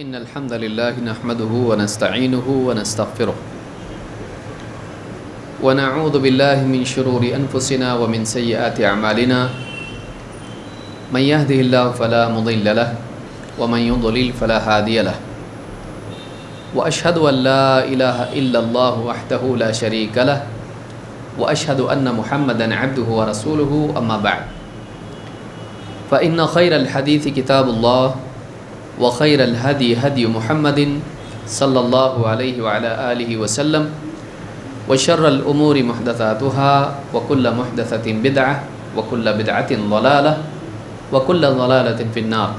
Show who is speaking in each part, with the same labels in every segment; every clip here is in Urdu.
Speaker 1: إن الحمد لله نحمده ونستعينه ونستغفره ونعوذ بالله من شرور أنفسنا ومن سيئات أعمالنا من يهده الله فلا مضل له ومن يضلل فلا هادي له وأشهد أن لا إله إلا الله وحده لا شريك له وأشهد أن محمدا عبده ورسوله أما بعد فإن خير الحديث كتاب الله وخير الهدي هدي محمد صلى الله عليه وعلى آله وسلم وشر الأمور محدثاتها وكل محدثة بدعة وكل بدعة ضلالة وكل ضلالة في النار.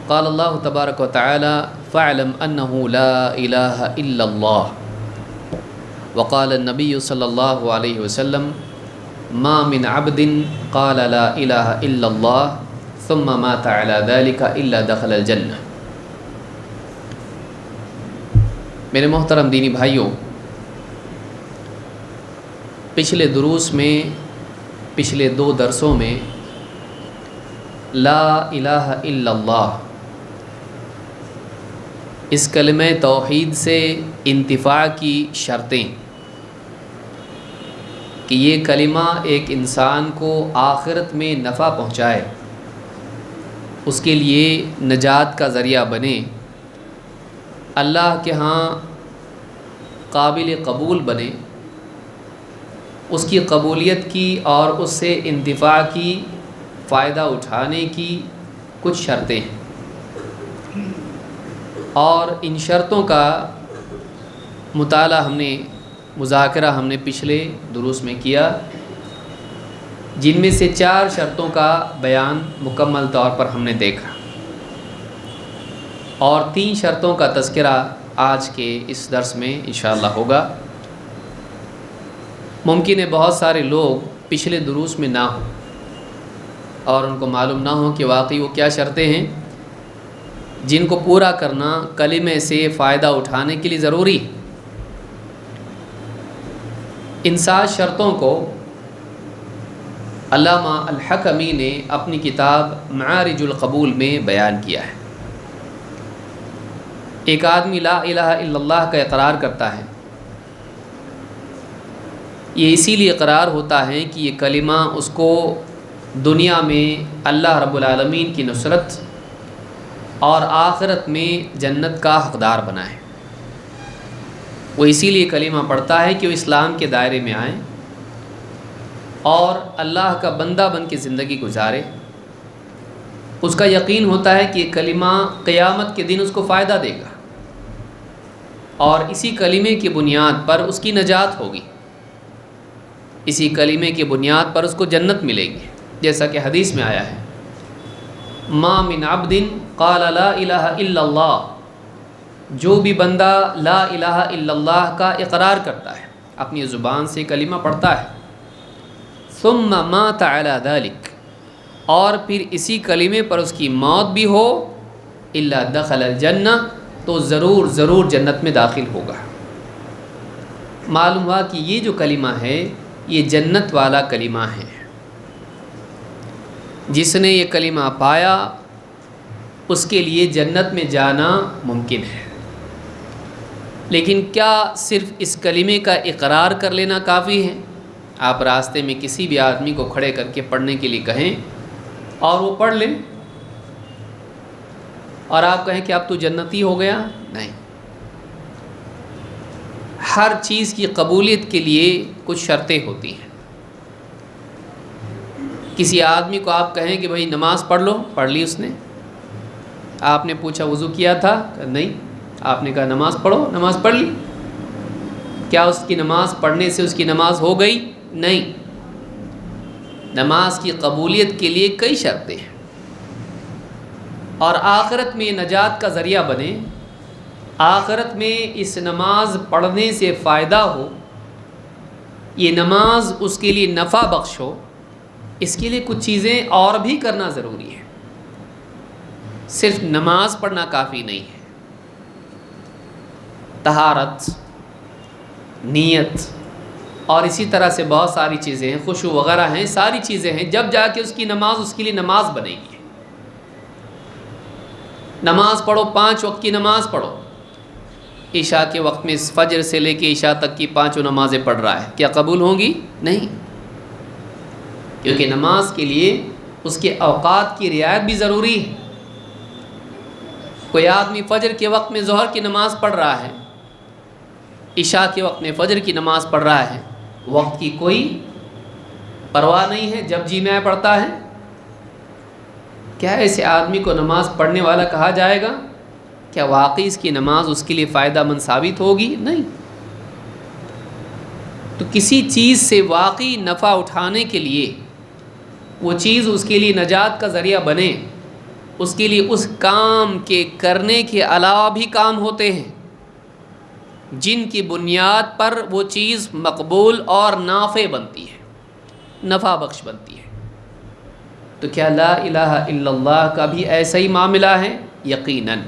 Speaker 1: قال الله تبارك وتعالى فاعلم أنه لا إله إلا الله. وقال النبي صلى الله عليه وسلم ما من عبد قال لا إله إلا الله ثم مات على ذلك إلا دخل الجنة. میرے محترم دینی بھائیوں، پچھلے دروس میں، پچھلے 2 درسوں میں لا الہ الا اللہ اس کلمہ توحید سے انتفاع کی شرطیں، کہ یہ کلمہ ایک انسان کو آخرت میں نفع پہنچائے، اس کے لیے نجات کا ذریعہ بنے، اللہ کے ہاں قابل قبول بنے، اس کی قبولیت کی اور اس سے انتفاع کی، فائدہ اٹھانے کی کچھ شرطیں ہیں، اور ان شرطوں کا مطالعہ مذاکرہ ہم نے پچھلے دروس میں کیا، جن میں سے 4 شرطوں کا بیان مکمل طور پر ہم نے دیکھا، اور 3 شرطوں کا تذکرہ آج کے اس درس میں انشاءاللہ ہوگا۔ ممکن ہے بہت سارے لوگ پچھلے دروس میں نہ ہوں اور ان کو معلوم نہ ہو کہ واقعی وہ کیا شرطیں ہیں جن کو پورا کرنا کلمے سے فائدہ اٹھانے کے لیے ضروری ہے۔ ان 7 شرطوں کو علامہ الحکمی نے اپنی کتاب معارج القبول میں بیان کیا ہے۔ ایک آدمی لا الہ الا اللہ کا اقرار کرتا ہے، یہ اسی لیے اقرار ہوتا ہے کہ یہ کلمہ اس کو دنیا میں اللہ رب العالمین کی نصرت اور آخرت میں جنت کا حقدار بنائے۔ وہ اسی لیے کلمہ پڑھتا ہے کہ وہ اسلام کے دائرے میں آئیں اور اللہ کا بندہ بن کے زندگی گزارے۔ اس کا یقین ہوتا ہے کہ یہ کلمہ قیامت کے دن اس کو فائدہ دے گا، اور اسی کلمے کی بنیاد پر اس کی نجات ہوگی، اسی کلمے کی بنیاد پر اس کو جنت ملے گی، جیسا کہ حدیث میں آیا ہے ما من عبد قال لا الہ الا اللہ، جو بھی بندہ لا الہ الا اللہ کا اقرار کرتا ہے، اپنی زبان سے کلمہ پڑھتا ہے، ثم مات علی ذلک، اور پھر اسی کلمے پر اس کی موت بھی ہو، الا دخل الجنہ، تو ضرور جنت میں داخل ہوگا۔ معلوم ہوا کہ یہ جو کلمہ ہے یہ جنت والا کلمہ ہے۔ جس نے یہ کلمہ پایا اس کے لیے جنت میں جانا ممکن ہے۔ لیکن کیا صرف اس کلمے کا اقرار کر لینا کافی ہے؟ آپ راستے میں کسی بھی آدمی کو کھڑے کر کے پڑھنے کے لیے کہیں اور وہ پڑھ لیں، اور آپ کہیں کہ اب تو جنتی ہو گیا؟ نہیں، ہر چیز کی قبولیت کے لیے کچھ شرطیں ہوتی ہیں۔ کسی آدمی کو آپ کہیں کہ بھائی نماز پڑھ لو، پڑھ لی اس نے، آپ نے پوچھا وضو کیا تھا؟ نہیں، آپ نے کہا نماز پڑھو، نماز پڑھ لی، کیا اس کی نماز پڑھنے سے اس کی نماز ہو گئی؟ نہیں، نماز کی قبولیت کے لیے کئی شرطیں ہیں، اور آخرت میں نجات کا ذریعہ بنے، آخرت میں اس نماز پڑھنے سے فائدہ ہو، یہ نماز اس کے لیے نفع بخش ہو، اس کے لیے کچھ چیزیں اور بھی کرنا ضروری ہے۔ صرف نماز پڑھنا کافی نہیں ہے، طہارت، نیت، اور اسی طرح سے بہت ساری چیزیں ہیں، خشوع وغیرہ ہیں، ساری چیزیں ہیں، جب جا کے اس کی نماز اس کے لیے نماز بنے گی۔ نماز پڑھو، 5 وقت کی نماز پڑھو، عشاء کے وقت میں فجر سے لے کے عشاء تک کی 5 نمازیں پڑھ رہا ہے، کیا قبول ہوں گی؟ نہیں، کیونکہ نماز کے لیے اس کے اوقات کی رعایت بھی ضروری ہے۔ کوئی آدمی فجر کے وقت میں ظہر کی نماز پڑھ رہا ہے، عشاء کے وقت میں فجر کی نماز پڑھ رہا ہے، وقت کی کوئی پرواہ نہیں ہے، جب جی میں پڑھتا ہے، کیا ایسے آدمی کو نماز پڑھنے والا کہا جائے گا؟ کیا واقعی اس کی نماز اس کے لیے فائدہ مند ثابت ہوگی؟ نہیں۔ تو کسی چیز سے واقعی نفع اٹھانے کے لیے، وہ چیز اس کے لیے نجات کا ذریعہ بنے، اس کے لیے اس کام کے کرنے کے علاوہ بھی کام ہوتے ہیں جن کی بنیاد پر وہ چیز مقبول اور نافع بنتی ہے، نفع بخش بنتی ہے۔ تو کیا لا الہ الا اللہ کا بھی ایسا ہی معاملہ ہے؟ یقیناً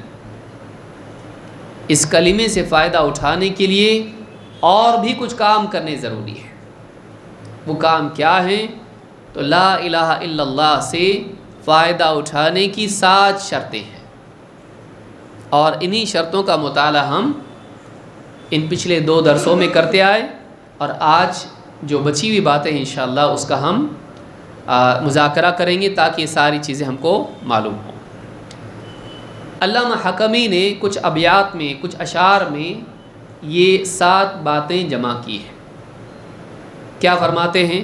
Speaker 1: اس کلمے سے فائدہ اٹھانے کے لیے اور بھی کچھ کام کرنے ضروری ہے۔ وہ کام کیا ہیں؟ تو لا الہ الا اللہ سے فائدہ اٹھانے کی 7 شرطیں ہیں، اور انہی شرطوں کا مطالعہ ہم ان پچھلے 2 درسوں میں کرتے آئے، اور آج جو بچی ہوئی باتیں ہیں انشاءاللہ اس کا ہم مذاکرہ کریں گے تاکہ یہ ساری چیزیں ہم کو معلوم ہوں۔ علامہ حکمی نے کچھ ابیات میں، کچھ اشعار میں یہ 7 باتیں جمع کی ہیں۔ کیا فرماتے ہیں؟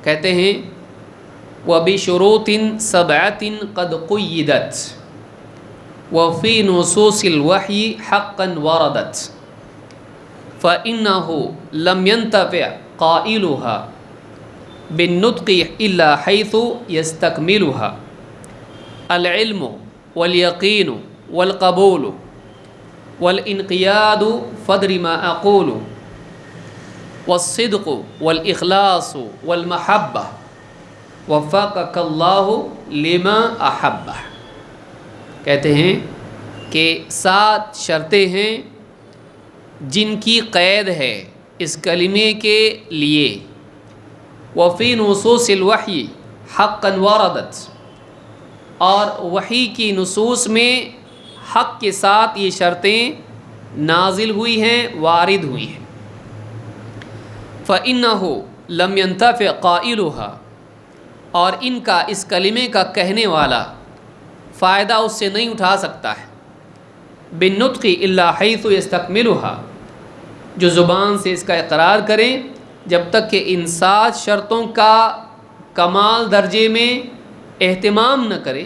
Speaker 1: کہتے ہیں وَبِشُرُوطٍ سَبْعَةٍ قَدْ قُيِّدَتْ وَفِي نُصُوصِ الْوَحْيِ حَقًّا وَرَدَتْ فَإِنَّهُ لَمْ يَنْتَفِعْ قَائِلُهَا بالنطق إلا حيث يستكملها العلم واليقين والقبول والانقياد فدر ما أقول والصدق والإخلاص والمحبة وفقك الله لما أحبه۔ کہتے ہیں کہ 7 شرطیں ہیں جن کی قید ہے اس کلمے کے لیے۔ وفی نصوص الوحی حقا وردت، اور وحی کی نصوص میں حق کے ساتھ یہ شرطیں نازل ہوئی ہیں، وارد ہوئی ہیں۔ فَإِنَّهُ لَمْ يَنْتَفِعْ قَائِلُهَا، اور ان کا، اس کلمے کا کہنے والا فائدہ اس سے نہیں اٹھا سکتا ہے۔ بالنطق إلا حيث يستكملها، جو زبان سے اس کا اقرار کریں جب تک کہ ان 7 شرطوں کا کمال درجے میں اہتمام نہ کرے،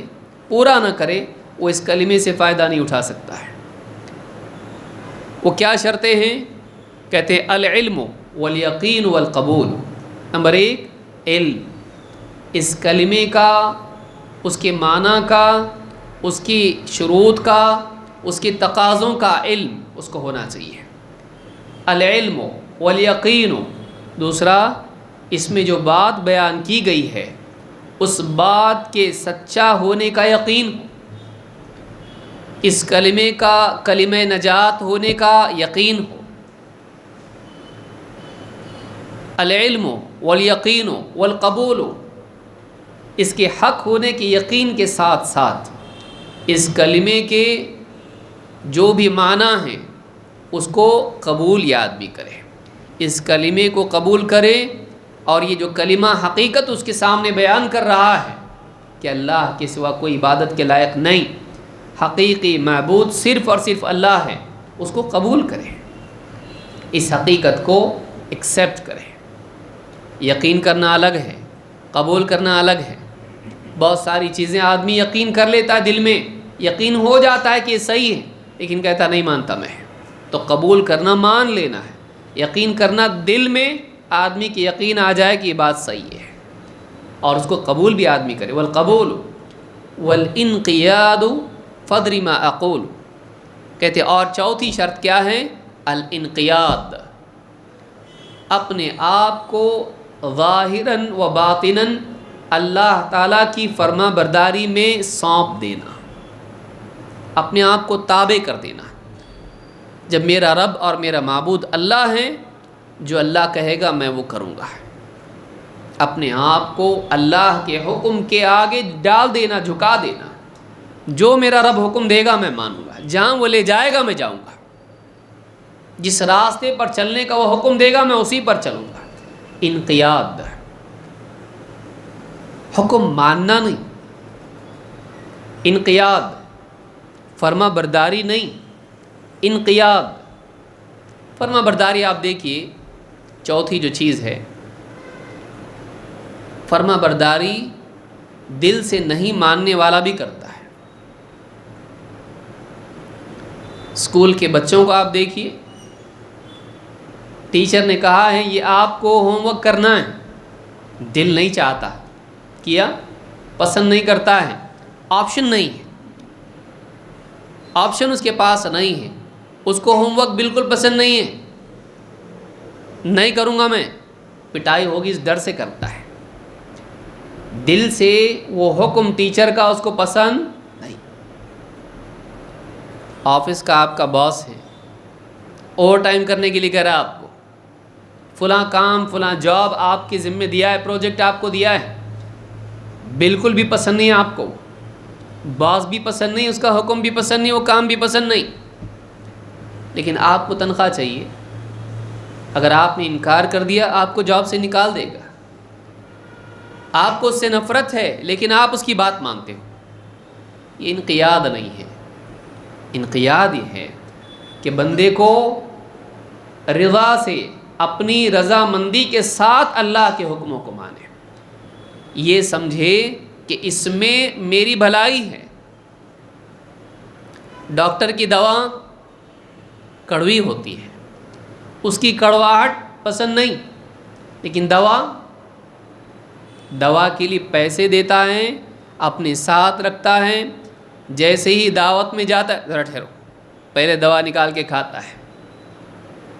Speaker 1: پورا نہ کرے، وہ اس کلمے سے فائدہ نہیں اٹھا سکتا ہے۔ وہ کیا شرطیں ہیں؟ کہتے ہیں العلم والیقین والقبول۔ نمبر 1 علم، اس کلمے کا، اس کے معنی کا، اس کی شروط کا، اس کے تقاضوں کا علم اس کو ہونا چاہیے۔ العلم والیقین، دوسرا اس میں جو بات بیان کی گئی ہے اس بات کے سچا ہونے کا یقین ہو، اس کلمے کا، کلمہ نجات ہونے کا یقین ہو۔ العلم والیقین والقبول، اس کے حق ہونے کے یقین کے ساتھ ساتھ اس کلمے کے جو بھی معنی ہیں اس کو قبول یاد بھی کرے، اس کلمے کو قبول کرے، اور یہ جو کلمہ حقیقت اس کے سامنے بیان کر رہا ہے کہ اللہ کے سوا کوئی عبادت کے لائق نہیں، حقیقی معبود صرف اور صرف اللہ ہے، اس کو قبول کرے، اس حقیقت کو ایکسیپٹ کرے۔ یقین کرنا الگ ہے، قبول کرنا الگ ہے۔ بہت ساری چیزیں آدمی یقین کر لیتا ہے، دل میں یقین ہو جاتا ہے کہ یہ صحیح ہے، لیکن کہتا نہیں مانتا میں۔ تو قبول کرنا مان لینا ہے، یقین کرنا دل میں آدمی کی یقین آ جائے کہ یہ بات صحیح ہے، اور اس کو قبول بھی آدمی کرے۔ والقبول والانقیاد فدر ما اقول، کہتے اور 4تھی شرط کیا ہے؟ الانقیاد، اپنے آپ کو ظاہراً و باطناً اللہ تعالیٰ کی فرما برداری میں سونپ دینا، اپنے آپ کو تابع کر دینا۔ جب میرا رب اور میرا معبود اللہ ہیں، جو اللہ کہے گا میں وہ کروں گا، اپنے آپ کو اللہ کے حکم کے آگے ڈال دینا، جھکا دینا، جو میرا رب حکم دے گا میں مانوں گا، جہاں وہ لے جائے گا میں جاؤں گا، جس راستے پر چلنے کا وہ حکم دے گا میں اسی پر چلوں گا۔ انقیاد، حکم ماننا نہیں، انقیاد، فرما برداری نہیں، انقیاد۔ فرما برداری آپ دیکھیے چوتھی جو چیز ہے، فرما برداری دل سے نہیں ماننے والا بھی کرتا ہے۔ اسکول کے بچوں کو آپ دیکھیے، ٹیچر نے کہا ہے یہ آپ کو ہوم ورک کرنا ہے، دل نہیں چاہتا، کیا، پسند نہیں کرتا ہے، آپشن نہیں ہے، آپشن اس کے پاس نہیں ہے، اس کو ہوم ورک بالکل پسند نہیں ہے، نہیں کروں گا میں، پٹائی ہوگی اس ڈر سے کرتا ہے۔ دل سے وہ حکم ٹیچر کا اس کو پسند نہیں۔ آفس کا آپ کا باس ہے، اوور ٹائم کرنے کے لیے کہہ رہا ہے آپ کو، فلاں کام فلاں جاب آپ کی ذمہ دیا ہے، پروجیکٹ آپ کو دیا ہے، بالکل بھی پسند نہیں ہے آپ کو، باس بھی پسند نہیں، اس کا حکم بھی پسند نہیں، وہ کام بھی پسند نہیں، لیکن آپ کو تنخواہ چاہیے، اگر آپ نے انکار کر دیا آپ کو جاب سے نکال دے گا، آپ کو اس سے نفرت ہے لیکن آپ اس کی بات مانتے ہو، یہ انقیاد نہیں ہے۔ انقیاد یہ ہے کہ بندے کو رضا سے، اپنی رضامندی کے ساتھ اللہ کے حکموں کو مانے، یہ سمجھے کہ اس میں میری بھلائی ہے۔ ڈاکٹر کی دوا کڑوی ہوتی ہے، اس کی کڑواہٹ پسند نہیں، لیکن دوا کے لیے پیسے دیتا ہے، اپنے ساتھ رکھتا ہے، جیسے ہی دعوت میں جاتا ہے ذرا ٹھہرو، پہلے دوا نکال کے کھاتا ہے،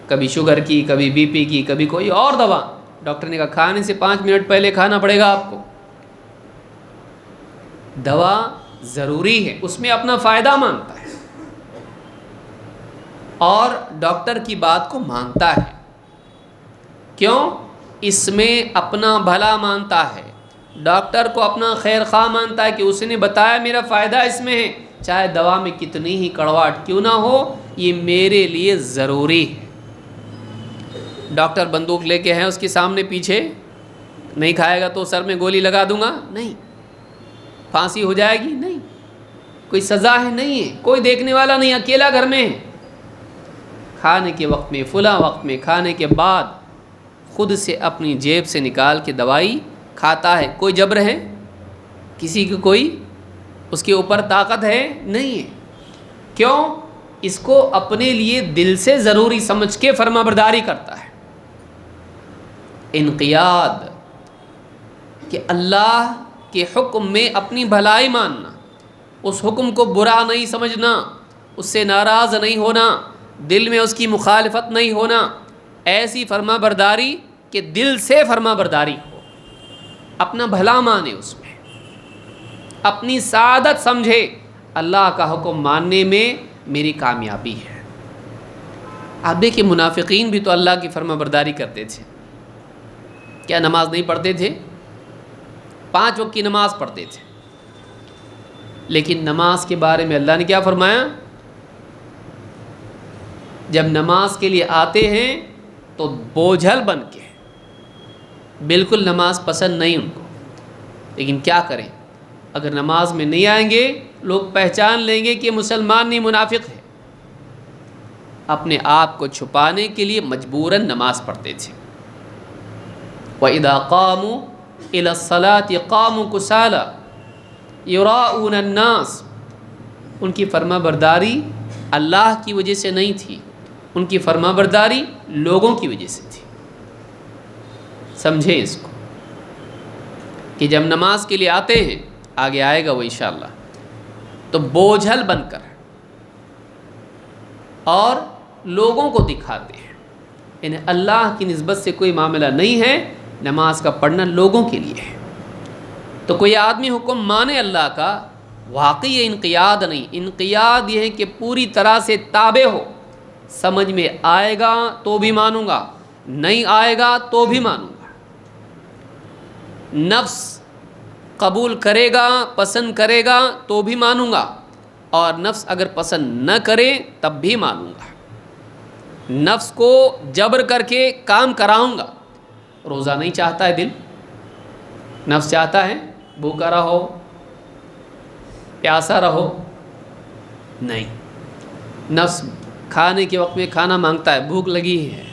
Speaker 1: کبھی شوگر کی، کبھی بی پی کی، کبھی کوئی اور دوا، ڈاکٹر نے کہا کھانے سے 5 منٹ پہلے کھانا پڑے گا آپ کو۔ دوا ضروری ہے، اس میں اپنا فائدہ مانتا ہے اور ڈاکٹر کی بات کو مانتا ہے، کیوں؟ اس میں اپنا بھلا مانتا ہے، ڈاکٹر کو اپنا خیر خواہ مانتا ہے کہ اس نے بتایا میرا فائدہ اس میں ہے، چاہے دوا میں کتنی ہی کڑواہٹ کیوں نہ ہو، یہ میرے لیے ضروری ہے۔ ڈاکٹر بندوق لے کے ہیں اس کے سامنے پیچھے، نہیں کھائے گا تو سر میں گولی لگا دوں گا، نہیں، پھانسی ہو جائے گی، نہیں، کوئی سزا ہے، نہیں ہے، کوئی دیکھنے والا نہیں، اکیلا گھر میں ہے، کھانے کے وقت میں، فلاں وقت میں، کھانے کے بعد خود سے اپنی جیب سے نکال کے دوائی کھاتا ہے۔ کوئی جبر ہے کسی کی، کوئی اس کے اوپر طاقت ہے، نہیں ہے، کیوں؟ اس کو اپنے لیے دل سے ضروری سمجھ کے فرما برداری کرتا ہے۔ انقیاد، کہ اللہ کے حکم میں اپنی بھلائی ماننا، اس حکم کو برا نہیں سمجھنا، اس سے ناراض نہیں ہونا، دل میں اس کی مخالفت نہیں ہونا، ایسی فرما برداری کہ دل سے فرما برداری ہو، اپنا بھلا مانے، اس میں اپنی سعادت سمجھے، اللہ کا حکم ماننے میں میری کامیابی ہے۔ آپ دیکھیں منافقین بھی تو اللہ کی فرما برداری کرتے تھے، کیا نماز نہیں پڑھتے تھے؟ 5 وقت کی نماز پڑھتے تھے، لیکن نماز کے بارے میں اللہ نے کیا فرمایا؟ جب نماز کے لیے آتے ہیں تو بوجھل بن کے، بالکل نماز پسند نہیں ان کو، لیکن کیا کریں، اگر نماز میں نہیں آئیں گے لوگ پہچان لیں گے کہ مسلمان نہیں، منافق ہے، اپنے آپ کو چھپانے کے لیے مجبوراً نماز پڑھتے تھے۔ وَإِذَا قَامُوا إِلَى الصَّلَاةِ قَامُوا كُسَالَىٰ يُرَاءُونَ النَّاسَ، ان کی فرما برداری اللہ کی وجہ سے نہیں تھی، ان کی فرما برداری لوگوں کی وجہ سے تھی۔ سمجھیں اس کو کہ جب نماز کے لیے آتے ہیں، آگے آئے گا وہ انشاءاللہ، تو بوجھل بن کر اور لوگوں کو دکھاتے ہیں، یعنی اللہ کی نسبت سے کوئی معاملہ نہیں ہے، نماز کا پڑھنا لوگوں کے لیے ہے۔ تو کوئی آدمی حکم مانے اللہ کا، واقعی یہ انقیاد نہیں، انقیاد یہ ہے کہ پوری طرح سے تابع ہو، سمجھ میں آئے گا تو بھی مانوں گا، نہیں آئے گا تو بھی مانوں گا، نفس قبول کرے گا، پسند کرے گا تو بھی مانوں گا، اور نفس اگر پسند نہ کرے تب بھی مانوں گا۔ نفس کو جبر کر کے کام کراؤں گا۔ روزہ نہیں چاہتا ہے دل، نفس چاہتا ہے بھوکا رہو، پیاسا رہو، نہیں، نفس کھانے کے وقت میں کھانا مانگتا ہے، بھوک لگی ہے،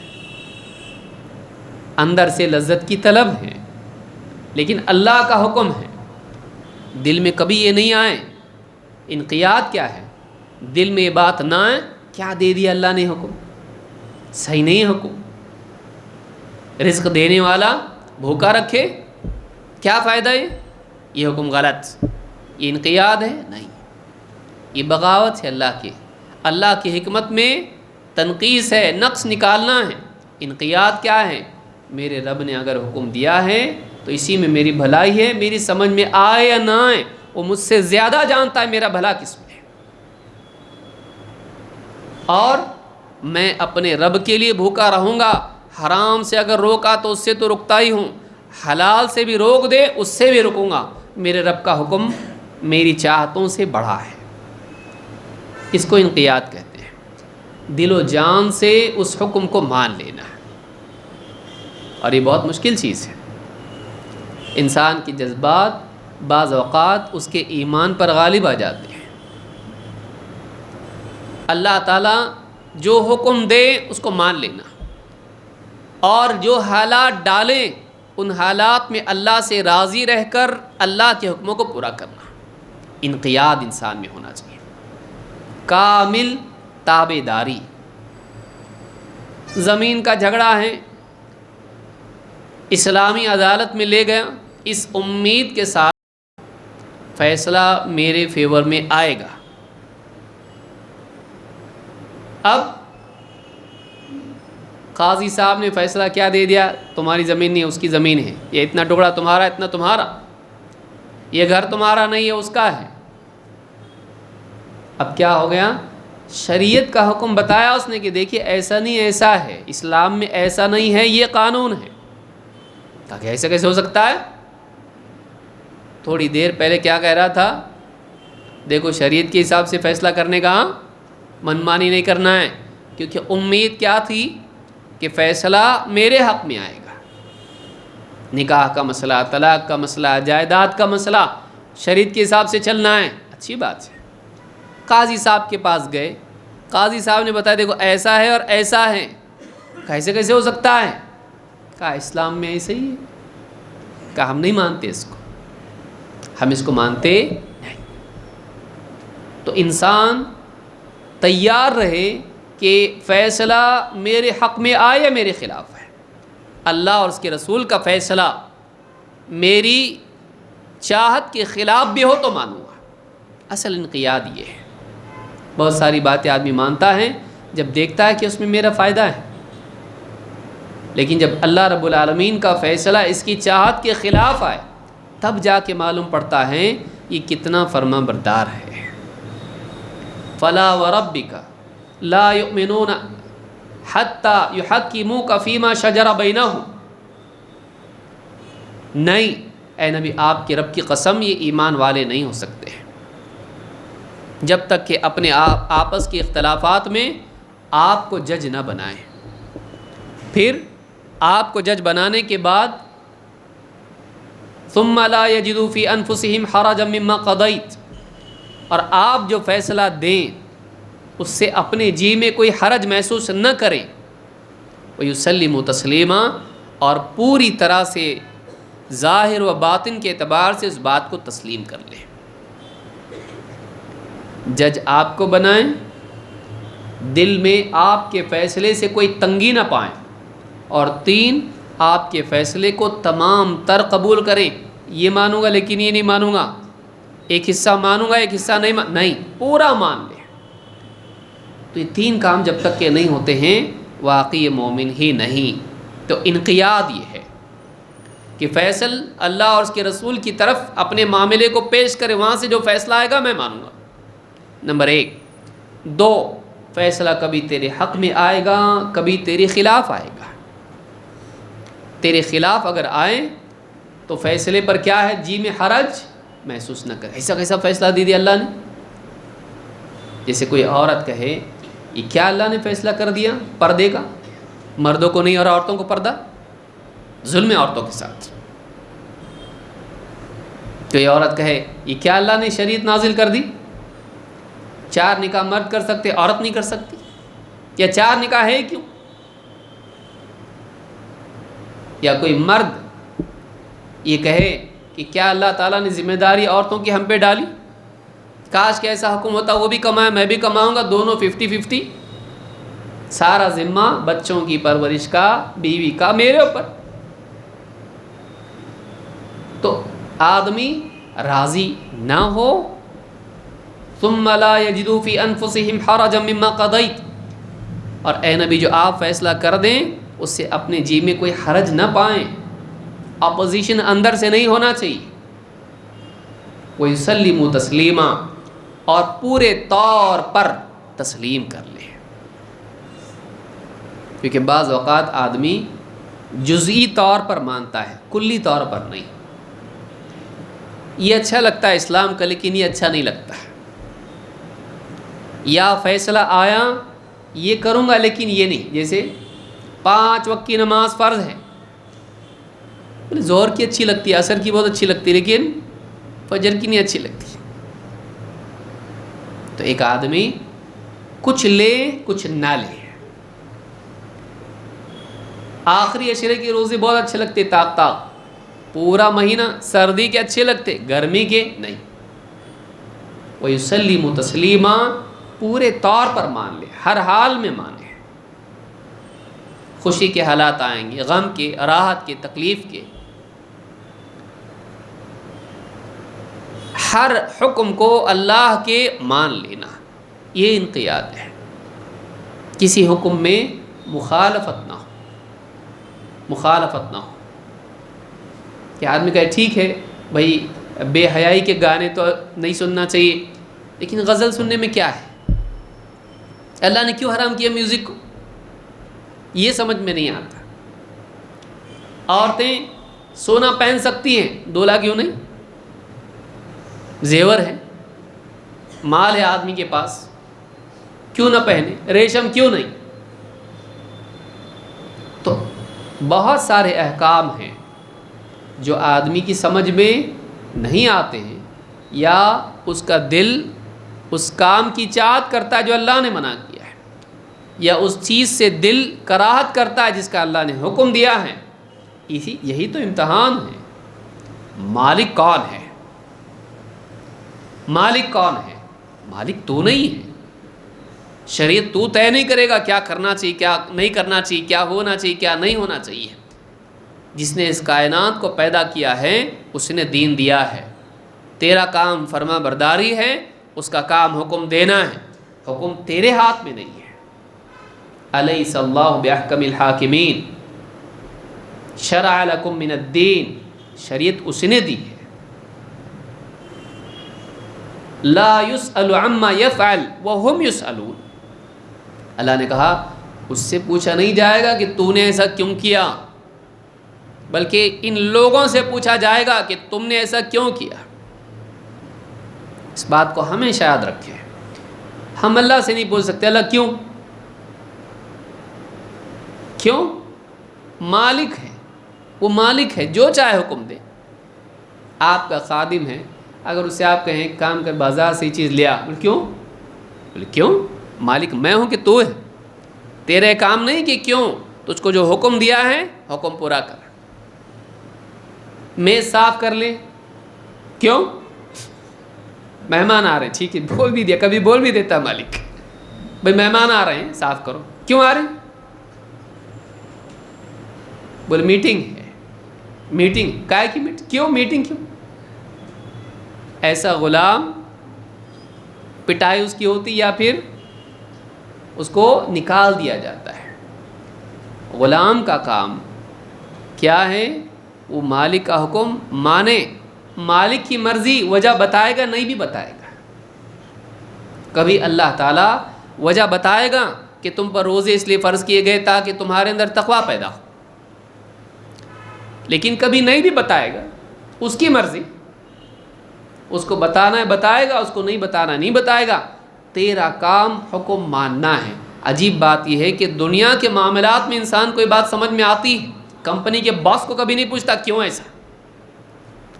Speaker 1: اندر سے لذت کی طلب ہے، لیکن اللہ کا حکم ہے، دل میں کبھی یہ نہیں آئے۔ انقیاد کیا ہے؟ دل میں یہ بات نہ آئے کیا دے دیا اللہ نے حکم، صحیح نہیں حکم، رزق دینے والا بھوکا رکھے کیا فائدہ ہے، یہ حکم غلط، یہ انقیاد ہے؟ نہیں، یہ بغاوت ہے اللہ کی حکمت میں تنقیص ہے، نقص نکالنا ہے۔ انقیاد کیا ہے؟ میرے رب نے اگر حکم دیا ہے تو اسی میں میری بھلائی ہے، میری سمجھ میں آئے یا نہ آئے، وہ مجھ سے زیادہ جانتا ہے میرا بھلا کس میں ہے، اور میں اپنے رب کے لیے بھوکا رہوں گا۔ حرام سے اگر روکا تو اس سے تو رکتا ہی ہوں، حلال سے بھی روک دے اس سے بھی رکوں گا۔ میرے رب کا حکم میری چاہتوں سے بڑا ہے، اس کو انقیاد کہتے ہیں، دل و جان سے اس حکم کو مان لینا ہے، اور یہ بہت مشکل چیز ہے۔ انسان کے جذبات بعض اوقات اس کے ایمان پر غالب آ جاتے ہیں۔ اللہ تعالیٰ جو حکم دے اس کو مان لینا، اور جو حالات ڈالیں ان حالات میں اللہ سے راضی رہ کر اللہ کے حکموں کو پورا کرنا، انقیاد انسان میں ہونا چاہیے، کامل تابع داری۔ زمین کا جھگڑا ہے، اسلامی عدالت میں لے گیا اس امید کے ساتھ فیصلہ میرے فیور میں آئے گا۔ اب قاضی صاحب نے فیصلہ کیا دے دیا، تمہاری زمین نہیں، اس کی زمین ہے، یہ اتنا ٹکڑا تمہارا، اتنا تمہارا، یہ گھر تمہارا نہیں ہے، اس کا ہے۔ اب کیا ہو گیا؟ شریعت کا حکم بتایا اس نے کہ دیکھیے ایسا نہیں، ایسا ہے، اسلام میں ایسا نہیں ہے، یہ قانون ہے۔ کہ ایسا کیسے ہو سکتا ہے؟ تھوڑی دیر پہلے کیا کہہ رہا تھا؟ دیکھو شریعت کے حساب سے فیصلہ کرنے کا، منمانی نہیں کرنا ہے، کیونکہ امید کیا تھی کہ فیصلہ میرے حق میں آئے گا۔ نکاح کا مسئلہ، طلاق کا مسئلہ، جائیداد کا مسئلہ، شریعت کے حساب سے چلنا ہے، اچھی بات ہے۔ قاضی صاحب کے پاس گئے، قاضی صاحب نے بتایا دیکھو ایسا ہے اور ایسا ہے، کیسے کیسے ہو سکتا ہے؟ کہا اسلام میں ایسے ہی ہے۔ کہا ہم نہیں مانتے اس کو، ہم اس کو مانتے نہیں۔ تو انسان تیار رہے کہ فیصلہ میرے حق میں آئے یا میرے خلاف ہے، اللہ اور اس کے رسول کا فیصلہ میری چاہت کے خلاف بھی ہو تو مانوں گا۔ اصل انقیاد یہ ہے۔ بہت ساری باتیں آدمی مانتا ہے جب دیکھتا ہے کہ اس میں میرا فائدہ ہے، لیکن جب اللہ رب العالمین کا فیصلہ اس کی چاہت کے خلاف آئے تب جا کے معلوم پڑتا ہے یہ کتنا فرما بردار ہے۔ فلا وربک لا یؤمنون حتی یحکموک فیما شجر بینہم، نہیں اے نبی آپ کے رب کی قسم یہ ایمان والے نہیں ہو سکتے جب تک کہ اپنے آپس کے اختلافات میں آپ کو جج نہ بنائیں۔ پھر آپ کو جج بنانے کے بعد ثم لا یجدوا فی انفسہم حرجا مما قضیت، اور آپ جو فیصلہ دیں اس سے اپنے جی میں کوئی حرج محسوس نہ کریں، ویسلموا تسلیما، اور پوری طرح سے ظاہر و باطن کے اعتبار سے اس بات کو تسلیم کر لیں۔ جج آپ کو بنائیں، دل میں آپ کے فیصلے سے کوئی تنگی نہ پائیں، اور 3 آپ کے فیصلے کو تمام تر قبول کریں۔ یہ مانوں گا لیکن یہ نہیں مانوں گا، ایک حصہ مانوں گا ایک حصہ نہیں، پورا مان لیں۔ تو یہ 3 کام جب تک کہ نہیں ہوتے ہیں واقعی مومن ہی نہیں۔ تو انقیاد یہ ہے کہ فیصل اللہ اور اس کے رسول کی طرف اپنے معاملے کو پیش کرے، وہاں سے جو فیصلہ آئے گا میں مانوں گا، نمبر 1۔ 2، فیصلہ کبھی تیرے حق میں آئے گا کبھی تیرے خلاف آئے گا۔ تیرے خلاف اگر آئے تو فیصلے پر کیا ہے؟ جی میں حرج محسوس نہ کرے۔ ایسا کیسا فیصلہ دے دیا اللہ نے؟ جیسے کوئی عورت کہے یہ کیا اللہ نے فیصلہ کر دیا پردے کا، مردوں کو نہیں اور عورتوں کو پردہ، ظلم ہے عورتوں کے ساتھ۔ کوئی عورت کہے یہ کیا اللہ نے شریعت نازل کر دی، 4 نکاح مرد کر سکتے عورت نہیں کر سکتی، یا 4 نکاح ہے کیوں؟ یا کوئی مرد یہ کہے کہ کیا اللہ تعالیٰ نے ذمہ داری عورتوں کی ہم پہ ڈالی، کاش کہ ایسا حکم ہوتا وہ بھی کمائے میں بھی کماؤں گا، دونوں 50-50، سارا ذمہ بچوں کی پرورش کا، بیوی کا میرے اوپر۔ تو آدمی راضی نہ ہو، ثم لا یجدوا فی انفسہم حرجا مما قضیت، اور اے نبی جو آپ فیصلہ کر دیں اس سے اپنے جی میں کوئی حرج نہ پائیں، اپوزیشن اندر سے نہیں ہونا چاہیے۔ وَيُسَلِّمُوا تسلیما، اور پورے طور پر تسلیم کر لیں، کیونکہ بعض اوقات آدمی جزئی طور پر مانتا ہے، کلی طور پر نہیں۔ یہ اچھا لگتا ہے اسلام کا لیکن یہ اچھا نہیں لگتا ہے، یا فیصلہ آیا یہ کروں گا لیکن یہ نہیں، جیسے 5 وقت کی نماز فرض ہے، ظہر کی اچھی لگتی ہے، عصر کی بہت اچھی لگتی ہے، لیکن فجر کی نہیں اچھی لگتی۔ تو ایک آدمی کچھ لے کچھ نہ لے، آخری عشرے کی روزے بہت اچھے لگتے طاق، پورا مہینہ سردی کے اچھے لگتے، گرمی کے نہیں۔ وَيُسَلِّمُوا تسلیما، پورے طور پر مان لے، ہر حال میں مانے، خوشی کے حالات آئیں گے، غم کے، راحت کے، تکلیف کے، ہر حکم کو اللہ کے مان لینا، یہ انقیاد ہے۔ کسی حکم میں مخالفت نہ ہو، مخالفت نہ ہو کہ آدمی کہے ٹھیک ہے بھائی بے حیائی کے گانے تو نہیں سننا چاہیے، لیکن غزل سننے میں کیا ہے؟ اللہ نے کیوں حرام کیا میوزک کو؟ یہ سمجھ میں نہیں آتا۔ عورتیں سونا پہن سکتی ہیں، دولہا کیوں نہیں؟ زیور ہے، مال ہے آدمی کے پاس، کیوں نہ پہنے؟ ریشم کیوں نہیں؟ تو بہت سارے احکام ہیں جو آدمی کی سمجھ میں نہیں آتے ہیں، یا اس کا دل اس کام کی چاہت کرتا ہے جو اللہ نے منع کیا ہے، یا اس چیز سے دل کراہت کرتا ہے جس کا اللہ نے حکم دیا ہے۔ یہی تو امتحان ہے۔ مالک کون ہے؟ مالک کون ہے؟ مالک تو نہیں ہے۔ شریعت تو طے نہیں کرے گا کیا کرنا چاہیے، کیا نہیں کرنا چاہیے، کیا ہونا چاہیے، کیا نہیں ہونا چاہیے۔ جس نے اس کائنات کو پیدا کیا ہے اس نے دین دیا ہے۔ تیرا کام فرما برداری ہے، اس کا کام حکم دینا ہے، حکم تیرے ہاتھ میں نہیں ہے۔ الیس اللہ باحکم الحاکمین، شرع لکم من الدین، شریعت اس نے دی ہے۔ لا یسأل عما یفعل وہم یسألون، اللہ نے کہا اس سے پوچھا نہیں جائے گا کہ تو نے ایسا کیوں کیا، بلکہ ان لوگوں سے پوچھا جائے گا کہ تم نے ایسا کیوں کیا۔ اس بات کو ہمیشہ یاد رکھیں۔ ہم اللہ سے نہیں پوچھ سکتے اللہ کیوں؟ کیوں؟ مالک ہے، وہ مالک ہے، جو چاہے حکم دے۔ آپ کا خادم ہے، اگر اسے آپ کہیں کام کر بازار سے یہ چیز لیا، بولے کیوں؟ بولے کیوں؟ مالک میں ہوں کہ تو ہے، تیرے کام نہیں کہ کیوں، تجھ کو جو حکم دیا ہے حکم پورا کر۔ میز صاف کر لیں، کیوں؟ مہمان آ رہے ہیں، ٹھیک ہے بول بھی دیا، کبھی بول بھی دیتا مالک بھائی مہمان آ رہے ہیں صاف کرو، کیوں آ رہے ہیں؟ بولے میٹنگ ہے۔ میٹنگ کائے کی میٹنگ؟ کیوں میٹنگ کیوں؟ ایسا غلام پٹائی اس کی ہوتی یا پھر اس کو نکال دیا جاتا ہے۔ غلام کا کام کیا ہے؟ وہ مالک کا حکم مانے، مالک کی مرضی وجہ بتائے گا نہیں بھی بتائے گا۔ کبھی اللہ تعالیٰ وجہ بتائے گا کہ تم پر روزے اس لیے فرض کیے گئے تاکہ تمہارے اندر تقویٰ پیدا ہو، لیکن کبھی نہیں بھی بتائے گا، اس کی مرضی، اس کو بتانا ہے بتائے گا، اس کو نہیں بتانا نہیں بتائے گا، تیرا کام حکم ماننا ہے۔ عجیب بات یہ ہے کہ دنیا کے معاملات میں انسان کو یہ بات سمجھ میں آتی ہے، کمپنی کے باس کو کبھی نہیں پوچھتا کیوں ایسا،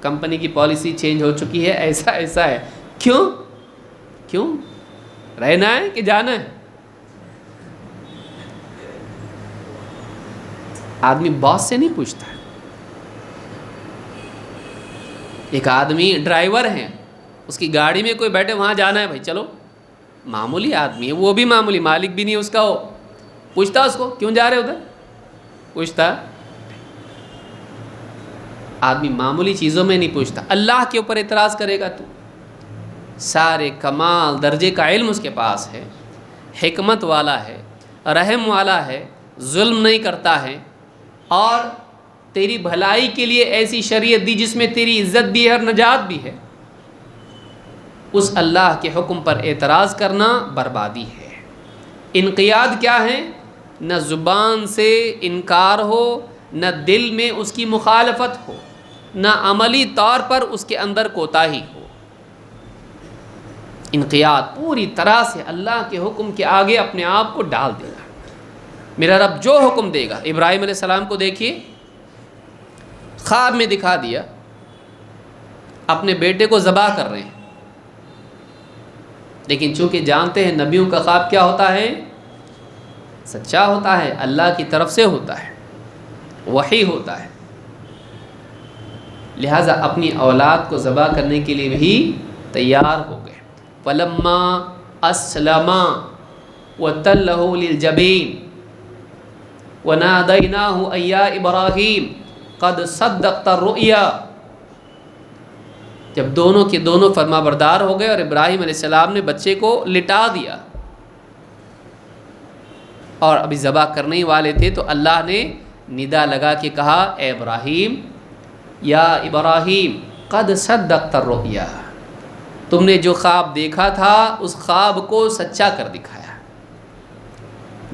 Speaker 1: کمپنی کی پالیسی چینج ہو چکی ہے، ایسا ایسا ہے، کیوں رہنا ہے کہ جانا ہے؟ آدمی باس سے نہیں پوچھتا۔ ایک آدمی ڈرائیور ہے، اس کی گاڑی میں کوئی بیٹھے وہاں جانا ہے، بھائی چلو، معمولی آدمی ہے، وہ بھی معمولی، مالک بھی نہیں اس کا، وہ پوچھتا اس کو کیوں جا رہے ادھر، پوچھتا؟ آدمی معمولی چیزوں میں نہیں پوچھتا، اللہ کے اوپر اعتراض کرے گا تو سارے کمال درجے کا علم اس کے پاس ہے، حکمت والا ہے، رحم والا ہے، ظلم نہیں کرتا ہے، اور تیری بھلائی کے لیے ایسی شریعت دی جس میں تیری عزت بھی ہے اور نجات بھی ہے، اس اللہ کے حکم پر اعتراض کرنا بربادی ہے۔ انقیاد کیا ہے؟ نہ زبان سے انکار ہو، نہ دل میں اس کی مخالفت ہو، نہ عملی طور پر اس کے اندر کوتاہی ہو۔ انقیاد پوری طرح سے اللہ کے حکم کے آگے اپنے آپ کو ڈال دینا۔ میرا رب جو حکم دے گا، ابراہیم علیہ السلام کو دیکھیے، خواب میں دکھا دیا اپنے بیٹے کو ذبح کر رہے ہیں، لیکن چونکہ جانتے ہیں نبیوں کا خواب کیا ہوتا ہے، سچا ہوتا ہے، اللہ کی طرف سے ہوتا ہے، وحی ہوتا ہے، لہٰذا اپنی اولاد کو ذبح کرنے کے لیے بھی تیار ہو گئے۔ فَلَمَّا أَسْلَمَا وَتَلَّهُ لِلْجَبِينِ وَنَادَيْنَاهُ أَن يَا إِبْرَاهِيمُ قَدْ صَدَّقْتَ الرُّؤْيَا، جب دونوں کے دونوں فرما بردار ہو گئے اور ابراہیم علیہ السلام نے بچے کو لٹا دیا اور ابھی ذبح کرنے ہی والے تھے، تو اللہ نے ندا لگا کے کہا، اے ابراہیم، یا ابراہیم قد صدقت الرؤیا، تم نے جو خواب دیکھا تھا اس خواب کو سچا کر دکھایا۔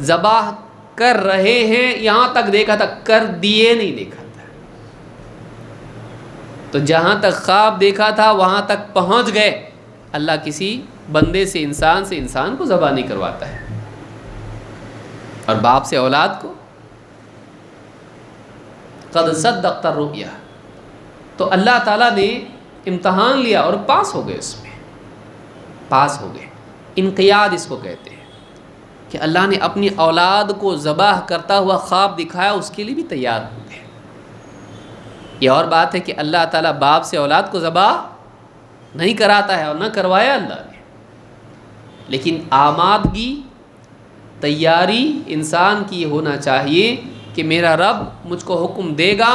Speaker 1: ذبح کر رہے ہیں یہاں تک دیکھا تھا، کر دیے نہیں دیکھا تھا، تو جہاں تک خواب دیکھا تھا وہاں تک پہنچ گئے۔ اللہ کسی بندے سے انسان کو ذبح نہیں کرواتا ہے، اور باپ سے اولاد کو۔ قد صدقت الرؤیا، تو اللہ تعالیٰ نے امتحان لیا اور پاس ہو گئے، اس میں پاس ہو گئے۔ انقیاد اس کو کہتے ہیں کہ اللہ نے اپنی اولاد کو ذبح کرتا ہوا خواب دکھایا، اس کے لیے بھی تیار ہو گئے۔ یہ اور بات ہے کہ اللہ تعالیٰ باپ سے اولاد کو ذبح نہیں کراتا ہے، اور نہ کروایا اللہ نے، لیکن آمادگی، تیاری انسان کی یہ ہونا چاہیے کہ میرا رب مجھ کو حکم دے گا،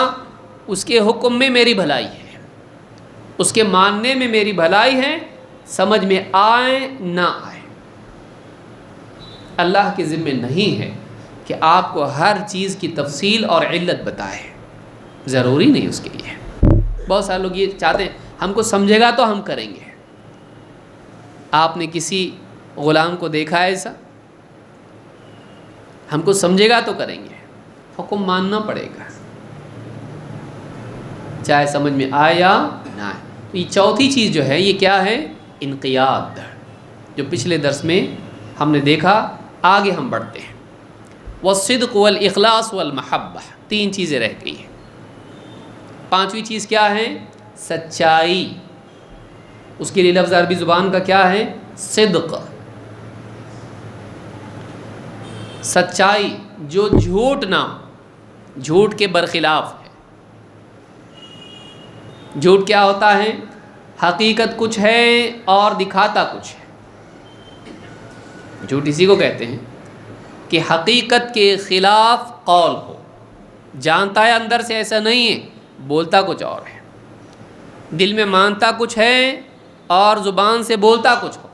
Speaker 1: اس کے حکم میں میری بھلائی ہے، اس کے ماننے میں میری بھلائی ہے، سمجھ میں آئے نہ آئے۔ اللہ کے ذمہ نہیں ہے کہ آپ کو ہر چیز کی تفصیل اور علت بتائے، ضروری نہیں اس کے لیے۔ بہت سارے لوگ یہ چاہتے ہیں ہم کو سمجھے گا تو ہم کریں گے۔ آپ نے کسی غلام کو دیکھا ہے ایسا؟ ہم کو سمجھے گا تو کریں گے، حکم ماننا پڑے گا، چاہے سمجھ میں آئے یا نہ آئے۔ تو یہ چوتھی چیز جو ہے، یہ کیا ہے؟ انقیاد، جو پچھلے درس میں ہم نے دیکھا۔ آگے ہم بڑھتے ہیں۔ والصدق والاخلاص والمحبہ، تین چیزیں رہ گئی ہیں۔ پانچویں چیز کیا ہے؟ سچائی۔ اس کے لیے لفظ عربی زبان کا کیا ہے؟ صدق، سچائی، جو جھوٹ نہ ہو، جھوٹ کے برخلاف ہے۔ جھوٹ کیا ہوتا ہے؟ حقیقت کچھ ہے اور دکھاتا کچھ ہے۔ جھوٹ اسی کو کہتے ہیں کہ حقیقت کے خلاف قول ہو، جانتا ہے اندر سے ایسا نہیں ہے، بولتا کچھ اور ہے، دل میں مانتا کچھ ہے اور زبان سے بولتا کچھ ہو،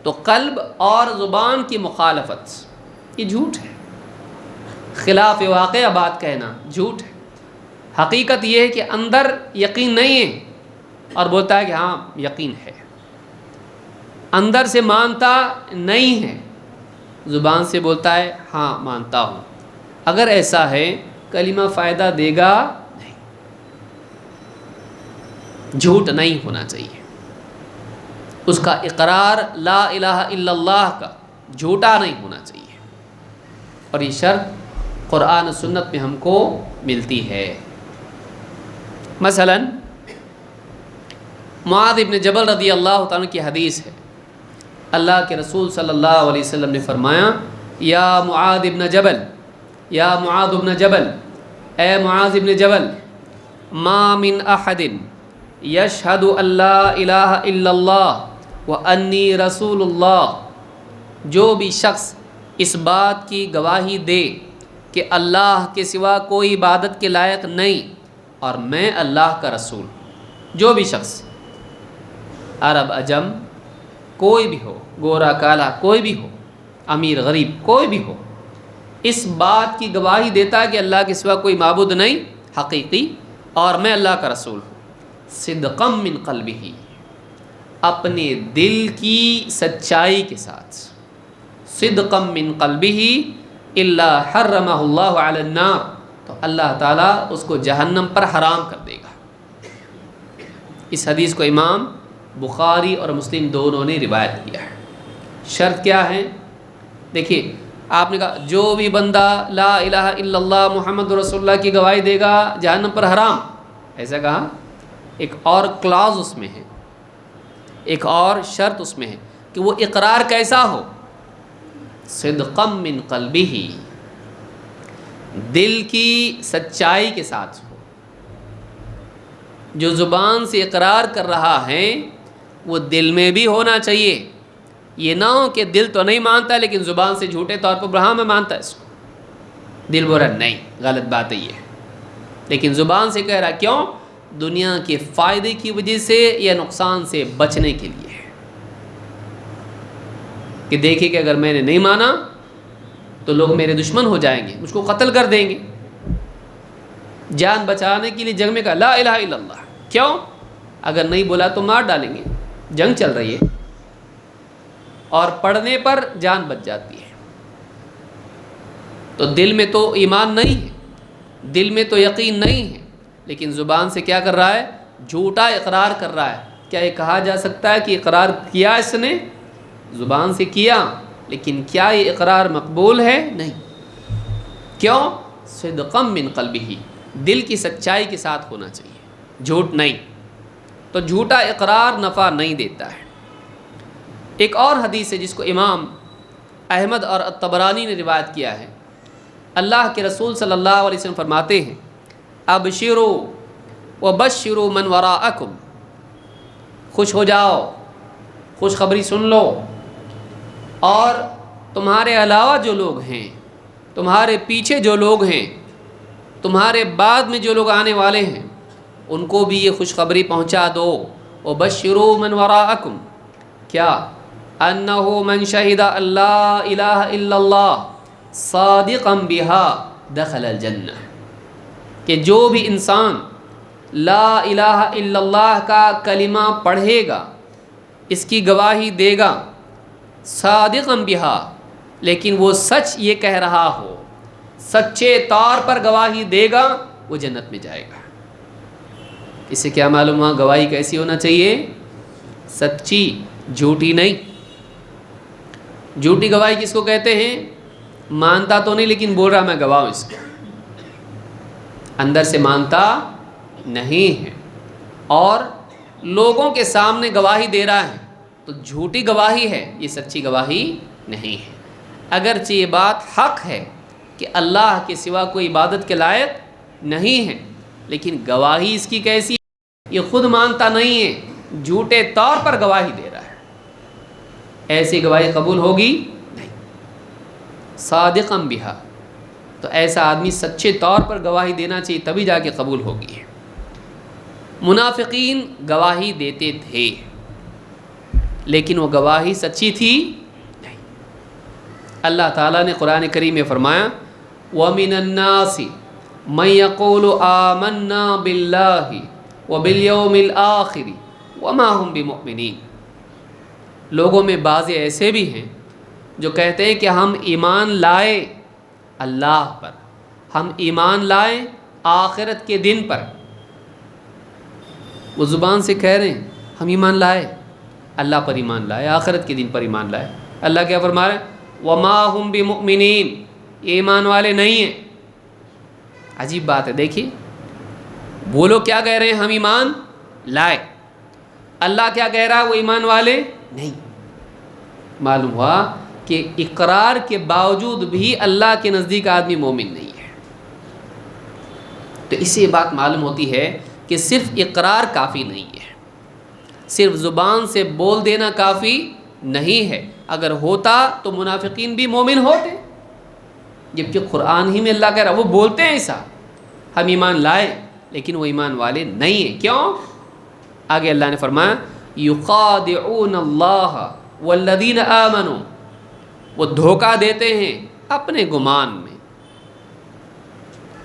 Speaker 1: تو قلب اور زبان کی مخالفت، یہ جھوٹ ہے۔ خلاف واقعہ بات کہنا جھوٹ ہے۔ حقیقت یہ ہے کہ اندر یقین نہیں ہے اور بولتا ہے کہ ہاں یقین ہے، اندر سے مانتا نہیں ہے، زبان سے بولتا ہے ہاں مانتا ہوں۔ اگر ایسا ہے، کلمہ فائدہ دے گا نہیں۔ جھوٹ نہیں ہونا چاہیے، اس کا اقرار لا الہ الا اللہ کا جھوٹا نہیں ہونا چاہیے، اور یہ شرط قرآن و سنت میں ہم کو ملتی ہے۔ مثلا معاذ ابن جبل رضی اللہ تعالیٰ کی حدیث ہے، اللہ کے رسول صلی اللہ علیہ وسلم نے فرمایا، یا معاذ ابن جبل، یا معاذ ابن جبل، اے معاذ ابن جبل، ما من احد یشہد ان لا الہ الا اللہ وانی رسول اللہ، جو بھی شخص اس بات کی گواہی دے کہ اللہ کے سوا کوئی عبادت کے لائق نہیں اور میں اللہ کا رسول، جو بھی شخص، عرب عجم کوئی بھی ہو، گورا کالا کوئی بھی ہو، امیر غریب کوئی بھی ہو، اس بات کی گواہی دیتا ہے کہ اللہ کے سوا کوئی معبود نہیں حقیقی اور میں اللہ کا رسول ہوں، صدقا من قلبہ، اپنے دل کی سچائی کے ساتھ، صدقا من قلبہ الا حرمہ اللہ علی النار، تو اللہ تعالیٰ اس کو جہنم پر حرام کر دے گا۔ اس حدیث کو امام بخاری اور مسلم دونوں نے روایت کیا ہے۔ شرط کیا ہے؟ دیکھیے، آپ نے کہا جو بھی بندہ لا الہ الا اللہ محمد رسول اللہ کی گواہی دے گا جہنم پر حرام، ایسا کہا۔ ایک اور کلاز اس میں ہے، ایک اور شرط اس میں ہے کہ وہ اقرار کیسا ہو؟ صدقا من قلبہ، دل کی سچائی کے ساتھ ہو۔ جو زبان سے اقرار کر رہا ہے وہ دل میں بھی ہونا چاہیے، یہ نہ ہو کہ دل تو نہیں مانتا لیکن زبان سے جھوٹے طور پر ہاں میں مانتا ہے اس کو، دل بول رہا نہیں، غلط بات ہے یہ، لیکن زبان سے کہہ رہا کیوں؟ دنیا کے فائدے کی وجہ سے یا نقصان سے بچنے کے لیے، کہ دیکھیں کہ اگر میں نے نہیں مانا تو لوگ میرے دشمن ہو جائیں گے، مجھ کو قتل کر دیں گے۔ جان بچانے کے لیے جنگ میں کہا لا الہ الا اللہ، کیوں؟ اگر نہیں بولا تو مار ڈالیں گے، جنگ چل رہی ہے، اور پڑھنے پر جان بچ جاتی ہے۔ تو دل میں تو ایمان نہیں ہے، دل میں تو یقین نہیں ہے، لیکن زبان سے کیا کر رہا ہے؟ جھوٹا اقرار کر رہا ہے۔ کیا یہ کہا جا سکتا ہے کہ اقرار کیا اس نے؟ زبان سے کیا، لیکن کیا یہ اقرار مقبول ہے؟ نہیں۔ کیوں؟ صدقا من قلبہ، دل کی سچائی کے ساتھ ہونا چاہیے، جھوٹ نہیں۔ تو جھوٹا اقرار نفع نہیں دیتا ہے۔ ایک اور حدیث ہے جس کو امام احمد اور الطبرانی نے روایت کیا ہے، اللہ کے رسول صلی اللہ علیہ وسلم فرماتے ہیں، ابشروا وبشروا من وراءکم، خوش ہو جاؤ، خوشخبری سن لو، اور تمہارے علاوہ جو لوگ ہیں، تمہارے پیچھے جو لوگ ہیں، تمہارے بعد میں جو لوگ آنے والے ہیں، ان کو بھی یہ خوشخبری پہنچا دو۔ وبشروا من وراءکم، کیا؟ انہ من شہد اللہ الہ الا اللہ صادقا بها دخل الجنہ، کہ جو بھی انسان لا الہ الا اللہ کا کلمہ پڑھے گا، اس کی گواہی دے گا، صادقا بها، لیکن وہ سچ یہ کہہ رہا ہو، سچے طور پر گواہی دے گا، وہ جنت میں جائے گا۔ اس سے کیا معلوم ہوا؟ گواہی کیسی ہونا چاہیے؟ سچی، جھوٹی نہیں۔ جھوٹی گواہی کس کو کہتے ہیں؟ مانتا تو نہیں لیکن بول رہا میں گواہ ہوں، اس کو اندر سے مانتا نہیں ہے، اور لوگوں کے سامنے گواہی دے رہا ہے، تو جھوٹی گواہی ہے، یہ سچی گواہی نہیں ہے۔ اگرچہ یہ بات حق ہے کہ اللہ کے سوا کوئی عبادت کے لائق نہیں ہے، لیکن گواہی اس کی کیسی ہے؟ یہ خود مانتا نہیں ہے، جھوٹے طور پر گواہی دے رہا ہے، ایسی گواہی قبول ہوگی نہیں۔ صادقا بہا، تو ایسا آدمی سچے طور پر گواہی دینا چاہیے، تبھی جا کے قبول ہوگی۔ منافقین گواہی دیتے تھے لیکن وہ گواہی سچی تھی نہیں۔ اللہ تعالیٰ نے قرآن کریم میں فرمایا، وَمِنَ النَّاسِ مَن يَقُولُ آمَنَّا بِاللَّهِ وَبِالْيَوْمِ الْآخِرِ وَمَا هُمْ بِمُؤْمِنِينَ، لوگوں میں بعض ایسے بھی ہیں جو کہتے ہیں کہ ہم ایمان لائے اللہ پر، ہم ایمان لائے آخرت کے دن پر، وہ زبان سے کہہ رہے ہیں ہم ایمان لائے، اللہ پر ایمان لائے، آخرت کے دن پر ایمان لائے، اللہ کیا فرما رہے ہیں وما ہم بمؤمنین، یہ ایمان والے نہیں ہیں۔ عجیب بات ہے، دیکھیے وہ لوگ کیا کہہ رہے ہیں ہم ایمان لائے، اللہ کیا کہہ رہا ہے وہ ایمان والے نہیں۔ معلوم ہوا کہ اقرار کے باوجود بھی اللہ کے نزدیک آدمی مومن نہیں ہے۔ تو اس سے یہ بات معلوم ہوتی ہے کہ صرف اقرار کافی نہیں ہے، صرف زبان سے بول دینا کافی نہیں ہے۔ اگر ہوتا تو منافقین بھی مومن ہوتے، جبکہ قرآن ہی میں اللہ کہہ رہا وہ بولتے ہیں ایسا ہم ایمان لائے، لیکن وہ ایمان والے نہیں ہیں۔ کیوں؟ آگے اللہ نے فرمایا یخادعون اللہ والذین آمنوا، وہ دھوکہ دیتے ہیں اپنے گمان میں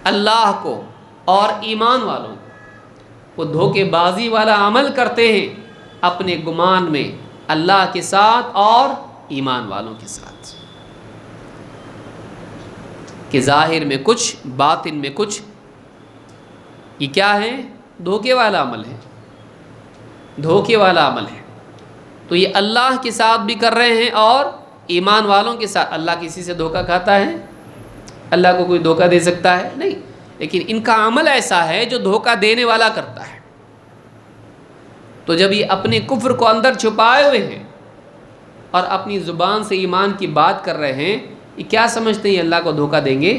Speaker 1: اللہ کو اور ایمان والوں کو، وہ دھوکے بازی والا عمل کرتے ہیں اپنے گمان میں اللہ کے ساتھ اور ایمان والوں کے ساتھ، کہ ظاہر میں کچھ باطن میں کچھ۔ یہ کیا ہے؟ دھوکے والا عمل ہے، دھوکے والا عمل ہے۔ تو یہ اللہ کے ساتھ بھی کر رہے ہیں اور ایمان والوں کے ساتھ۔ اللہ کسی سے دھوکہ کھاتا ہے؟ اللہ کو کوئی دھوکہ دے سکتا ہے؟ نہیں، لیکن ان کا عمل ایسا ہے جو دھوکہ دینے والا کرتا ہے۔ تو جب یہ اپنے کفر کو اندر چھپائے ہوئے ہیں اور اپنی زبان سے ایمان کی بات کر رہے ہیں، یہ کیا سمجھتے ہیں اللہ کو دھوکہ دیں گے؟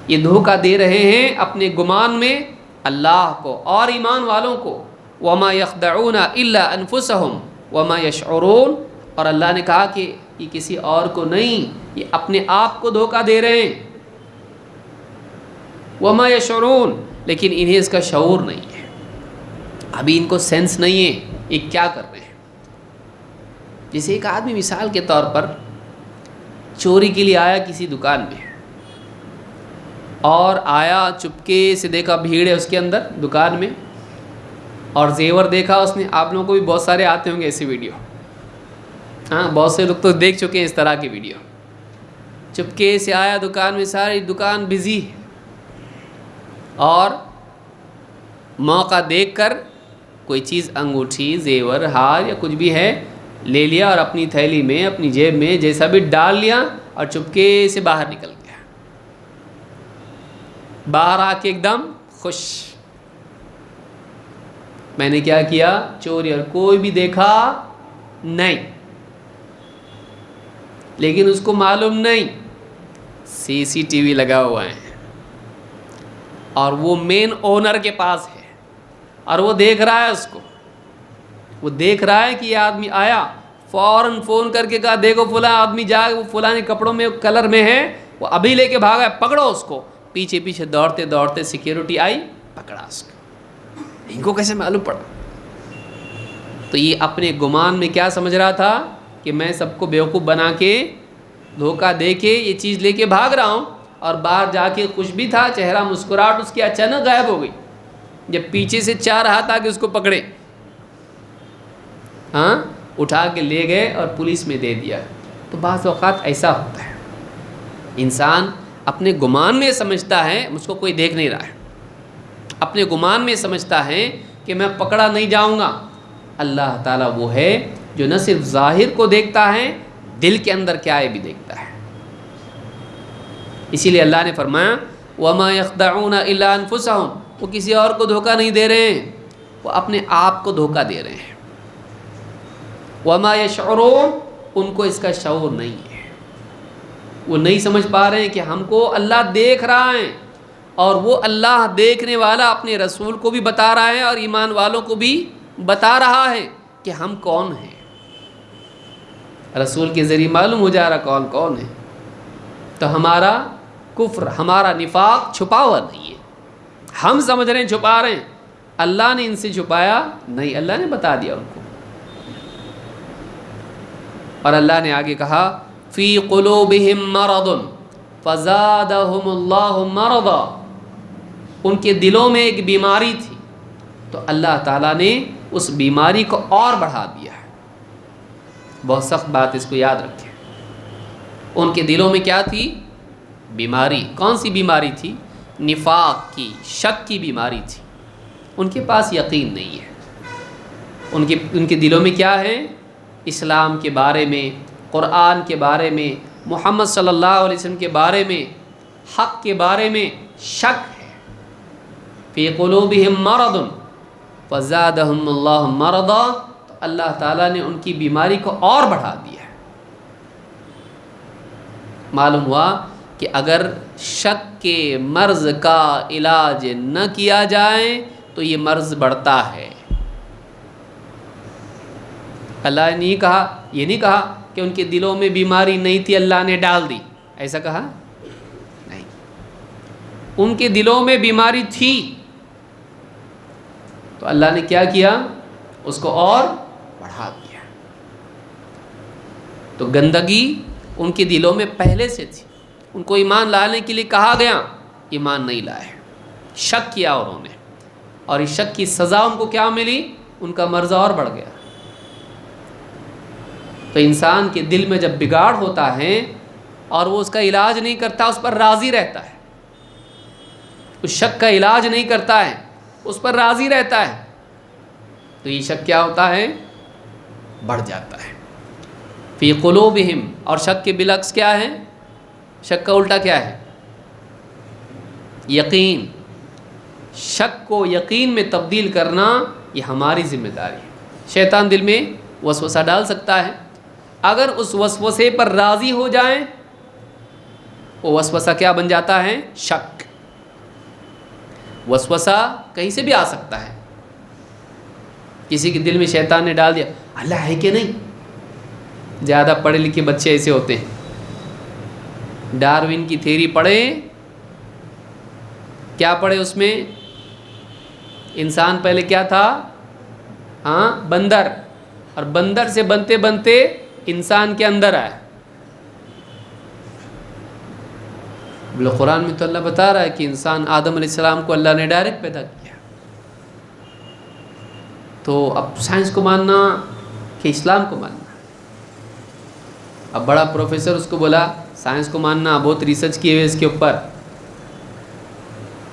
Speaker 1: یہ دھوکہ دے رہے ہیں اپنے گمان میں اللہ کو اور ایمان والوں کو۔ وما يخدعون الا انفسهم وما يشعرون، اور اللہ نے کہا کہ یہ کسی اور کو نہیں، یہ اپنے آپ کو دھوکہ دے رہے ہیں۔ وما يشعرون، لیکن انہیں اس کا شعور نہیں ہے، ابھی ان کو سینس نہیں ہے یہ کیا کر رہے ہیں۔ جیسے ایک آدمی مثال کے طور پر چوری کے لیے آیا کسی دکان میں، اور آیا چپکے سے، دیکھا بھیڑ ہے اس کے اندر دکان میں، اور زیور دیکھا اس نے۔ آپ لوگوں کو بھی بہت سارے آتے ہوں گے ایسی ویڈیو، ہاں بہت سے لوگ تو دیکھ چکے ہیں اس طرح کی ویڈیو۔ چپکے سے آیا دکان میں، ساری دکان بزی ہے، اور موقع دیکھ کر کوئی چیز انگوٹھی زیور ہار یا کچھ بھی ہے لے لیا، اور اپنی تھیلی میں اپنی جیب میں جیسا بھی ڈال لیا، اور چپکے سے باہر نکل گیا۔ باہر آ کے ایک دم خوش، میں نے کیا کیا؟ چوری، اور کوئی بھی دیکھا نہیں، لیکن اس کو معلوم نہیں CCTV لگا ہوا ہے، اور وہ مین اونر کے پاس ہے، اور وہ دیکھ رہا ہے اس کو، وہ دیکھ رہا ہے کہ یہ آدمی آیا، فوراً فون کر کے کہا دیکھو فلاں آدمی جا، وہ فلاں کپڑوں میں کلر میں ہے، وہ ابھی لے کے بھاگا ہے، پکڑو اس کو۔ پیچھے پیچھے دوڑتے دوڑتے سیکیورٹی آئی، پکڑا اس کو۔ ان کو کیسے معلوم پڑا؟ تو یہ اپنے گمان میں کیا سمجھ رہا تھا کہ میں سب کو بیوقوف بنا کے دھوکہ دے کے یہ چیز لے کے بھاگ رہا ہوں، اور باہر جا کے خوش بھی تھا، چہرہ مسکراہٹ اس کی اچانک غائب ہو گئی جب پیچھے سے 4 ہاتھ آ کے اس کو پکڑے، ہاں اٹھا کے لے گئے اور پولیس میں دے دیا۔ تو بعض اوقات ایسا ہوتا ہے، انسان اپنے گمان میں سمجھتا ہے مجھ کو کوئی دیکھ نہیں رہا ہے، اپنے گمان میں سمجھتا ہے کہ میں پکڑا نہیں جاؤں گا۔ اللہ تعالیٰ وہ ہے جو نہ صرف ظاہر کو دیکھتا ہے، دل کے اندر کیا ہے بھی دیکھتا ہے۔ اسی لیے اللہ نے فرمایا وَمَا يَخْدَعُونَ إِلَّا أَنفُسَهُمْ، وہ کسی اور کو دھوکہ نہیں دے رہے ہیں، وہ اپنے آپ کو دھوکہ دے رہے ہیں۔ وَمَا يَشْعُرُونَ، ان کو اس کا شعور نہیں ہے، وہ نہیں سمجھ پا رہے ہیں کہ ہم کو اللہ دیکھ رہا ہے، اور وہ اللہ دیکھنے والا اپنے رسول کو بھی بتا رہا ہے اور ایمان والوں کو بھی بتا رہا ہے کہ ہم کون ہیں۔ رسول کے ذریعے معلوم ہو جا رہا کون ہے۔ تو ہمارا کفر، ہمارا نفاق چھپا ہوا نہیں ہے، ہم سمجھ رہے ہیں چھپا رہے ہیں، اللہ نے ان سے چھپایا نہیں، اللہ نے بتا دیا ان کو۔ اور اللہ نے آگے کہا فی قلوبہم مرض فزادہم اللہ مرضا، ان کے دلوں میں ایک بیماری تھی تو اللہ تعالیٰ نے اس بیماری کو اور بڑھا دیا ہے۔ بہت سخت بات، اس کو یاد رکھیں۔ ان کے دلوں میں کیا تھی؟ بیماری۔ کون سی بیماری تھی؟ نفاق کی، شک کی بیماری تھی۔ ان کے پاس یقین نہیں ہے. ان کے دلوں میں کیا ہے؟ اسلام کے بارے میں، قرآن کے بارے میں، محمد صلی اللہ علیہ وسلم کے بارے میں، حق کے بارے میں شک ہے. فی قلوبہم مرض فزادہم اللہ مرضا، تو اللہ تعالیٰ نے ان کی بیماری کو اور بڑھا دیا ہے. معلوم ہوا کہ اگر شک کے مرض کا علاج نہ کیا جائے تو یہ مرض بڑھتا ہے. اللہ نے یہ نہیں کہا کہ ان کے دلوں میں بیماری نہیں تھی اللہ نے ڈال دی، ایسا کہا نہیں. ان کے دلوں میں بیماری تھی تو اللہ نے کیا کیا؟ اس کو اور بڑھا دیا. تو گندگی ان کے دلوں میں پہلے سے تھی. ان کو ایمان لانے کے لیے کہا گیا، ایمان نہیں لائے، شک کیا انہوں نے، اور اس شک کی سزا ان کو کیا ملی؟ ان کا مرض اور بڑھ گیا. تو انسان کے دل میں جب بگاڑ ہوتا ہے اور وہ اس کا علاج نہیں کرتا، اس پر راضی رہتا ہے، اس شک کا علاج نہیں کرتا ہے، اس پر راضی رہتا ہے، تو یہ شک کیا ہوتا ہے؟ بڑھ جاتا ہے. فی قلوبہم، اور شک کے بالعکس کیا ہے؟ شک کا الٹا کیا ہے؟ یقین. شک کو یقین میں تبدیل کرنا یہ ہماری ذمہ داری ہے. شیطان دل میں وسوسہ ڈال سکتا ہے، اگر اس وسوسے پر راضی ہو جائیں وہ وسوسہ کیا بن جاتا ہے؟ شک. وسوسہ کہیں سے بھی آ سکتا ہے. کسی کے دل میں شیطان نے ڈال دیا اللہ ہے کہ نہیں. زیادہ پڑھے لکھے بچے ایسے ہوتے ہیں، ڈارون کی تھیوری پڑھے، کیا پڑھے اس میں؟ انسان پہلے کیا تھا؟ بندر، اور بندر سے بنتے بنتے انسان کے اندر آیا. قرآن میں تو اللہ بتا رہا ہے کہ انسان آدم علیہ السلام کو اللہ نے ڈائریکٹ پیدا کیا. تو اب سائنس کو ماننا کہ اسلام کو ماننا؟ اب بڑا پروفیسر اس کو بولا سائنس کو ماننا، بہت ریسرچ کیے ہوئے اس کے اوپر.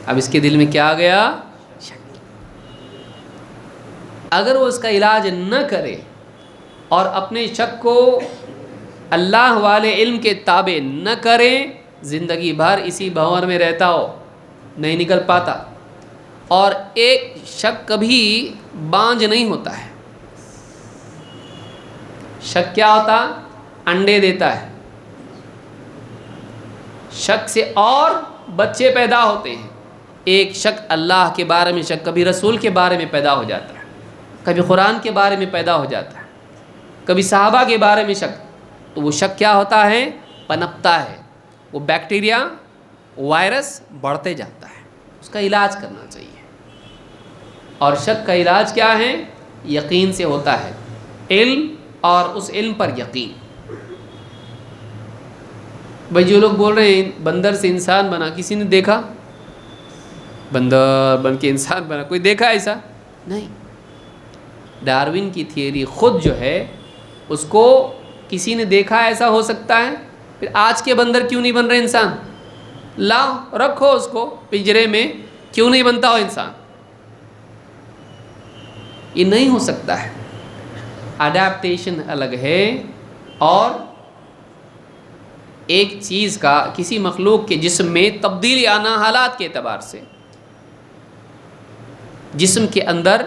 Speaker 1: اب اس کے دل میں کیا آ گیا؟ شک. اگر وہ اس کا علاج نہ کرے اور اپنے شک کو اللہ والے علم کے تابع نہ کرے، زندگی بھر اسی بھنور میں رہتا ہو، نہیں نکل پاتا. اور ایک شک کبھی بانج نہیں ہوتا ہے. شک کیا ہوتا؟ انڈے دیتا ہے. شک سے اور بچے پیدا ہوتے ہیں. ایک شک اللہ کے بارے میں شک، کبھی رسول کے بارے میں پیدا ہو جاتا ہے، کبھی قرآن کے بارے میں پیدا ہو جاتا ہے، کبھی صحابہ کے بارے میں شک. تو وہ شک کیا ہوتا ہے؟ پنپتا ہے. وہ بیکٹیریا، وائرس بڑھتے جاتا ہے. اس کا علاج کرنا چاہیے. اور شک کا علاج کیا ہے؟ یقین سے ہوتا ہے. علم اور اس علم پر یقین. بھائی جو لوگ بول رہے ہیں بندر سے انسان بنا، کسی نے دیکھا؟ بندر بن کے انسان بنا، کوئی دیکھا ایسا؟ نہیں. ڈارون کی تھیوری خود جو ہے اس کو کسی نے دیکھا ایسا ہو سکتا ہے؟ پھر آج کے بندر کیوں نہیں بن رہے انسان؟ لاؤ رکھو اس کو پنجرے میں، کیوں نہیں بنتا ہو انسان؟ یہ نہیں ہو سکتا ہے. اڈیپٹیشن الگ ہے، اور ایک چیز کا، کسی مخلوق کے جسم میں تبدیلی آنا حالات کے اعتبار سے، جسم کے اندر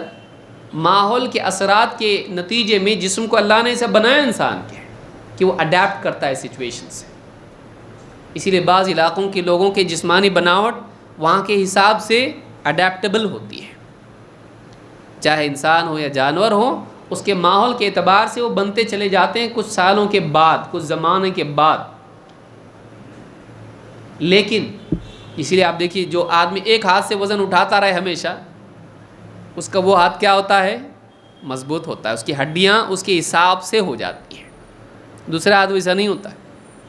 Speaker 1: ماحول کے اثرات کے نتیجے میں جسم کو اللہ نے ایسا بنایا انسان کے کہ وہ اڈیپٹ کرتا ہے سچویشن سے. اسی لیے بعض علاقوں کے لوگوں کے جسمانی بناوٹ وہاں کے حساب سے اڈیپٹیبل ہوتی ہے. چاہے انسان ہو یا جانور ہو، اس کے ماحول کے اعتبار سے وہ بنتے چلے جاتے ہیں کچھ سالوں کے بعد، کچھ زمانے کے بعد. لیکن اسی لیے آپ دیکھیے جو آدمی ایک ہاتھ سے وزن اٹھاتا رہے ہمیشہ، اس کا وہ ہاتھ کیا ہوتا ہے؟ مضبوط ہوتا ہے. اس کی ہڈیاں اس کے حساب سے ہو جاتی ہیں. دوسرا ہاتھ ویسا نہیں ہوتا ہے.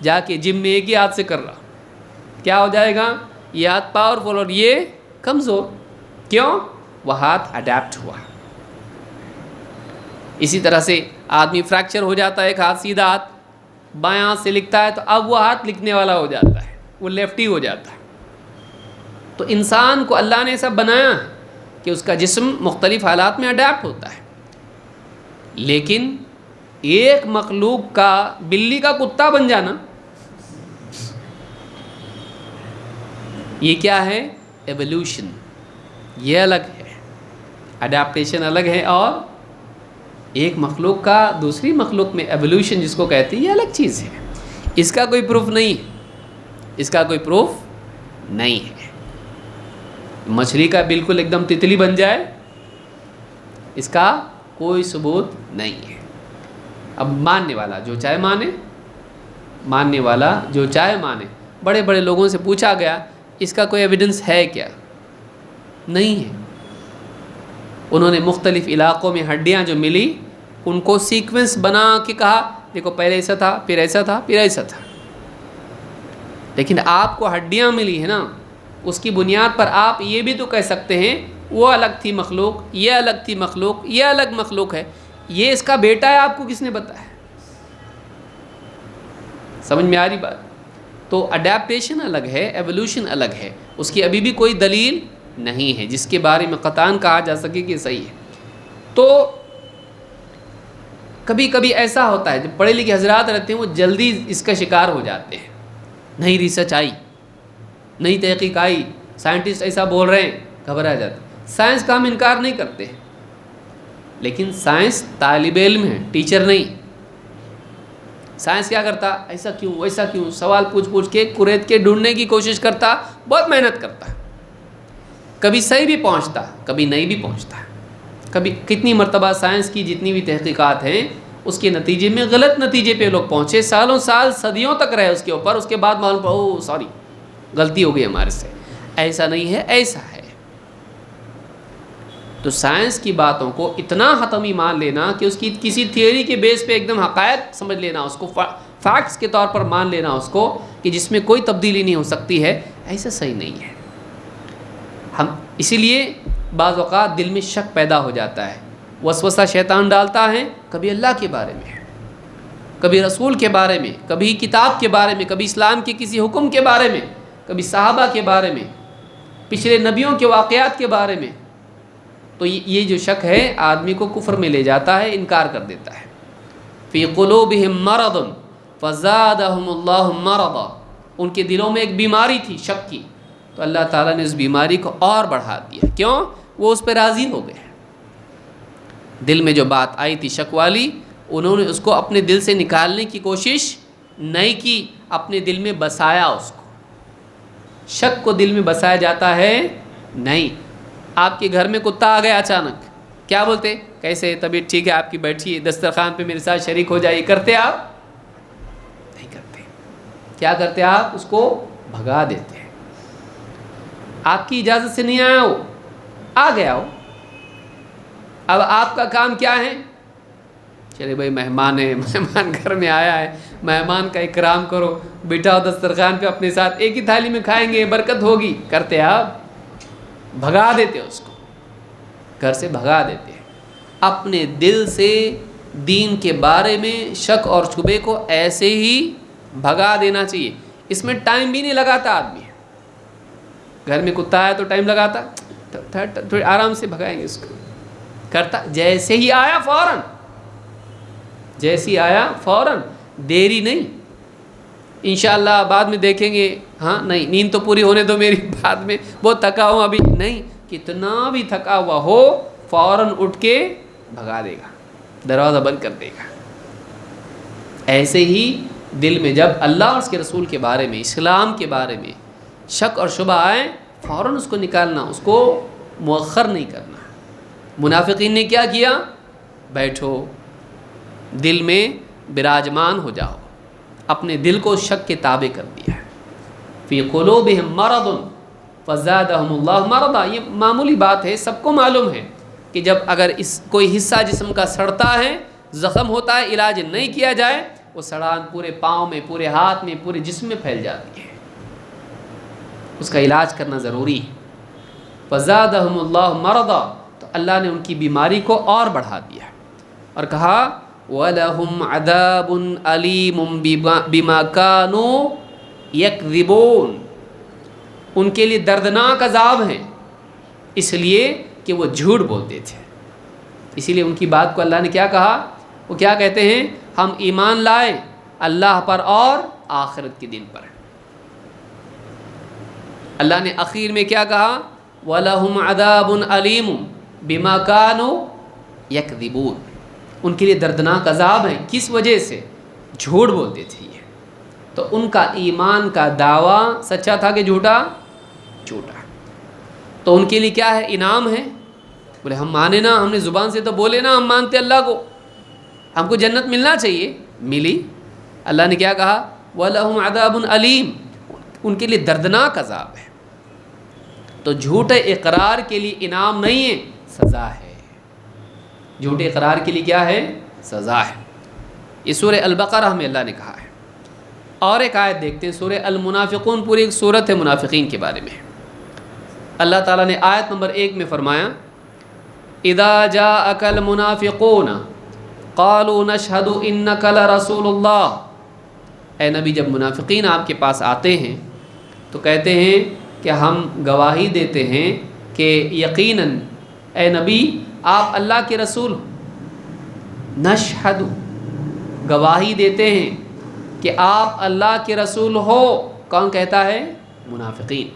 Speaker 1: جا کے جم میں ایک ہی ہاتھ سے کر رہا، کیا ہو جائے گا؟ یہ ہاتھ پاورفل اور یہ کمزور. کیوں؟ وہ ہاتھ اڈیپٹ ہوا. اسی طرح سے آدمی فریکچر ہو جاتا ہے، ایک ہاتھ سیدھا ہاتھ بائیں ہاتھ سے لکھتا ہے تو اب وہ ہاتھ لکھنے والا ہو جاتا ہے، وہ لیفٹی ہو جاتا ہے. تو انسان کو اللہ نے ایسا بنایا کہ اس کا جسم مختلف حالات میں اڈیپٹ ہوتا ہے، لیکن ایک مخلوق کا بلی کا کتا بن جانا، یہ کیا ہے؟ ایولیوشن، یہ الگ ہے، اڈیپٹیشن الگ ہے، اور ایک مخلوق کا دوسری مخلوق میں ایولیوشن جس کو کہتے ہیں یہ الگ چیز ہے۔ اس کا کوئی پروف نہیں ہے، اس کا کوئی پروف نہیں ہے۔ مچھلی کا بالکل ایک دم تتلی بن جائے، اس کا کوئی ثبوت نہیں ہے۔ اب ماننے والا جو چاہے مانے، ماننے والا جو چاہے مانے۔ بڑے بڑے لوگوں سے پوچھا گیا اس کا کوئی ایویڈنس ہے کیا؟ نہیں ہے۔ انہوں نے مختلف علاقوں میں ہڈیاں جو ملی ان کو سیکوینس بنا کے کہا دیکھو پہلے ایسا تھا، پھر ایسا تھا، پھر ایسا تھا۔ لیکن آپ کو ہڈیاں ملی ہیں نا، اس کی بنیاد پر آپ یہ بھی تو کہہ سکتے ہیں وہ الگ تھی مخلوق، یہ الگ تھی مخلوق، یہ الگ مخلوق ہے، یہ اس کا بیٹا ہے، آپ کو کس نے بتایا؟ سمجھ میں آ رہی بات؟ تو اڈیپٹیشن الگ ہے، ایولیوشن الگ ہے، اس کی ابھی بھی کوئی دلیل نہیں ہے جس کے بارے میں قطعاً کہا جا سکے کہ صحیح ہے۔ تو کبھی کبھی ایسا ہوتا ہے جب پڑھے لکھے حضرات رہتے ہیں وہ جلدی اس کا شکار ہو جاتے ہیں، نئی ریسرچ آئی، نئی تحقیق آئی، سائنٹسٹ ایسا بول رہے ہیں، گھبرا جاتے ہیں۔ سائنس کا ہم انکار نہیں کرتے، لیکن سائنس طالب علم ہے، ٹیچر نہیں۔ سائنس کیا کرتا؟ ایسا کیوں ویسا کیوں سوال پوچھ پوچھ کے قریت کے ڈھونڈنے کی کوشش کرتا، بہت محنت کرتا، کبھی صحیح بھی پہنچتا، کبھی نہیں بھی پہنچتا۔ کبھی کتنی مرتبہ سائنس کی جتنی بھی تحقیقات ہیں اس کے نتیجے میں غلط نتیجے پہ لوگ پہنچے، سالوں سال صدیوں تک رہے اس کے اوپر، اس کے بعد معلوم پڑا او سوری غلطی ہو گئی ہمارے سے، ایسا نہیں ہے، ایسا ہے۔ تو سائنس کی باتوں کو اتنا حتمی مان لینا کہ اس کی کسی تھیوری کے بیس پہ ایک دم حقائق سمجھ لینا، اس کو فیکٹس کے طور پر مان لینا اس کو، کہ جس میں کوئی تبدیلی نہیں ہو سکتی ہے، ایسا صحیح نہیں ہے۔ ہم اسی لیے بعض اوقات دل میں شک پیدا ہو جاتا ہے، وسوسہ شیطان ڈالتا ہے، کبھی اللہ کے بارے میں، کبھی رسول کے بارے میں، کبھی کتاب کے بارے میں، کبھی اسلام کے کسی حکم کے بارے میں، کبھی صحابہ کے بارے میں، پچھلے نبیوں کے واقعات کے بارے میں۔ تو یہ جو شک ہے آدمی کو کفر میں لے جاتا ہے، انکار کر دیتا ہے۔ فی قلوبہم مرض فزادہم اللہ مرضا، ان کے دلوں میں ایک بیماری تھی شک کی، تو اللہ تعالیٰ نے اس بیماری کو اور بڑھا دیا۔ کیوں؟ وہ اس پہ راضی ہو گئے۔ دل میں جو بات آئی تھی شک والی، انہوں نے اس کو اپنے دل سے نکالنے کی کوشش نہیں کی، اپنے دل میں بسایا اس کو۔ شک کو دل میں بسایا جاتا ہے نہیں۔ آپ کے گھر میں کتا آ گیا اچانک، کیا بولتے؟ کیسے طبیعت ٹھیک ہے آپ کی، بیٹھیے دسترخوان پہ میرے ساتھ شریک ہو جائیے، کرتے آپ؟ نہیں کرتے۔ کیا کرتے آپ؟ اس کو بھگا دیتے ہیں۔ آپ کی اجازت سے نہیں آیا، وہ آ گیا ہو، اب آپ کا کام کیا ہے؟ چلے بھائی مہمان ہے، مہمان گھر میں آیا ہے، مہمان کا اکرام کرو، بٹھاؤ دسترخوان پہ اپنے ساتھ، ایک ہی تھالی میں کھائیں گے، برکت ہوگی، کرتے آپ؟ بھگا دیتے اس کو، گھر سے بھگا دیتے ہیں۔ اپنے دل سے دین کے بارے میں شک اور شبے کو ایسے ہی بھگا دینا چاہیے۔ اس میں ٹائم بھی نہیں لگاتا آدمی، گھر میں کتا ہے تو ٹائم لگاتا، تھوڑی آرام سے بھگائیں گے اس کو، کرتا جیسے ہی آیا فوراً، جیسے ہی آیا فوراً، دیری نہیں۔ انشاءاللہ بعد میں دیکھیں گے، ہاں نہیں نیند تو پوری ہونے دو میری، بعد میں بہت تھکا ہوں ابھی نہیں، کتنا بھی تھکا ہوا ہو فوراً اٹھ کے بھگا دے گا، دروازہ بند کر دے گا۔ ایسے ہی دل میں جب اللہ اور اس کے رسول کے بارے میں، اسلام کے بارے میں شک اور شبہ آئے، فوراً اس کو نکالنا، اس کو مؤخر نہیں کرنا۔ منافقین نے کیا کیا؟ بیٹھو، دل میں براجمان ہو جاؤ، اپنے دل کو شک کے تابع کر دیا ہے۔ فی قلوبہم مرض فزادہم اللہ مرضا، یہ معمولی بات ہے، سب کو معلوم ہے کہ جب اگر کوئی حصہ جسم کا سڑتا ہے، زخم ہوتا ہے، علاج نہیں کیا جائے، وہ سڑان پورے پاؤں میں، پورے ہاتھ میں، پورے جسم میں پھیل جاتی ہے، اس کا علاج کرنا ضروری ہے۔ فزادہم اللہ مرضا، تو اللہ نے ان کی بیماری کو اور بڑھا دیا اور کہا وَلَهُمْ عَذَابٌ أَلِيمٌ بِمَا كَانُوا يَكْذِبُونَ، ان کے لیے دردناک عذاب ہیں اس لیے کہ وہ جھوٹ بولتے تھے. اسی لیے ان کی بات کو اللہ نے کیا کہا؟ وہ کیا کہتے ہیں؟ ہم ایمان لائے اللہ پر اور آخرت کے دن پر. اللہ نے اخیر میں کیا کہا؟ وَلَهُمْ عَذَابٌ عَلِيمٌ بِمَا كَانُوا يَكْذِبُونَ. ان کے لیے دردناک عذاب ہے. کس وجہ سے؟ جھوٹ بولتے تھے یہ. تو ان کا ایمان کا دعویٰ سچا تھا کہ جھوٹا؟ جھوٹا. تو ان کے لیے کیا ہے؟ انعام ہے. بولے ہم مانے نا، ہم نے زبان سے تو بولے نا ہم مانتے اللہ کو، ہم کو جنت ملنا چاہیے، ملی. اللہ نے کیا کہا؟ وَلَهُمْ عَذَابٌ عَلِيمٌ. ان کے لیے دردناک عذاب ہے. تو جھوٹے اقرار کے لیے انعام نہیں ہے، سزا ہے. جھوٹے اقرار کے لیے کیا ہے؟ سزا ہے. یہ سورہ البقرہ میں اللہ نے کہا ہے. اور ایک آیت دیکھتے ہیں، سورہ المنافقون. پوری ایک سورت ہے منافقین کے بارے میں. اللہ تعالیٰ نے آیت نمبر 1 میں فرمایا اذا جاءك المنافقون قالوا نشهد انك لرسول اللہ. اے نبی جب منافقین آپ کے پاس آتے ہیں تو کہتے ہیں کہ ہم گواہی دیتے ہیں کہ یقیناً اے نبی آپ اللہ کے رسول ہو. نشہد، گواہی دیتے ہیں کہ آپ اللہ کے رسول ہو. کون کہتا ہے؟ منافقین.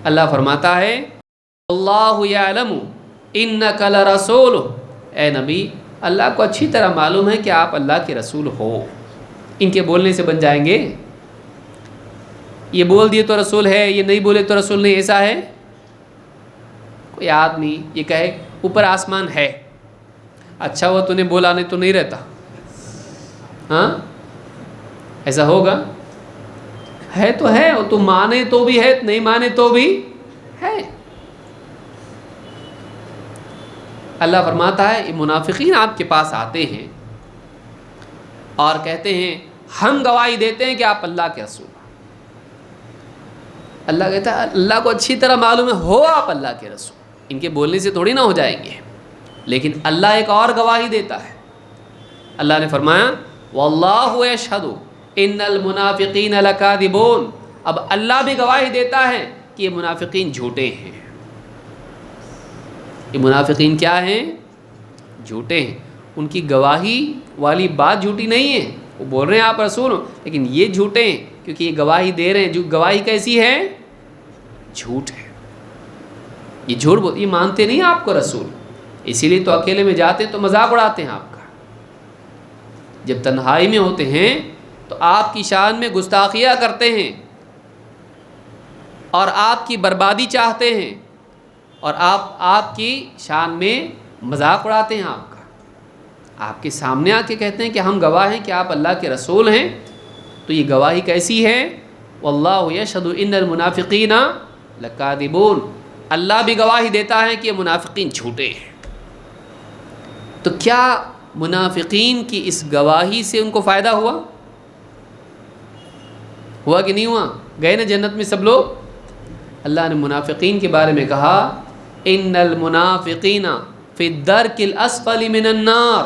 Speaker 1: اللہ فرماتا ہے اللہ یعلم انک لرسول. اے نبی اللہ کو اچھی طرح معلوم ہے کہ آپ اللہ کے رسول ہو. ان کے بولنے سے بن جائیں گے؟ یہ بول دیے تو رسول ہے، یہ نہیں بولے تو رسول نہیں، ایسا ہے؟ کوئی آدمی یہ کہے اوپر آسمان ہے، اچھا وہ تو نے بولا نہیں تو نہیں رہتا. ہاں ایسا ہوگا؟ ہے تو ہے، اور تو مانے تو بھی ہے، نہیں مانے تو بھی ہے. اللہ فرماتا ہے یہ منافقین آپ کے پاس آتے ہیں اور کہتے ہیں ہم گواہی دیتے ہیں کہ آپ اللہ کے رسول. اللہ کہتا ہے اللہ کو اچھی طرح معلوم ہے ہو آپ اللہ کے رسول، ان کے بولنے سے تھوڑی نہ ہو جائیں گے. لیکن اللہ ایک اور گواہی دیتا ہے. اللہ نے فرمایا واللہ یشہد ان المنافقین لکاذبون. اب اللہ بھی گواہی دیتا ہے کہ یہ منافقین جھوٹے ہیں. یہ منافقین کیا ہیں؟ جھوٹے ہیں. ان کی گواہی والی بات جھوٹی نہیں ہے، وہ بول رہے ہیں آپ رسول ہو، لیکن یہ جھوٹے ہیں کیونکہ یہ گواہی دے رہے ہیں. جو گواہی کیسی ہے؟ جھوٹ ہے. یہ جھوٹ یہ مانتے نہیں آپ کو رسول، اسی لیے تو اکیلے میں جاتے ہیں تو مذاق اڑاتے ہیں آپ کا. جب تنہائی میں ہوتے ہیں تو آپ کی شان میں گستاخیاں کرتے ہیں اور آپ کی بربادی چاہتے ہیں اور آپ کی شان میں مذاق اڑاتے ہیں آپ کا. آپ کے سامنے آ کے کہتے ہیں کہ ہم گواہ ہیں کہ آپ اللہ کے رسول ہیں. تو یہ گواہی کیسی ہے؟ واللہ یشہد ان المنافقین لکاذبون. اللہ بھی گواہی دیتا ہے کہ یہ منافقین جھوٹے ہیں. تو کیا منافقین کی اس گواہی سے ان کو فائدہ ہوا کہ نہیں ہوا؟ گئے نا جنت میں سب لوگ. اللہ نے منافقین کے بارے میں کہا ان المنافقین فی الدرک الاسفل من النار.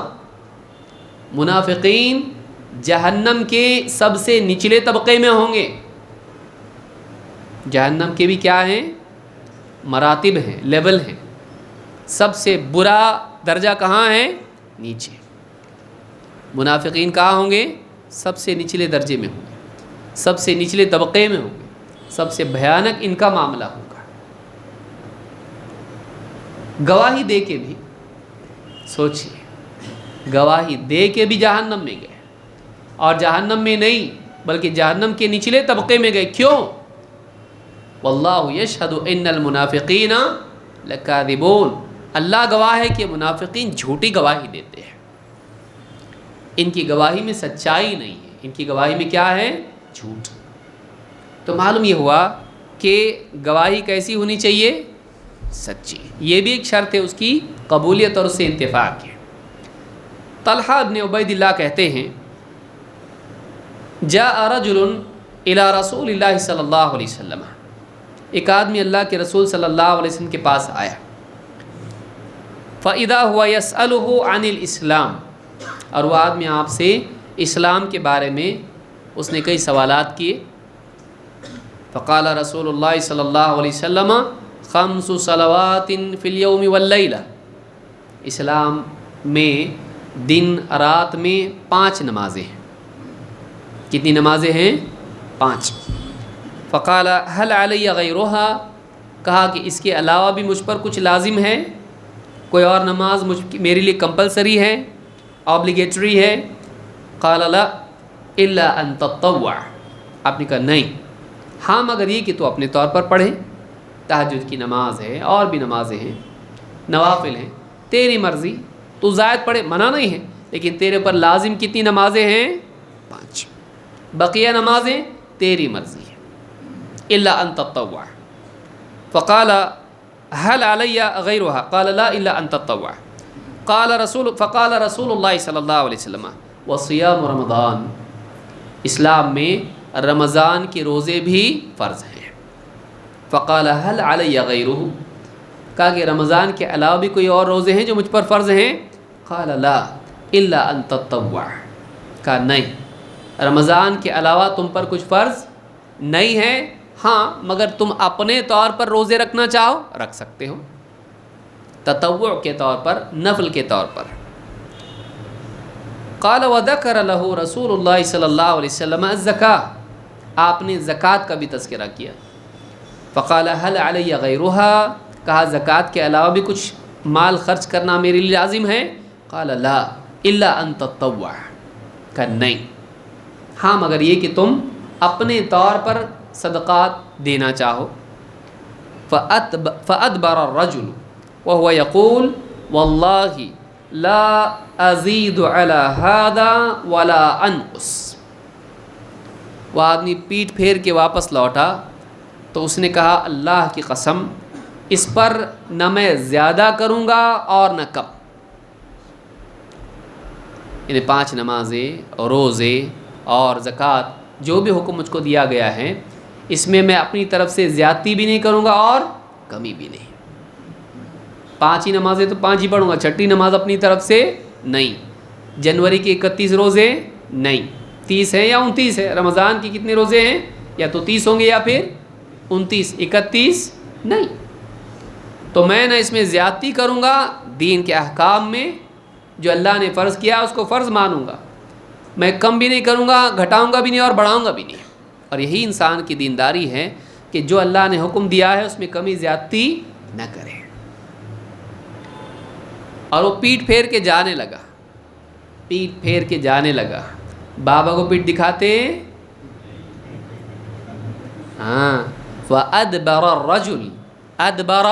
Speaker 1: منافقین جہنم کے سب سے نچلے طبقے میں ہوں گے. جہنم کے بھی کیا ہیں؟ مراتب ہیں، لیول ہیں. سب سے برا درجہ کہاں ہے؟ نیچے. منافقین کہاں ہوں گے؟ سب سے نچلے درجے میں ہوں گے، سب سے نچلے طبقے میں ہوں گے، سب سے بھیانک ان کا معاملہ ہوگا. گواہی دے کے بھی سوچئے، گواہی دے کے بھی جہنم میں گئے، اور جہنم میں نہیں بلکہ جہنم کے نچلے طبقے میں گئے. کیوں؟ واللہ یشہد ان المنافقین لکاذبون. اللہ گواہ ہے کہ منافقین جھوٹی گواہی دیتے ہیں. ان کی گواہی میں سچائی نہیں ہے، ان کی گواہی میں کیا ہے؟ جھوٹ. تو معلوم یہ ہوا کہ گواہی کیسی ہونی چاہیے؟ سچی. یہ بھی ایک شرط ہے اس کی قبولیت اور اس سے انتفاق ہے. طلحہ ابن عبید اللہ کہتے ہیں جاء رجل الى رسول اللہ صلی اللہ علیہ وسلم. ایک آدمی اللہ کے رسول صلی اللہ علیہ وسلم کے پاس آیا. فَإِذَا هُوَ يَسْأَلُهُ عَنِ الْإِسْلَامِ. اور وہ آدمی آپ سے اسلام کے بارے میں اس نے کئی سوالات کیے. فقال رسول اللہ صلی اللہ علیہ وسلم خمس صلوات فی الیوم واللیلہ، اسلام میں دن رات میں 5 نمازیں ہیں۔ کتنی نمازیں ہیں؟ 5۔ فقال هل علی غیرها، کہا کہ اس کے علاوہ بھی مجھ پر کچھ لازم ہے، کوئی اور نماز میرے لیے کمپلسری ہے، آبلیگیٹری ہے؟ قال لا الا ان تطوع، آپ نے کہا نہیں، ہاں مگر یہ کہ تو اپنے طور پر پڑھے، تہجد کی نماز ہے اور بھی نمازیں ہیں، نوافل ہیں، تیری مرضی، تو زائد پڑھے، منع نہیں ہے، لیکن تیرے پر لازم کتنی نمازیں ہیں؟ 5۔ بقیہ نمازیں تیری مرضی ہے، الا ان تطوع۔ فقال هل علی غیرها، قال لا الا ان تطوع۔ فقال رسول اللہ صلی اللہ علیہ وسلم وصیام رمضان، اسلام میں رمضان کے روزے بھی فرض ہیں۔ فقال هل علی غیرہ، کہا کہ رمضان کے علاوہ بھی کوئی اور روزے ہیں جو مجھ پر فرض ہیں؟ قال لا الا ان تطوع، کہا نہیں، رمضان کے علاوہ تم پر کچھ فرض نہیں ہے، ہاں مگر تم اپنے طور پر روزے رکھنا چاہو رکھ سکتے ہو، تطوع کے طور پر، نفل کے طور پر۔ قال وذکر له رسول اللہ صلی اللہ علیہ وسلم الزکاۃ، آپ نے زکوٰۃ کا بھی تذکرہ کیا۔ فقال هل علی غیرها، کہا زکوٰۃ کے علاوہ بھی کچھ مال خرچ کرنا میرے لیے لازم ہے؟ قال لا الا ان تطوع، کہ نہیں، ہاں مگر یہ کہ تم اپنے طور پر صدقات دینا چاہو۔ فأدبر الرجل وهو يقول واللہ لا ازید علی هذا ولا انقص، وہ آدمی پیٹ پھیر کے واپس لوٹا تو اس نے کہا اللہ کی قسم اس پر نہ میں زیادہ کروں گا اور نہ کم، یعنی 5 نمازیں اور روزے اور زکوٰۃ جو بھی حکم مجھ کو دیا گیا ہے، اس میں میں اپنی طرف سے زیادتی بھی نہیں کروں گا اور کمی بھی نہیں۔ 5 ہی نمازیں تو 5 ہی پڑھوں گا، 6ٹھی نماز اپنی طرف سے نہیں۔ جنوری کے 31 روزے نہیں، 30 ہیں یا 29 ہے، رمضان کی کتنے روزے ہیں؟ یا تو 30 ہوں گے یا پھر 29، 31 نہیں۔ تو میں نہ اس میں زیادتی کروں گا، دین کے احکام میں جو اللہ نے فرض کیا اس کو فرض مانوں گا، میں کم بھی نہیں کروں گا، گھٹاؤں گا بھی نہیں اور بڑھاؤں گا بھی نہیں۔ اور یہی انسان کی دینداری ہے کہ جو اللہ نے حکم دیا ہے اس میں کمی زیادتی نہ کرے۔ اور وہ پیٹ پھیر کے جانے لگا، پیٹ پھیر کے جانے لگا۔ بابا کو پیٹ دکھاتے، ہاں، فَأَدْبَرَ الرَّجُلُ، ادبر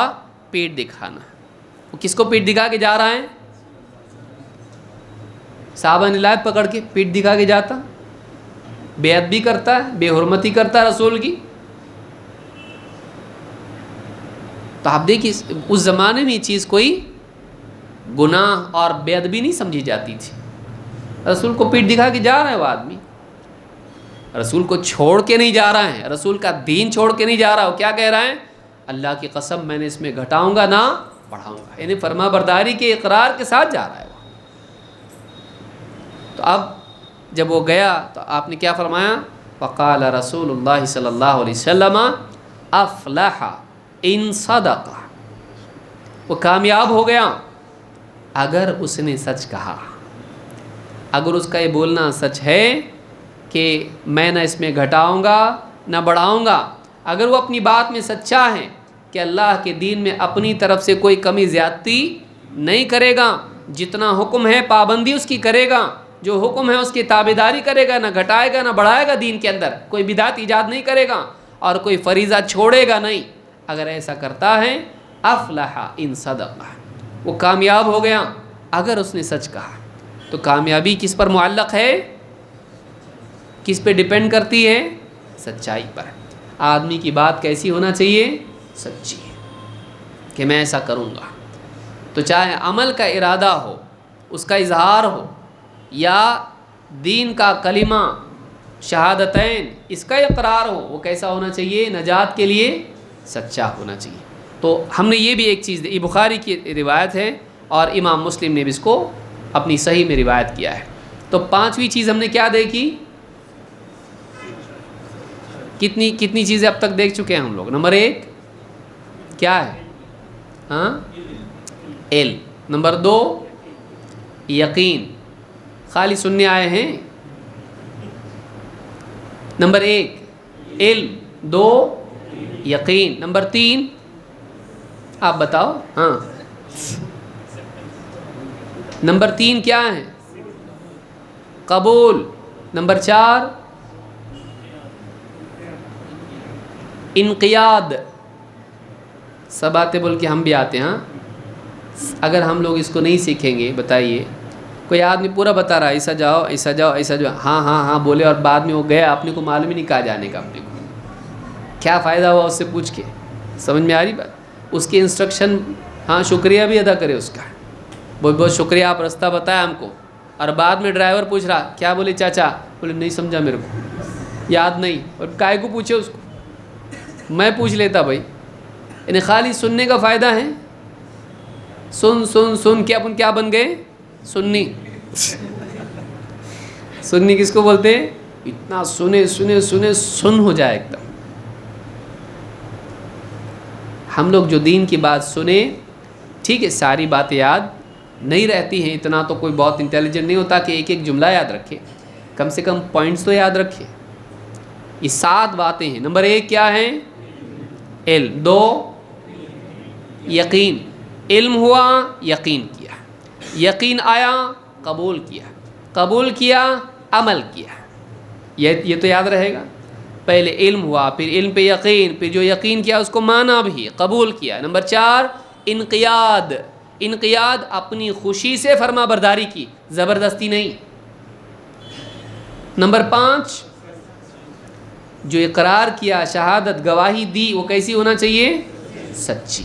Speaker 1: پیٹ دکھانا، وہ کس کو پیٹ دکھا کے جا رہا ہے؟ صحابہ نے لائب پکڑ کے پیٹ دکھا کے جاتا، بے ادبی کرتا ہے، بے حرمتی کرتا ہے رسول کی۔ تو آپ دیکھیے اس زمانے میں یہ چیز کوئی گناہ اور بے ادبی نہیں سمجھی جاتی تھی۔ رسول کو پیٹ دکھا کے جا رہا ہے وہ آدمی، رسول کو چھوڑ کے نہیں جا رہا ہے، رسول کا دین چھوڑ کے نہیں جا رہا، وہ کیا کہہ رہا ہے؟ اللہ کی قسم میں نے اس میں گھٹاؤں گا نہ بڑھاؤں گا، یعنی فرما برداری کے اقرار کے ساتھ جا رہا ہے وہ۔ تو اب جب وہ گیا تو آپ نے کیا فرمایا؟ فقال رسول اللہ صلی اللہ علیہ وسلم افلح ان صدق، وہ کامیاب ہو گیا اگر اس نے سچ کہا، اگر اس کا یہ بولنا سچ ہے کہ میں نہ اس میں گھٹاؤں گا نہ بڑھاؤں گا، اگر وہ اپنی بات میں سچا ہے کہ اللہ کے دین میں اپنی طرف سے کوئی کمی زیادتی نہیں کرے گا، جتنا حکم ہے پابندی اس کی کرے گا، جو حکم ہے اس کی تابعداری کرے گا، نہ گھٹائے گا نہ بڑھائے گا، دین کے اندر کوئی بدعت ایجاد نہیں کرے گا اور کوئی فریضہ چھوڑے گا نہیں، اگر ایسا کرتا ہے افلح ان صدق، وہ کامیاب ہو گیا اگر اس نے سچ کہا۔ تو کامیابی کس پر معلق ہے؟ کس پہ ڈیپینڈ کرتی ہے؟ سچائی پر۔ آدمی کی بات کیسی ہونا چاہیے؟ سچی، کہ میں ایسا کروں گا۔ تو چاہے عمل کا ارادہ ہو، اس کا اظہار ہو، یا دین کا کلمہ شہادتین اس کا اقرار ہو، وہ کیسا ہونا چاہیے؟ نجات کے لیے سچا ہونا چاہیے۔ تو ہم نے یہ بھی ایک چیز، یہ بخاری کی روایت ہے اور امام مسلم نے بھی اس کو اپنی صحیح میں روایت کیا ہے۔ تو 5ویں چیز ہم نے کیا دیکھی؟ کتنی چیزیں اب تک دیکھ چکے ہیں ہم لوگ؟ نمبر 1 کیا ہے؟ ہاں، علم. نمبر 2 یقین. خالی سننے آئے ہیں. نمبر 1 علم، 2 یقین. نمبر 3 آپ بتاؤ. ہاں، نمبر 3 کیا ہے؟ قبول. نمبر 4 انقیاد. سب باتیں بول کے ہم بھی آتے ہیں. ہاں، اگر ہم لوگ اس کو نہیں سیکھیں گے، بتائیے کوئی آدمی پورا بتا رہا ہے ایسا جاؤ ایسا جاؤ ایسا جاؤ، ہاں ہاں ہاں بولے، اور بعد میں وہ گیا، اپنے کو معلوم ہی نہیں کہا جانے کا، اپنے کو کیا فائدہ ہوا اس سے پوچھ کے؟ سمجھ میں آ رہی بات؟ اس کے انسٹرکشن، ہاں شکریہ بھی ادا کرے اس کا، بہت بہت شکریہ آپ رستہ بتایا ہم کو، اور بعد میں ڈرائیور پوچھ رہا کیا بولے چاچا، بولے نہیں سمجھا میرے کو یاد نہیں، اور کائے کو پوچھے اس کو، میں پوچھ لیتا بھائی. یعنی خالی سننے کا فائدہ ہے. سن سن سن کے اپن کیا بن گئے؟ سنی. سنی کس کو بولتے ہیں؟ اتنا سنے سنے سنے سن ہو جائے ایک دم. ہم لوگ جو دین کی بات سنے، ٹھیک ہے ساری باتیں یاد نہیں رہتی ہیں، اتنا تو کوئی بہت انٹیلیجنٹ نہیں ہوتا کہ ایک ایک جملہ یاد رکھے، کم سے کم پوائنٹس تو یاد رکھے. یہ 7 باتیں ہیں. نمبر 1 کیا ہے؟ علم. 2 یقین. علم ہوا، یقین کیا، یقین آیا، قبول کیا، قبول کیا، عمل کیا. یہ تو یاد رہے گا. پہلے علم ہوا، پھر علم پہ یقین، پھر جو یقین کیا اس کو مانا بھی، قبول کیا. نمبر 4 انقیاد. انقیاد اپنی خوشی سے فرما برداری کی، زبردستی نہیں. نمبر 5 جو اقرار کیا، شہادت گواہی دی، وہ کیسی ہونا چاہیے؟ سچی.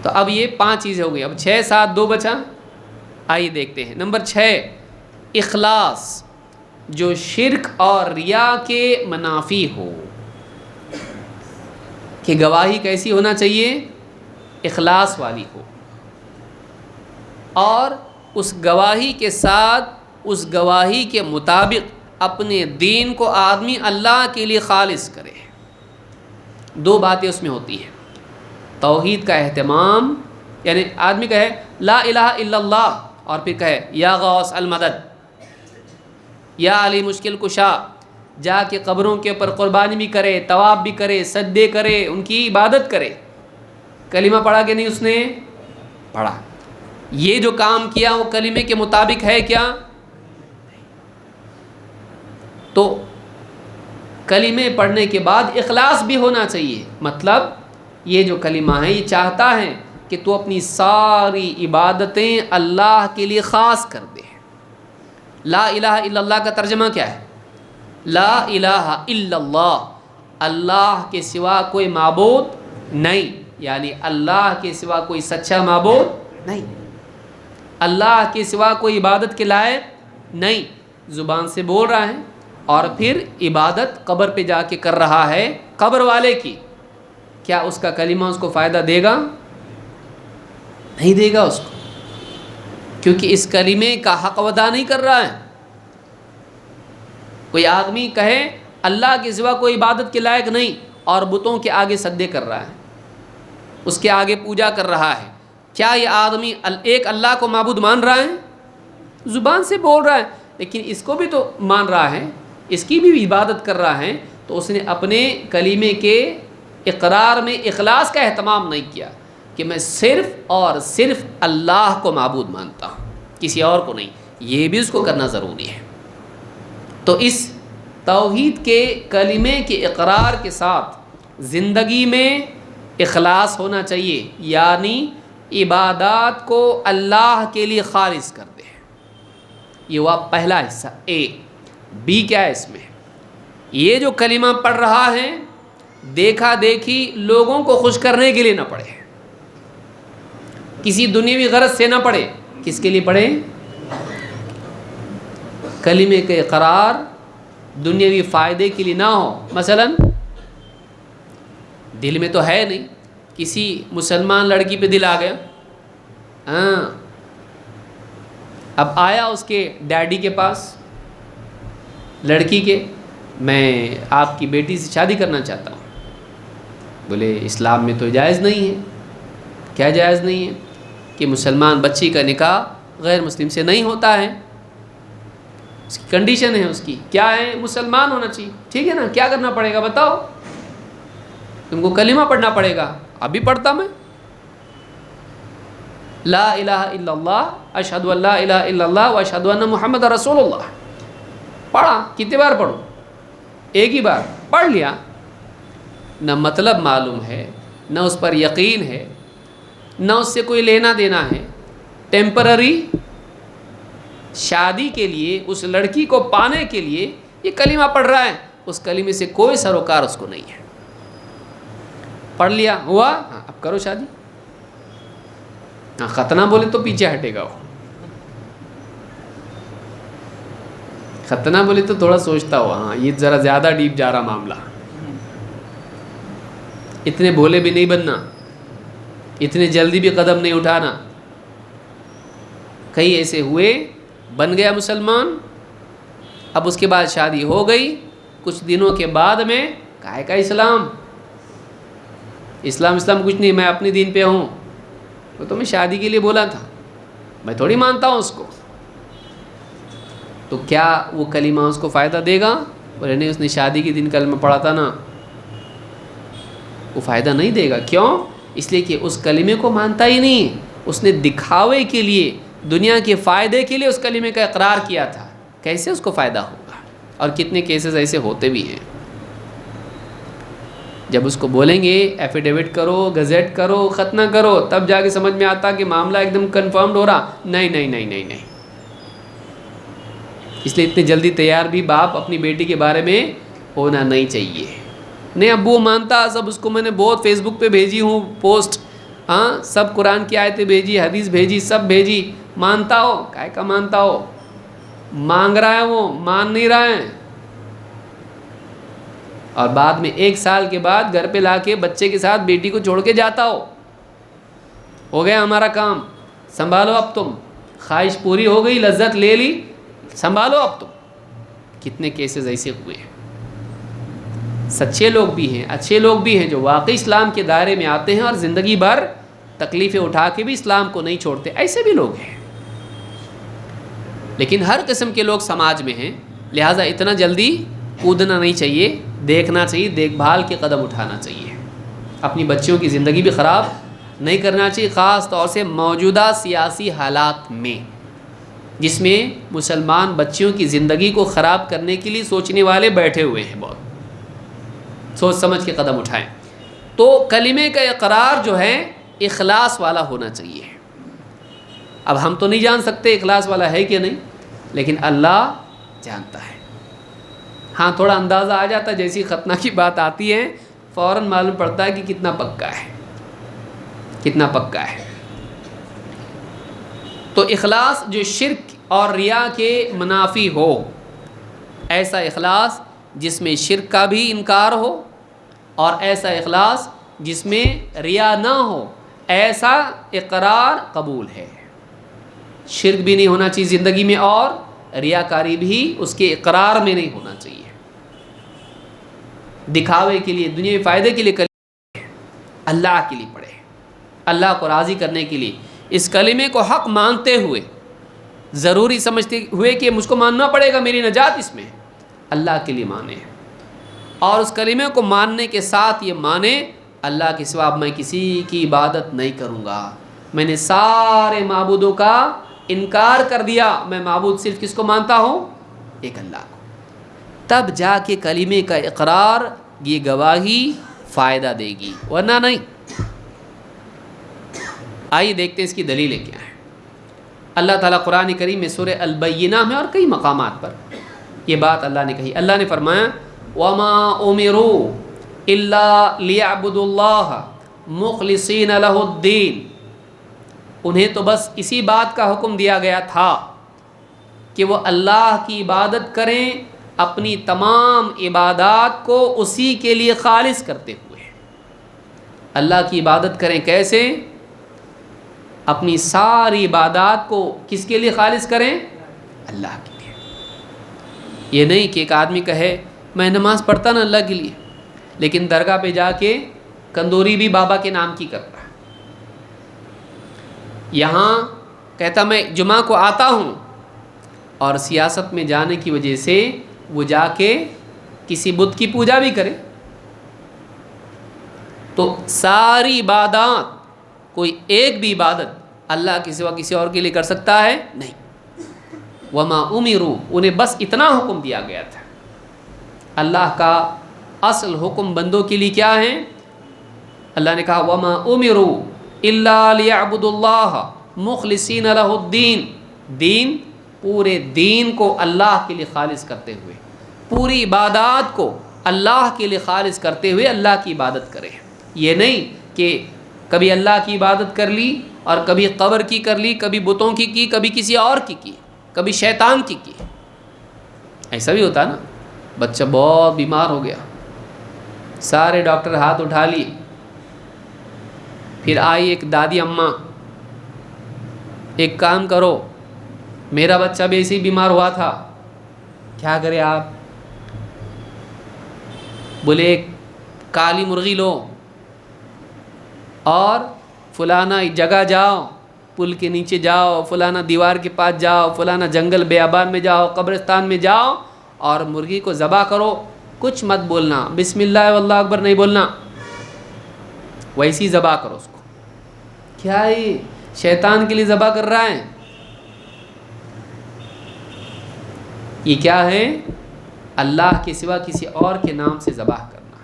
Speaker 1: تو اب یہ 5 چیزیں ہو گئی. اب 6 7 2 بچا. آئیے دیکھتے ہیں. نمبر 6 اخلاص، جو شرک اور ریا کے منافی ہو. کہ گواہی کیسی ہونا چاہیے؟ اخلاص والی ہو، اور اس گواہی کے ساتھ، اس گواہی کے مطابق اپنے دین کو آدمی اللہ کے لیے خالص کرے. 2 باتیں اس میں ہوتی ہیں. توحید کا اہتمام، یعنی آدمی کہے لا الہ الا اللہ، اور پھر کہے یا غوث المدد، یا علی مشکل کشا، جا کے قبروں کے اوپر قربانی بھی کرے، طواف بھی کرے، سجدے کرے، ان کی عبادت کرے. کلمہ پڑھا کہ نہیں اس نے؟ پڑھا. یہ جو کام کیا وہ کلمے کے مطابق ہے کیا؟ تو کلمے پڑھنے کے بعد اخلاص بھی ہونا چاہیے. مطلب یہ جو کلمہ ہے یہ چاہتا ہے کہ تو اپنی ساری عبادتیں اللہ کے لیے خاص کر دے. لا الہ الا اللہ کا ترجمہ کیا ہے؟ لا الہ الا اللہ، اللہ کے سوا کوئی معبود نہیں، یعنی اللہ کے سوا کوئی سچا معبود نہیں، اللہ کے سوا کوئی عبادت کے لائق نہیں. زبان سے بول رہا ہے، اور پھر عبادت قبر پہ جا کے کر رہا ہے، قبر والے کی. کیا اس کا کلمہ اس کو فائدہ دے گا؟ نہیں دے گا اس کو، کیونکہ اس کلمے کا حق ادا نہیں کر رہا ہے. کوئی آدمی کہے اللہ کے سوا کوئی عبادت کے لائق نہیں، اور بتوں کے آگے سجدے کر رہا ہے، اس کے آگے پوجا کر رہا ہے، کیا یہ آدمی ایک اللہ کو معبود مان رہا ہے؟ زبان سے بول رہا ہے، لیکن اس کو بھی تو مان رہا ہے، اس کی بھی عبادت کر رہا ہے. تو اس نے اپنے کلمے کے اقرار میں اخلاص کا اہتمام نہیں کیا کہ میں صرف اور صرف اللہ کو معبود مانتا ہوں، کسی اور کو نہیں. یہ بھی اس کو کرنا ضروری ہے. تو اس توحید کے کلمے کے اقرار کے ساتھ زندگی میں اخلاص ہونا چاہیے، یعنی عبادات کو اللہ کے لیے خالص کر دے. یہ ہوا پہلا حصہ اے. بی کیا ہے اس میں؟ یہ جو کلمہ پڑھ رہا ہے دیکھا دیکھی لوگوں کو خوش کرنے کے لیے نہ پڑھے، کسی دنیاوی غرض سے نہ پڑھے. کس کے لیے پڑھے؟ کلمے کے اقرار دنیاوی فائدے کے لیے نہ ہو. مثلا دل میں تو ہے نہیں، کسی مسلمان لڑکی پہ دل آ گیا، ہاں، اب آیا اس کے ڈیڈی کے پاس لڑکی کے، میں آپ کی بیٹی سے شادی کرنا چاہتا ہوں. بولے اسلام میں تو جائز نہیں ہے. کیا جائز نہیں ہے؟ کہ مسلمان بچی کا نکاح غیر مسلم سے نہیں ہوتا ہے. اس کی کنڈیشن ہے، اس کی کیا ہے؟ مسلمان ہونا چاہیے. ٹھیک ہے نا، کیا کرنا پڑے گا بتاؤ؟ تم کو کلمہ پڑھنا پڑے گا. ابھی پڑھتا میں، لا الہ الا اللہ اشہد ان لا الہ الا اللہ و اشہد ان محمد رسول اللہ. پڑھا. کتنے بار پڑھو؟ ایک ہی بار پڑھ لیا. نہ مطلب معلوم ہے، نہ اس پر یقین ہے، نہ اس سے کوئی لینا دینا ہے. ٹیمپرری شادی کے لیے، اس لڑکی کو پانے کے لیے یہ کلمہ پڑھ رہا ہے. اس کلمے سے کوئی سروکار اس کو نہیں ہے. پڑھ لیا، ہوا، ہاں اب کرو شادی. ہاں ختنہ بولے تو پیچھے ہٹے گا. وہ ختنہ بولے تو تھوڑا سوچتا ہوا، ہاں یہ ذرا زیادہ ڈیپ جا رہا معاملہ. اتنے بھولے بھی نہیں بننا، اتنے جلدی بھی قدم نہیں اٹھانا. کئی ایسے ہوئے، بن گیا مسلمان، اب اس کے بعد شادی ہو گئی، کچھ دنوں کے بعد میں کہے کا اسلام کچھ نہیں، میں اپنے دین پہ ہوں. تو میں شادی کے لیے بولا تھا، میں تھوڑی مانتا ہوں اس کو. تو کیا وہ کلمہ اس کو فائدہ دے گا؟ بولے نہیں، اس نے شادی کے دن کلمہ پڑھا تھا نا. وہ فائدہ نہیں دے گا. کیوں؟ اس لیے کہ اس کلمے کو مانتا ہی نہیں. اس نے دکھاوے کے لیے، دنیا کے فائدے کے لیے اس کلمے کا اقرار کیا تھا. کیسے اس کو فائدہ ہوگا؟ اور کتنے کیسز ایسے ہوتے بھی ہیں. جب اس کو بولیں گے ایفیڈیوٹ کرو، گزٹ کرو، ختنہ کرو، تب جا کے سمجھ میں آتا کہ معاملہ ایک دم کنفرمڈ ہو رہا. نہیں نہیں نہیں نہیں نہیں. اس لیے اتنی جلدی تیار بھی باپ اپنی بیٹی کے بارے میں ہونا نہیں چاہیے. نہیں ابو مانتا سب، اس کو میں نے بہت فیس بک پہ بھیجی ہوں پوسٹ، ہاں سب قرآن کی آیتیں بھیجی، حدیث بھیجی، سب بھیجی. مانتا ہو؟ کائے کا مانتا ہو؟ مانگ رہا ہے، وہ مان نہیں رہا ہے. اور بعد میں 1 سال کے بعد گھر پہ لا کے بچے کے ساتھ بیٹی کو چھوڑ کے جاتا ہو گیا ہمارا کام، سنبھالو اب تم. خواہش پوری ہو گئی، لذت لے لی، سنبھالو اب تم. کتنے کیسز ایسے ہوئے ہیں. سچے لوگ بھی ہیں، اچھے لوگ بھی ہیں جو واقعی اسلام کے دائرے میں آتے ہیں اور زندگی بھر تکلیفیں اٹھا کے بھی اسلام کو نہیں چھوڑتے. ایسے بھی لوگ ہیں. لیکن ہر قسم کے لوگ سماج میں ہیں، لہٰذا اتنا جلدی کودنا نہیں چاہیے. دیکھنا چاہیے، دیکھ بھال کے قدم اٹھانا چاہیے. اپنی بچیوں کی زندگی بھی خراب نہیں کرنا چاہیے، خاص طور سے موجودہ سیاسی حالات میں، جس میں مسلمان بچیوں کی زندگی کو خراب کرنے کے لیے سوچنے والے بیٹھے ہوئے ہیں. بہت سوچ سمجھ کے قدم اٹھائیں. تو کلمے کا اقرار جو ہے اخلاص والا ہونا چاہیے. اب ہم تو نہیں جان سکتے اخلاص والا ہے کہ نہیں، لیکن اللہ جانتا ہے. ہاں تھوڑا اندازہ آ جاتا ہے، جیسی ختنہ کی بات آتی ہے فوراً معلوم پڑتا ہے کہ کتنا پکا ہے، کتنا پکا ہے. تو اخلاص جو شرک اور ریا کے منافی ہو، ایسا اخلاص جس میں شرک کا بھی انکار ہو، اور ایسا اخلاص جس میں ریا نہ ہو، ایسا اقرار قبول ہے. شرک بھی نہیں ہونا چاہیے زندگی میں، اور ریاکاری بھی اس کے اقرار میں نہیں ہونا چاہیے. دکھاوے کے لیے، دنیاوی فائدے کے لیے کلمہ اللہ کے لیے پڑھے، اللہ کو راضی کرنے کے لیے. اس کلمے کو حق مانتے ہوئے، ضروری سمجھتے ہوئے کہ مجھ کو ماننا پڑے گا، میری نجات اس میں، اللہ کے لیے مانے. اور اس کلمے کو ماننے کے ساتھ یہ مانے اللہ کے سوا میں کسی کی عبادت نہیں کروں گا. میں نے سارے معبودوں کا انکار کر دیا، میں معبود صرف کس کو مانتا ہوں؟ ایک اللہ کو. تب جا کے کلمے کا اقرار، یہ گواہی فائدہ دے گی، ورنہ نہیں. آئیے دیکھتے ہیں اس کی دلیلیں کیا ہیں. اللہ تعالیٰ قرآن کریم میں سورہ البینہ میں اور کئی مقامات پر یہ بات اللہ نے کہی. اللہ نے فرمایا وَمَا أُمِرُوا إِلَّا لِيَعْبُدُوا اللَّهَ مُخْلِصِينَ لَهُ الدِّينَ. انہیں تو بس اسی بات کا حکم دیا گیا تھا کہ وہ اللہ کی عبادت کریں، اپنی تمام عبادات کو اسی کے لیے خالص کرتے ہوئے. اللہ کی عبادت کریں کیسے؟ اپنی ساری عبادات کو کس کے لیے خالص کریں؟ اللہ کے لیے. یہ نہیں کہ ایک آدمی کہے میں نماز پڑھتا نا اللہ کے لیے، لیکن درگاہ پہ جا کے کندوری بھی بابا کے نام کی کر رہا ہے. یہاں کہتا میں جمعہ کو آتا ہوں، اور سیاست میں جانے کی وجہ سے وہ جا کے کسی بت کی پوجا بھی کرے. تو ساری عبادات، کوئی ایک بھی عبادت اللہ کے سوا کسی اور کے لیے کر سکتا ہے؟ نہیں. وما امروا، انہیں بس اتنا حکم دیا گیا تھا. اللہ کا اصل حکم بندوں کے لیے کیا ہے؟ اللہ نے کہا وما امروا الا لیعبدوا اللہ مخلصین لہ الدین. دین، پورے دین کو اللہ کے لیے خالص کرتے ہوئے، پوری عبادات کو اللہ کے لیے خالص کرتے ہوئے اللہ کی عبادت کرے. یہ نہیں کہ کبھی اللہ کی عبادت کر لی اور کبھی قبر کی کر لی، کبھی بتوں کی کبھی کسی اور کی، کبھی شیطان کی. ایسا بھی ہوتا نا. بچہ بہت بیمار ہو گیا، سارے ڈاکٹر ہاتھ اٹھا لیے، پھر آئی ایک دادی اماں، ایک کام کرو، میرا بچہ بھی ایسے ہی بیمار ہوا تھا، کیا کرے آپ؟ بولے ایک کالی مرغی لو اور فلانا جگہ جاؤ، پل کے نیچے جاؤ، فلانا دیوار کے پاس جاؤ، فلانا جنگل بیابان میں جاؤ، قبرستان میں جاؤ اور مرغی کو ذبح کرو. کچھ مت بولنا، بسم اللہ واللہ اکبر نہیں بولنا، ویسی ذبح کرو اس کو. کیا یہ شیطان کے لیے ذبح کر رہا ہے؟ یہ کیا ہے؟ اللہ کے سوا کسی اور کے نام سے ذبح کرنا.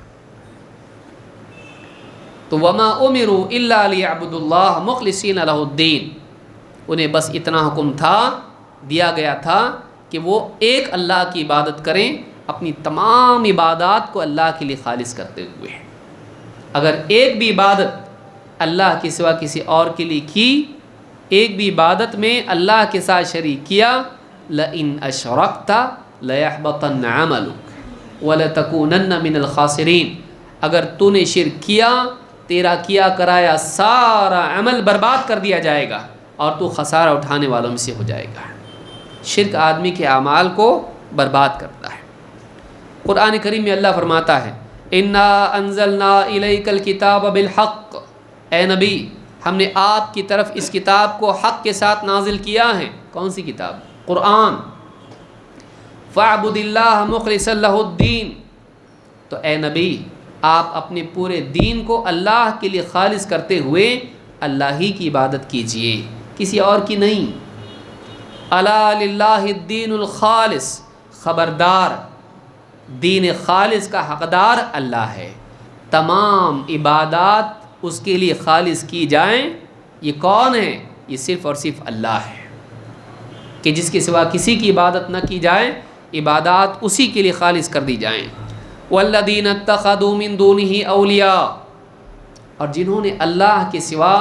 Speaker 1: تو وما امروا الا لیعبدوا اللہ مخلصین لہ الدین، انہیں بس اتنا حکم تھا، دیا گیا تھا کہ وہ ایک اللہ کی عبادت کریں، اپنی تمام عبادات کو اللہ کے لیے خالص کرتے ہوئے. اگر ایک بھی عبادت اللہ کے سوا کسی اور کے لیے کی، ایک بھی عبادت میں اللہ کے ساتھ شریک کیا، لئن اشرکت لیحبطن عملک ولتکونن من الخاسرین، اگر تو نے شرک کیا، تیرا کیا کرایا سارا عمل برباد کر دیا جائے گا اور تو خسارہ اٹھانے والوں میں سے ہو جائے گا. شرک آدمی کے اعمال کو برباد کرتا ہے. قرآن کریم میں اللہ فرماتا ہے انا انزلنا الیک الکتاب بالحق، اے نبی ہم نے آپ کی طرف اس کتاب کو حق کے ساتھ نازل کیا ہے. کون سی کتاب؟ قرآن. فاعبد اللہ مخلصا لہ الدین، تو اے نبی آپ اپنے پورے دین کو اللہ کے لیے خالص کرتے ہوئے اللہ ہی کی عبادت کیجئے، کسی اور کی نہیں. الا للہ الدین الخالص، خبردار دین خالص کا حقدار اللہ ہے. تمام عبادات اس کے لیے خالص کی جائیں. یہ کون ہے؟ یہ صرف اور صرف اللہ ہے، کہ جس کے سوا کسی کی عبادت نہ کی جائے، عبادات اسی کے لیے خالص کر دی جائیں. والذین اتخذوا من دونہ اولیاء، اور جنہوں نے اللہ کے سوا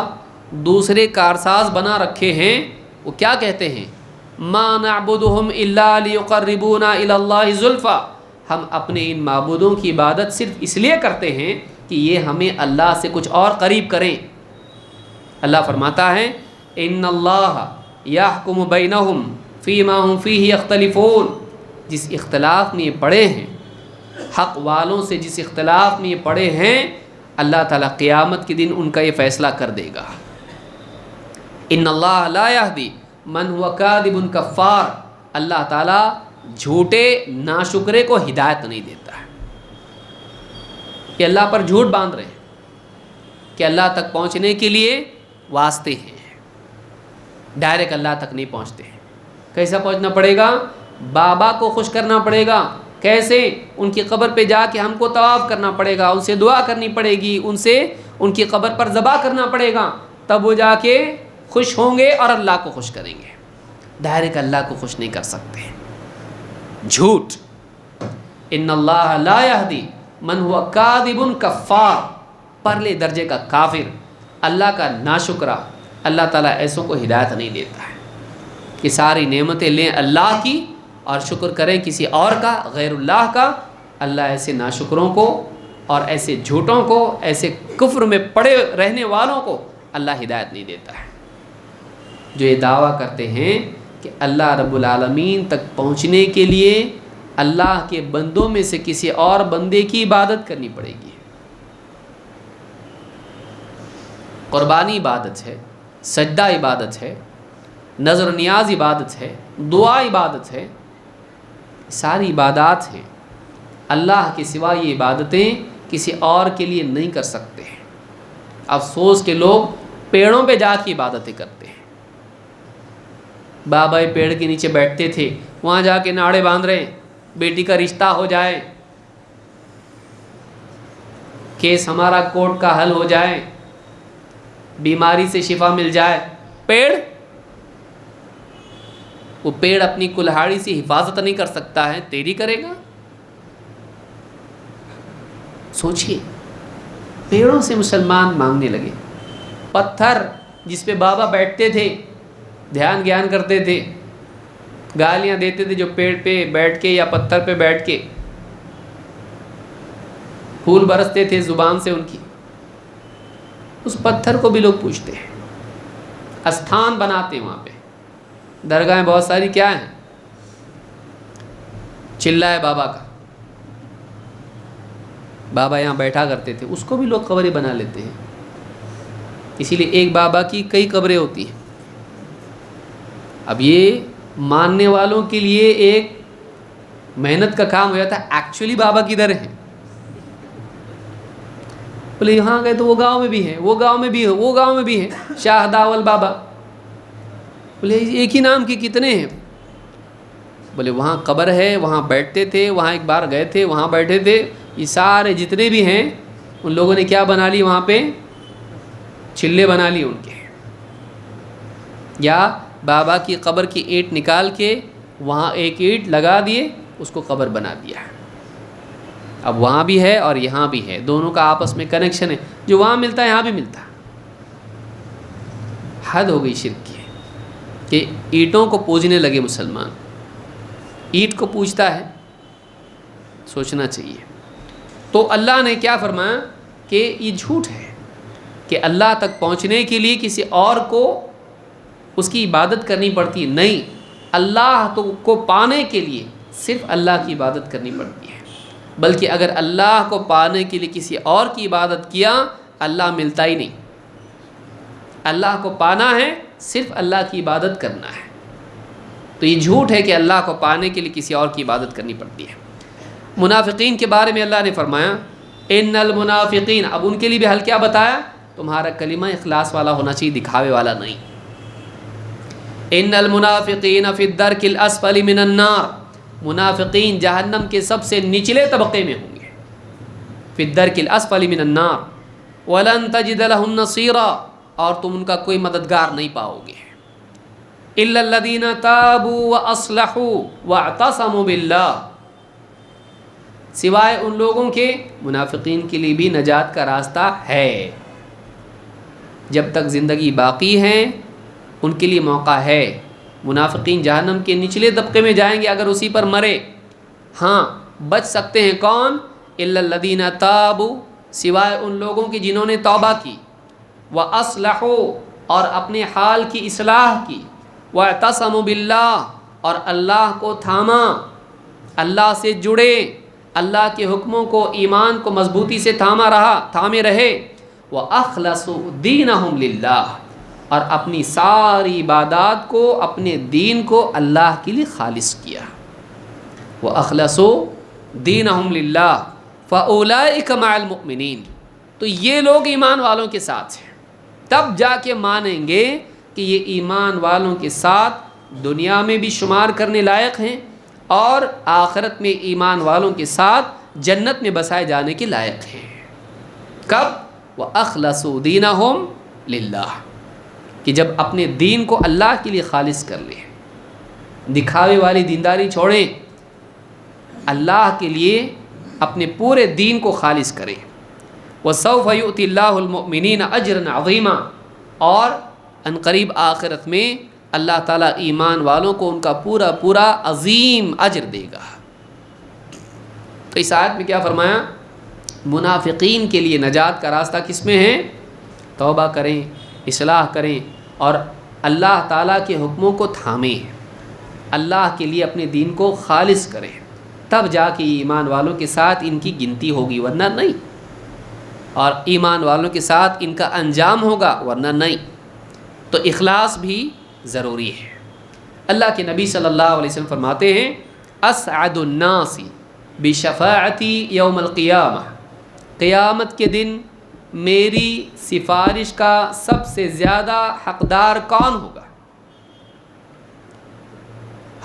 Speaker 1: دوسرے کارساز بنا رکھے ہیں، وہ کیا کہتے ہیں؟ ما نعبدهم الا لیقربونا الی اللہ زلفی، ہم اپنے ان معبودوں کی عبادت صرف اس لیے کرتے ہیں کہ یہ ہمیں اللہ سے کچھ اور قریب کریں. اللہ فرماتا ہے ان اللہ یحکم بینہم فیما ہم فیہ یختلفون، جس اختلاف میں یہ پڑے ہیں، حق والوں سے جس اختلاف میں یہ پڑے ہیں، اللہ تعالیٰ قیامت کے دن ان کا یہ فیصلہ کر دے گا. ان اللہ لا یہدی من هو کاذب کفار، اللہ تعالیٰ جھوٹے ناشکرے کو ہدایت نہیں دیتا ہے. کہ اللہ پر جھوٹ باندھ رہے ہیں کہ اللہ تک پہنچنے کے لیے واسطے ہیں، ڈائریکٹ اللہ تک نہیں پہنچتے ہیں. کیسا پہنچنا پڑے گا؟ بابا کو خوش کرنا پڑے گا. کیسے؟ ان کی قبر پہ جا کے ہم کو طواف کرنا پڑے گا، ان سے دعا کرنی پڑے گی، ان سے ان کی قبر پر ذبح کرنا پڑے گا، تب وہ جا کے خوش ہوں گے اور اللہ کو خوش کریں گے. ڈائریکٹ اللہ کو خوش نہیں کر سکتے. جھوٹ. ان اللہ لا یہدی من هو کاذب کفار، پرلے درجے کا کافر، اللہ کا ناشکرا. اللہ تعالیٰ ایسوں کو ہدایت نہیں دیتا ہے کہ ساری نعمتیں لیں اللہ کی اور شکر کریں کسی اور کا، غیر اللہ کا. اللہ ایسے ناشکروں کو اور ایسے جھوٹوں کو، ایسے کفر میں پڑے رہنے والوں کو اللہ ہدایت نہیں دیتا ہے. جو یہ دعویٰ کرتے ہیں کہ اللہ رب العالمین تک پہنچنے کے لیے اللہ کے بندوں میں سے کسی اور بندے کی عبادت کرنی پڑے گی. قربانی عبادت ہے، سجدہ عبادت ہے، نظر و نیاز عبادت ہے، دعا عبادت ہے، ساری عبادات ہیں۔ اللہ کے سوا یہ عبادتیں کسی اور کے لیے نہیں کر سکتے ہیں۔ افسوس کہ لوگ پیڑوں پہ جا کے عبادتیں کرتے ہیں۔ بابا پیڑ کے نیچے بیٹھتے تھے، وہاں جا کے ناڑے باندھ رہے ہیں، بیٹی کا رشتہ ہو جائے، کیس ہمارا کورٹ کا حل ہو جائے، بیماری سے شفا مل جائے۔ پیڑ، وہ پیڑ اپنی کلہاڑی سے حفاظت نہیں کر سکتا ہے، تیری کرے گا؟ سوچئے، پیڑوں سے مسلمان مانگنے لگے۔ پتھر جس پہ بابا بیٹھتے تھے، دھیان گیان کرتے تھے، گالیاں دیتے تھے جو پیڑ پہ بیٹھ کے یا پتھر پہ بیٹھ کے پھول برستے تھے زبان سے ان کی، اس پتھر کو بھی لوگ پوجتے ہیں، استھان بناتے ہیں وہاں پہ۔ درگاہیں بہت ساری کیا ہیں؟ چلا ہے بابا کا، بابا یہاں بیٹھا کرتے تھے، اس کو بھی لوگ قبریں بنا لیتے ہیں۔ اسی لیے ایک بابا کی کئی قبریں ہوتی ہیں۔ اب یہ ماننے والوں کے لیے ایک محنت کا کام ہو جاتا ہے، ایکچولی بابا کدھر ہیں؟ بولے یہاں گئے تو وہ گاؤں میں بھی ہیں، وہ گاؤں میں بھی ہے، وہ گاؤں میں بھی ہے، شاہ داول بابا۔ بولے ایک ہی نام کے کتنے ہیں؟ بولے وہاں قبر ہے، وہاں بیٹھتے تھے، وہاں ایک بار گئے تھے، وہاں بیٹھے تھے۔ یہ سارے جتنے بھی ہیں ان لوگوں نے کیا بنا لی وہاں پہ؟ چلے بنا لی ان کے، یا بابا کی قبر کی اینٹ نکال کے وہاں ایک اینٹ لگا دیے، اس کو قبر بنا دیا۔ اب وہاں بھی ہے اور یہاں بھی ہے، دونوں کا آپس میں کنیکشن ہے، جو وہاں ملتا ہے یہاں بھی ملتا ہے۔ حد ہو گئی شرک کی کہ اینٹوں کو پوجنے لگے مسلمان۔ اینٹ کو پوجتا ہے، سوچنا چاہیے۔ تو اللہ نے کیا فرمایا کہ یہ جھوٹ ہے کہ اللہ تک پہنچنے کے لیے کسی اور کو اس کی عبادت کرنی پڑتی ہے۔ نہیں، اللہ کو پانے کے لیے صرف اللہ کی عبادت کرنی پڑتی ہے، بلکہ اگر اللہ کو پانے کے لیے کسی اور کی عبادت کیا، اللہ ملتا ہی نہیں۔ اللہ کو پانا ہے، صرف اللہ کی عبادت کرنا ہے۔ تو یہ جھوٹ ہے کہ اللہ کو پانے کے لیے کسی اور کی عبادت کرنی پڑتی ہے۔ منافقین کے بارے میں اللہ نے فرمایا ان المنافقین، اب ان کے لیے بھی حل کیا بتایا؟ تمہارا کلمہ اخلاص والا ہونا چاہیے، دکھاوے والا نہیں۔ ان المنافقین فی الدرک الاسفل من النار، منافقین جہنم کے سب سے نچلے طبقے میں ہوں گے۔ فی الدرک الاسفل من النار ولن تجد لهم نصیرا، اور تم ان کا کوئی مددگار نہیں پاؤ گے۔ الا الذین تابوا واصلحوا واعتصموا باللہ، سوائے ان لوگوں کے، منافقین کے لیے بھی نجات کا راستہ ہے۔ جب تک زندگی باقی ہے ان کے لیے موقع ہے۔ منافقین جہنم کے نچلے طبقے میں جائیں گے اگر اسی پر مرے۔ ہاں، بچ سکتے ہیں کون؟ الا الذین تابوا، سوائے ان لوگوں کی جنہوں نے توبہ کی، واصلحوا، اور اپنے حال کی اصلاح کی، واعتصموا باللہ، اور اللہ کو تھاما، اللہ سے جڑے، اللہ کے حکموں کو، ایمان کو مضبوطی سے تھامے رہے۔ وَأَخْلَصُوا دِينَهُمْ لِلَّهِ، اور اپنی ساری عبادات کو، اپنے دین کو اللہ کے لیے خالص کیا۔ وَأَخْلَصُوا دِينَهُمْ لِلَّهِ فَأُولَئِكَ مَعَ الْمُؤْمِنِينَ، تو یہ لوگ ایمان والوں کے ساتھ ہیں۔ تب جا کے مانیں گے کہ یہ ایمان والوں کے ساتھ دنیا میں بھی شمار کرنے لائق ہیں اور آخرت میں ایمان والوں کے ساتھ جنت میں بسائے جانے کے لائق ہیں۔ کب؟ وَأَخْلَصُوا دِينَهُمْ لِلَّهِ، کہ جب اپنے دین کو اللہ کے لیے خالص کر لیں، دکھاوے والی دینداری چھوڑیں، اللہ کے لیے اپنے پورے دین کو خالص کریں۔ وَسَوْفَ يُؤْتِ اللَّهُ الْمُؤْمِنِينَ أَجْرًا عَظِيمًا، اور عنقریب آخرت میں اللہ تعالیٰ ایمان والوں کو ان کا پورا پورا عظیم اجر دے گا۔ تو اس آیت میں کیا فرمایا؟ منافقین کے لیے نجات کا راستہ کس میں ہے؟ توبہ کریں، اصلاح کریں، اور اللہ تعالیٰ کے حکموں کو تھامیں، اللہ کے لیے اپنے دین کو خالص کریں، تب جا کے ایمان والوں کے ساتھ ان کی گنتی ہوگی، ورنہ نہیں۔ اور ایمان والوں کے ساتھ ان کا انجام ہوگا، ورنہ نہیں۔ تو اخلاص بھی ضروری ہے۔ اللہ کے نبی صلی اللہ علیہ وسلم فرماتے ہیں اسعد الناس بشفاعتی یوم القیامہ، قیامت کے دن میری سفارش کا سب سے زیادہ حقدار کون ہوگا؟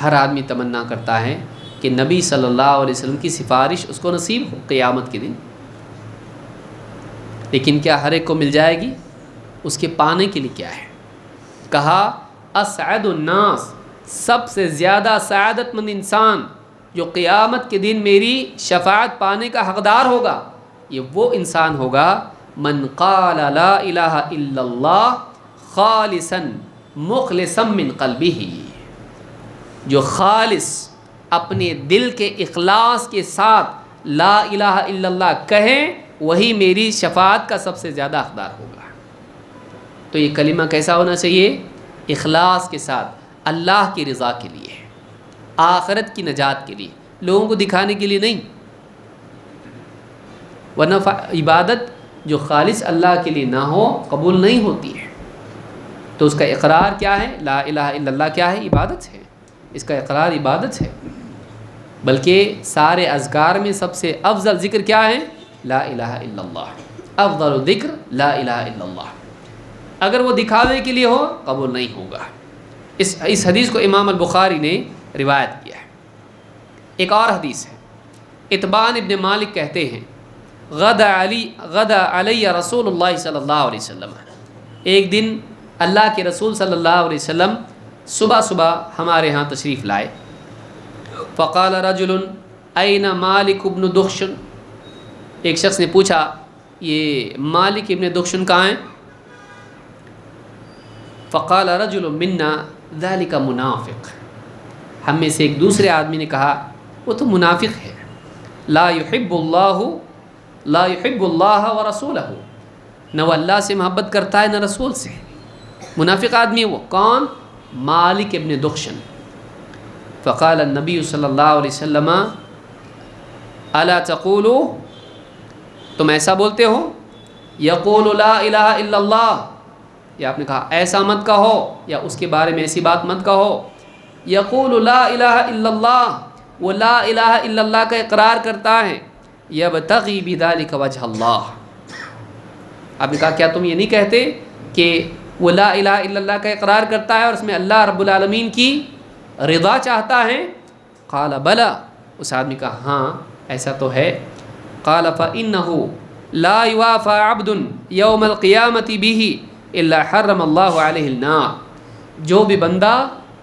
Speaker 1: ہر آدمی تمنا کرتا ہے کہ نبی صلی اللہ علیہ وسلم کی سفارش اس کو نصیب ہو قیامت کے دن، لیکن کیا ہر ایک کو مل جائے گی؟ اس کے پانے کے لیے کیا ہے؟ کہا اسعد الناس، سب سے زیادہ سعادت مند انسان جو قیامت کے دن میری شفاعت پانے کا حقدار ہوگا، یہ وہ انسان ہوگا من قال لا الہ الا اللہ خالصا مخلصا من قلبہ، جو خالص اپنے دل کے اخلاص کے ساتھ لا الہ الا اللہ کہیں، وہی میری شفاعت کا سب سے زیادہ حقدار ہوگا۔ تو یہ کلمہ کیسا ہونا چاہیے؟ اخلاص کے ساتھ، اللہ کی رضا کے لیے، آخرت کی نجات کے لیے، لوگوں کو دکھانے کے لیے نہیں۔ ورنہ عبادت جو خالص اللہ کے لیے نہ ہو قبول نہیں ہوتی ہے۔ تو اس کا اقرار کیا ہے؟ لا الہ الا اللہ کیا ہے؟ عبادت ہے۔ اس کا اقرار عبادت ہے۔ بلکہ سارے اذکار میں سب سے افضل ذکر کیا ہے؟ لا الہ الا اللہ، افضل ذکر لا الہ الا اللہ۔ اگر وہ دکھاوے کے لیے ہو قبول نہیں ہوگا۔ اس حدیث کو امام البخاری نے روایت کیا ہے۔ ایک اور حدیث ہے، اتبان ابن مالک کہتے ہیں غدا علی رسول اللہ صلی اللہ علیہ وسلم، ایک دن اللہ کے رسول صلی اللہ علیہ وسلم صبح صبح ہمارے ہاں تشریف لائے۔ فقال رجل این مالک ابن دخشن، ایک شخص نے پوچھا یہ مالک ابن دخشن کہاں ہیں؟ فقال رجل منا ذلك منافق، ہم میں سے ایک دوسرے آدمی نے کہا وہ تو منافق ہے، لا يحب اللہ ورسولہ، نہ وہ اللہ سے محبت کرتا ہے نہ رسول سے، منافق آدمی ہے وہ۔ کون؟ مالک ابن دخشن۔ فقال النبی صلی اللہ علیہ وسلم الا تقولوا، تم ایسا بولتے ہو؟ یقول لا الہ الا اللہ، یا آپ نے کہا ایسا مت کہو، یا اس کے بارے میں ایسی بات مت کہو۔ یقول لا الہ الا اللہ، وہ لا الہ الا اللہ کا اقرار کرتا ہے، یبتغی بذلک وجہ اللہ۔ آپ نے کہا کیا تم یہ نہیں کہتے کہ وہ لا الہ الا اللہ کا اقرار کرتا ہے اور اس میں اللہ رب العالمین کی رضا چاہتا ہے؟ قال بلا، اس آدمی کا ہاں ایسا تو ہے۔ قال فإنه لا يوافى عبد يوم القيامة به الا حرم اللہ علیہ النار، جو بھی بندہ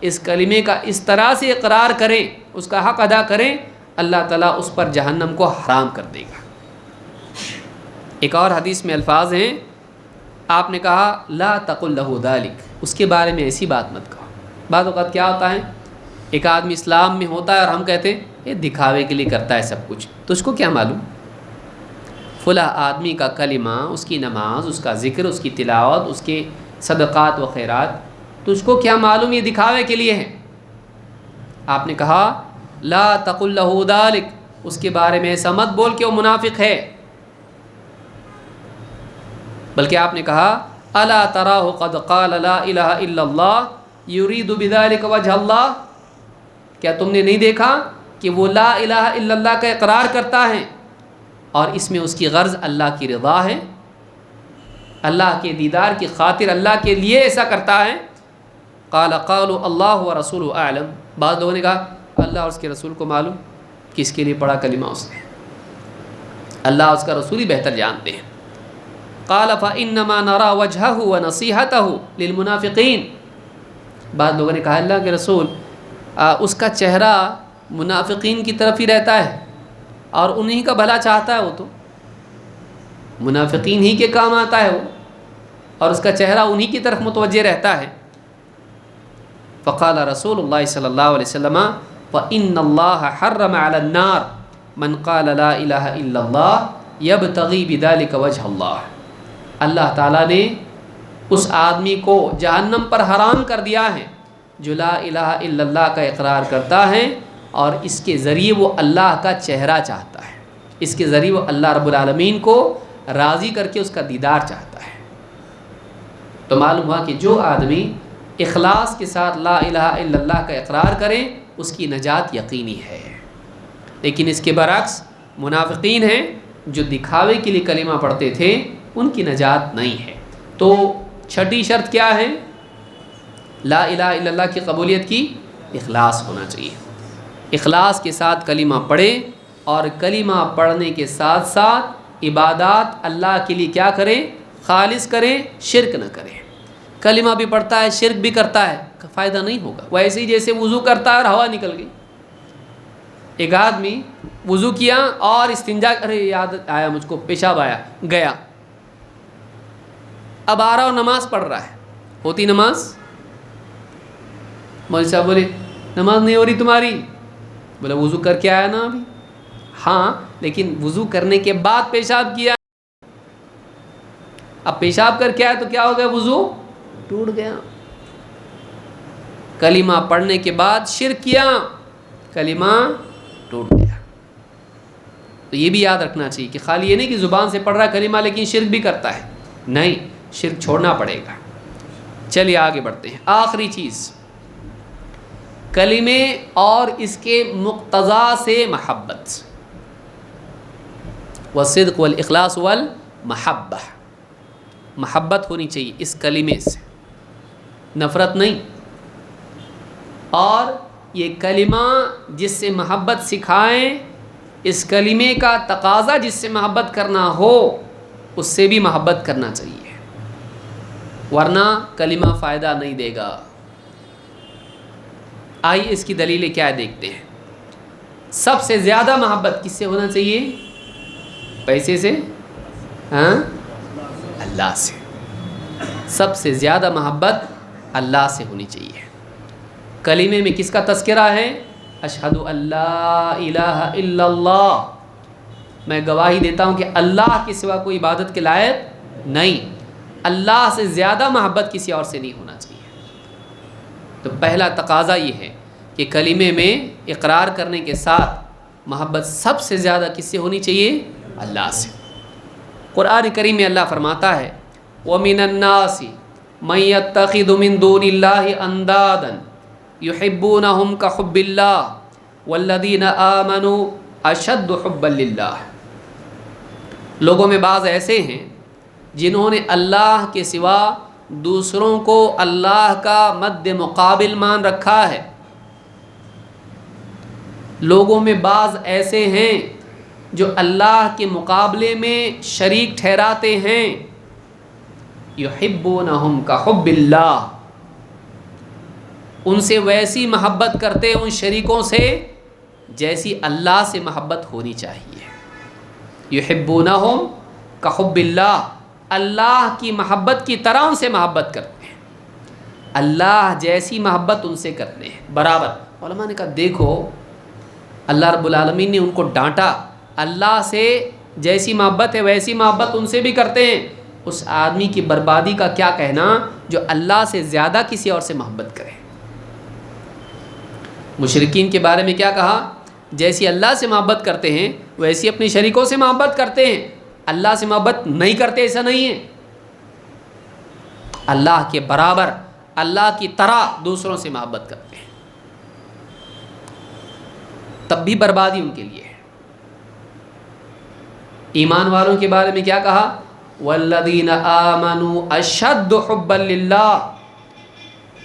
Speaker 1: اس کلمے کا اس طرح سے اقرار کرے، اس کا حق ادا کرے، اللہ تعالیٰ اس پر جہنم کو حرام کر دے گا۔ ایک اور حدیث میں الفاظ ہیں، آپ نے کہا لا تقل له ذلك، اس کے بارے میں ایسی بات مت کہو۔ بعض اوقات کیا ہوتا ہے، ایک آدمی اسلام میں ہوتا ہے اور ہم کہتے ہیں یہ دکھاوے کے لیے کرتا ہے سب کچھ، تو اس کو کیا معلوم؟ فلاں آدمی کا کلمہ، اس کی نماز، اس کا ذکر، اس کی تلاوت، اس کے صدقات و خیرات، تو اس کو کیا معلوم یہ دکھاوے کے لیے ہے؟ آپ نے کہا لا تقل له ذلك، اس کے بارے میں ایسا مت بول کہ وہ منافق ہے، بلکہ آپ نے کہا الا تراہ قد قال لا الہ الا اللہ یرید بذلک وجہ اللہ، کیا تم نے نہیں دیکھا کہ وہ لا الہ الا اللہ کا اقرار کرتا ہے اور اس میں اس کی غرض اللہ کی رضا ہے، اللہ کے دیدار کی خاطر اللہ کے لیے ایسا کرتا ہے؟ قال قالوا اللہ ورسولہ اعلم، بعض لوگوں نے کہا اللہ اور اس کے رسول کو معلوم، کس کے لیے پڑھا کلمہ اس نے، اللہ اس کا رسول ہی بہتر جانتے ہیں۔ قال فانما نرى وجهه ونصيحته للمنافقين، بعض لوگوں نے کہا اللہ کے رسول اس کا چہرہ منافقین کی طرف ہی رہتا ہے اور انہی کا بھلا چاہتا ہے، وہ تو منافقین ہی کے کام آتا ہے وہ، اور اس کا چہرہ انہی کی طرف متوجہ رہتا ہے۔ فقال رسول اللہ صلی اللہ علیہ وسلم وَإِنَّ اللَّهَ حَرَّمَ عَلَى النَّارِ مَنْ قَالَ لَا إِلَهَ إِلَّا اللَّهِ يَبْتَغِي بِذَلِكَ وَجْهَ اللَّهِ، اللہ تعالیٰ نے اس آدمی کو جہنم پر حرام کر دیا ہے جو لا الہ الا اللہ کا اقرار کرتا ہے اور اس کے ذریعے وہ اللہ کا چہرہ چاہتا ہے، اس کے ذریعے وہ اللہ رب العالمین کو راضی کر کے اس کا دیدار چاہتا ہے۔ تو معلوم ہوا کہ جو آدمی اخلاص کے ساتھ لا الہ الا اللہ کا اقرار کرے اس کی نجات یقینی ہے۔ لیکن اس کے برعکس منافقین ہیں جو دکھاوے کے لیے کلمہ پڑھتے تھے، ان کی نجات نہیں ہے۔ تو چھٹی شرط کیا ہے؟ لا الہ الا اللہ کی قبولیت کی اخلاص ہونا چاہیے۔ اخلاص کے ساتھ کلمہ پڑھے اور کلمہ پڑھنے کے ساتھ ساتھ عبادات اللہ کے لیے کیا کرے؟ خالص کرے، شرک نہ کرے۔ کلمہ بھی پڑھتا ہے شرک بھی کرتا ہے، فائدہ نہیں ہوگا۔ ویسے ہی جیسے وضو کرتا ہے اور ہوا نکل گئی۔ ایک آدمی وضو کیا اور استنجا، ارے یاد آیا مجھ کو، پیشاب آیا، گیا، اب آ رہا اور نماز پڑھ رہا ہے، ہوتی نماز؟ مولوی صاحب بولے نماز نہیں ہو رہی تمہاری؟ بولا وضو کر کے آیا نا ابھی۔ ہاں لیکن وضو کرنے کے بعد پیشاب کیا، اب پیشاب کر کے آیا تو کیا ہو گیا؟ وضو ٹوٹ گیا۔ کلمہ پڑھنے کے بعد شرک کیا، کلمہ ٹوٹ گیا۔ تو یہ بھی یاد رکھنا چاہیے کہ خالی یہ نہیں کہ زبان سے پڑھ رہا ہے کلمہ لیکن شرک بھی کرتا ہے، نہیں، شرک چھوڑنا پڑے گا۔ چلیے آگے بڑھتے ہیں۔ آخری چیز، کلمے اور اس کے مقتضا سے محبت، والصدق والاخلاص والمحبہ، محبت ہونی چاہیے اس کلمے سے، نفرت نہیں۔ اور یہ کلمہ جس سے محبت سکھائیں، اس کلمے کا تقاضا جس سے محبت کرنا ہو اس سے بھی محبت کرنا چاہیے، ورنہ کلمہ فائدہ نہیں دے گا۔ آئیے اس کی دلیلیں کیا ہے دیکھتے ہیں۔ سب سے زیادہ محبت کس سے ہونا چاہیے؟ پیسے سے؟ ہاں، اللہ سے۔ سب سے زیادہ محبت اللہ سے ہونی چاہیے۔ کلمے میں کس کا تذکرہ ہے؟ اشہد ان لا الہ الا اللہ، میں گواہی دیتا ہوں کہ اللہ کے سوا کوئی عبادت کے لائق نہیں۔ اللہ سے زیادہ محبت کسی اور سے نہیں ہونا چاہیے۔ تو پہلا تقاضا یہ ہے کہ کلمے میں اقرار کرنے کے ساتھ محبت سب سے زیادہ کس سے ہونی چاہیے؟ اللہ سے۔ قرآن کریم میں اللہ فرماتا ہے وَمِنَ النَّاسِ مَن يَتَّخِذُ مِن دُونِ اللَّهِ أَندَادًا يُحِبُّونَهُمْ كَحُبِّ اللَّهِ وَالَّذِينَ آمَنُوا أَشَدُّ حُبًّا لِلَّهِ۔ لوگوں میں بعض ایسے ہیں جنہوں نے اللہ کے سوا دوسروں کو اللہ کا مد مقابل مان رکھا ہے۔ لوگوں میں بعض ایسے ہیں جو اللہ کے مقابلے میں شریک ٹھہراتے ہیں۔ یحبونہم کحب اللہ، ان سے ویسی محبت کرتے ان شریکوں سے جیسی اللہ سے محبت ہونی چاہیے۔ یحبونہم کحب اللہ، اللہ کی محبت کی طرح ان سے محبت کرتے ہیں، اللہ جیسی محبت ان سے کرتے ہیں برابر۔ علماء نے کہا دیکھو اللہ رب العالمین نے ان کو ڈانٹا، اللہ سے جیسی محبت ہے ویسی محبت ان سے بھی کرتے ہیں، اس آدمی کی بربادی کا کیا کہنا جو اللہ سے زیادہ کسی اور سے محبت کرے۔ مشرکین کے بارے میں کیا کہا؟ جیسی اللہ سے محبت کرتے ہیں ویسی اپنے شریکوں سے محبت کرتے ہیں، اللہ سے محبت نہیں کرتے ایسا نہیں ہے، اللہ کے برابر اللہ کی طرح دوسروں سے محبت کرتے ہیں، تب بھی بربادی ان کے لیے ہے۔ ایمان والوں کے بارے میں کیا کہا؟ والذین آمنوا اشد حبا للہ،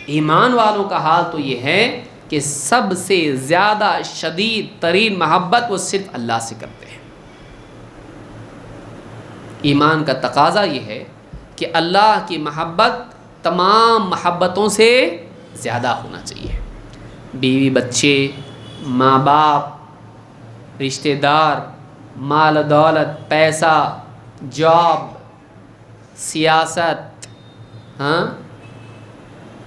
Speaker 1: ایمان والوں کا حال تو یہ ہے کہ سب سے زیادہ شدید ترین محبت وہ صرف اللہ سے کرتے ہیں۔ ایمان کا تقاضا یہ ہے کہ اللہ کی محبت تمام محبتوں سے زیادہ ہونا چاہیے۔ بیوی بچے، ماں باپ، رشتہ دار، مال دولت، پیسہ، جاب، سیاست،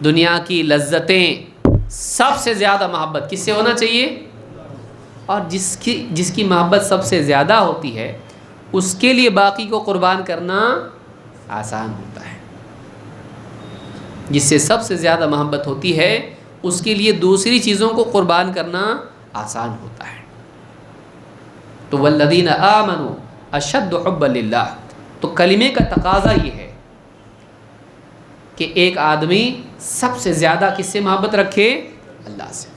Speaker 1: دنیا کی لذتیں، سب سے زیادہ محبت کس سے ہونا چاہیے؟ اور جس کی محبت سب سے زیادہ ہوتی ہے اس کے لیے باقی کو قربان کرنا آسان ہوتا ہے۔ جس سے سب سے زیادہ محبت ہوتی ہے اس کے لیے دوسری چیزوں کو قربان کرنا آسان ہوتا ہے۔ تو والذین آمنوا اشد حبا للہ، تو کلمے کا تقاضا یہ ہے کہ ایک آدمی سب سے زیادہ کس سے محبت رکھے؟ اللہ سے،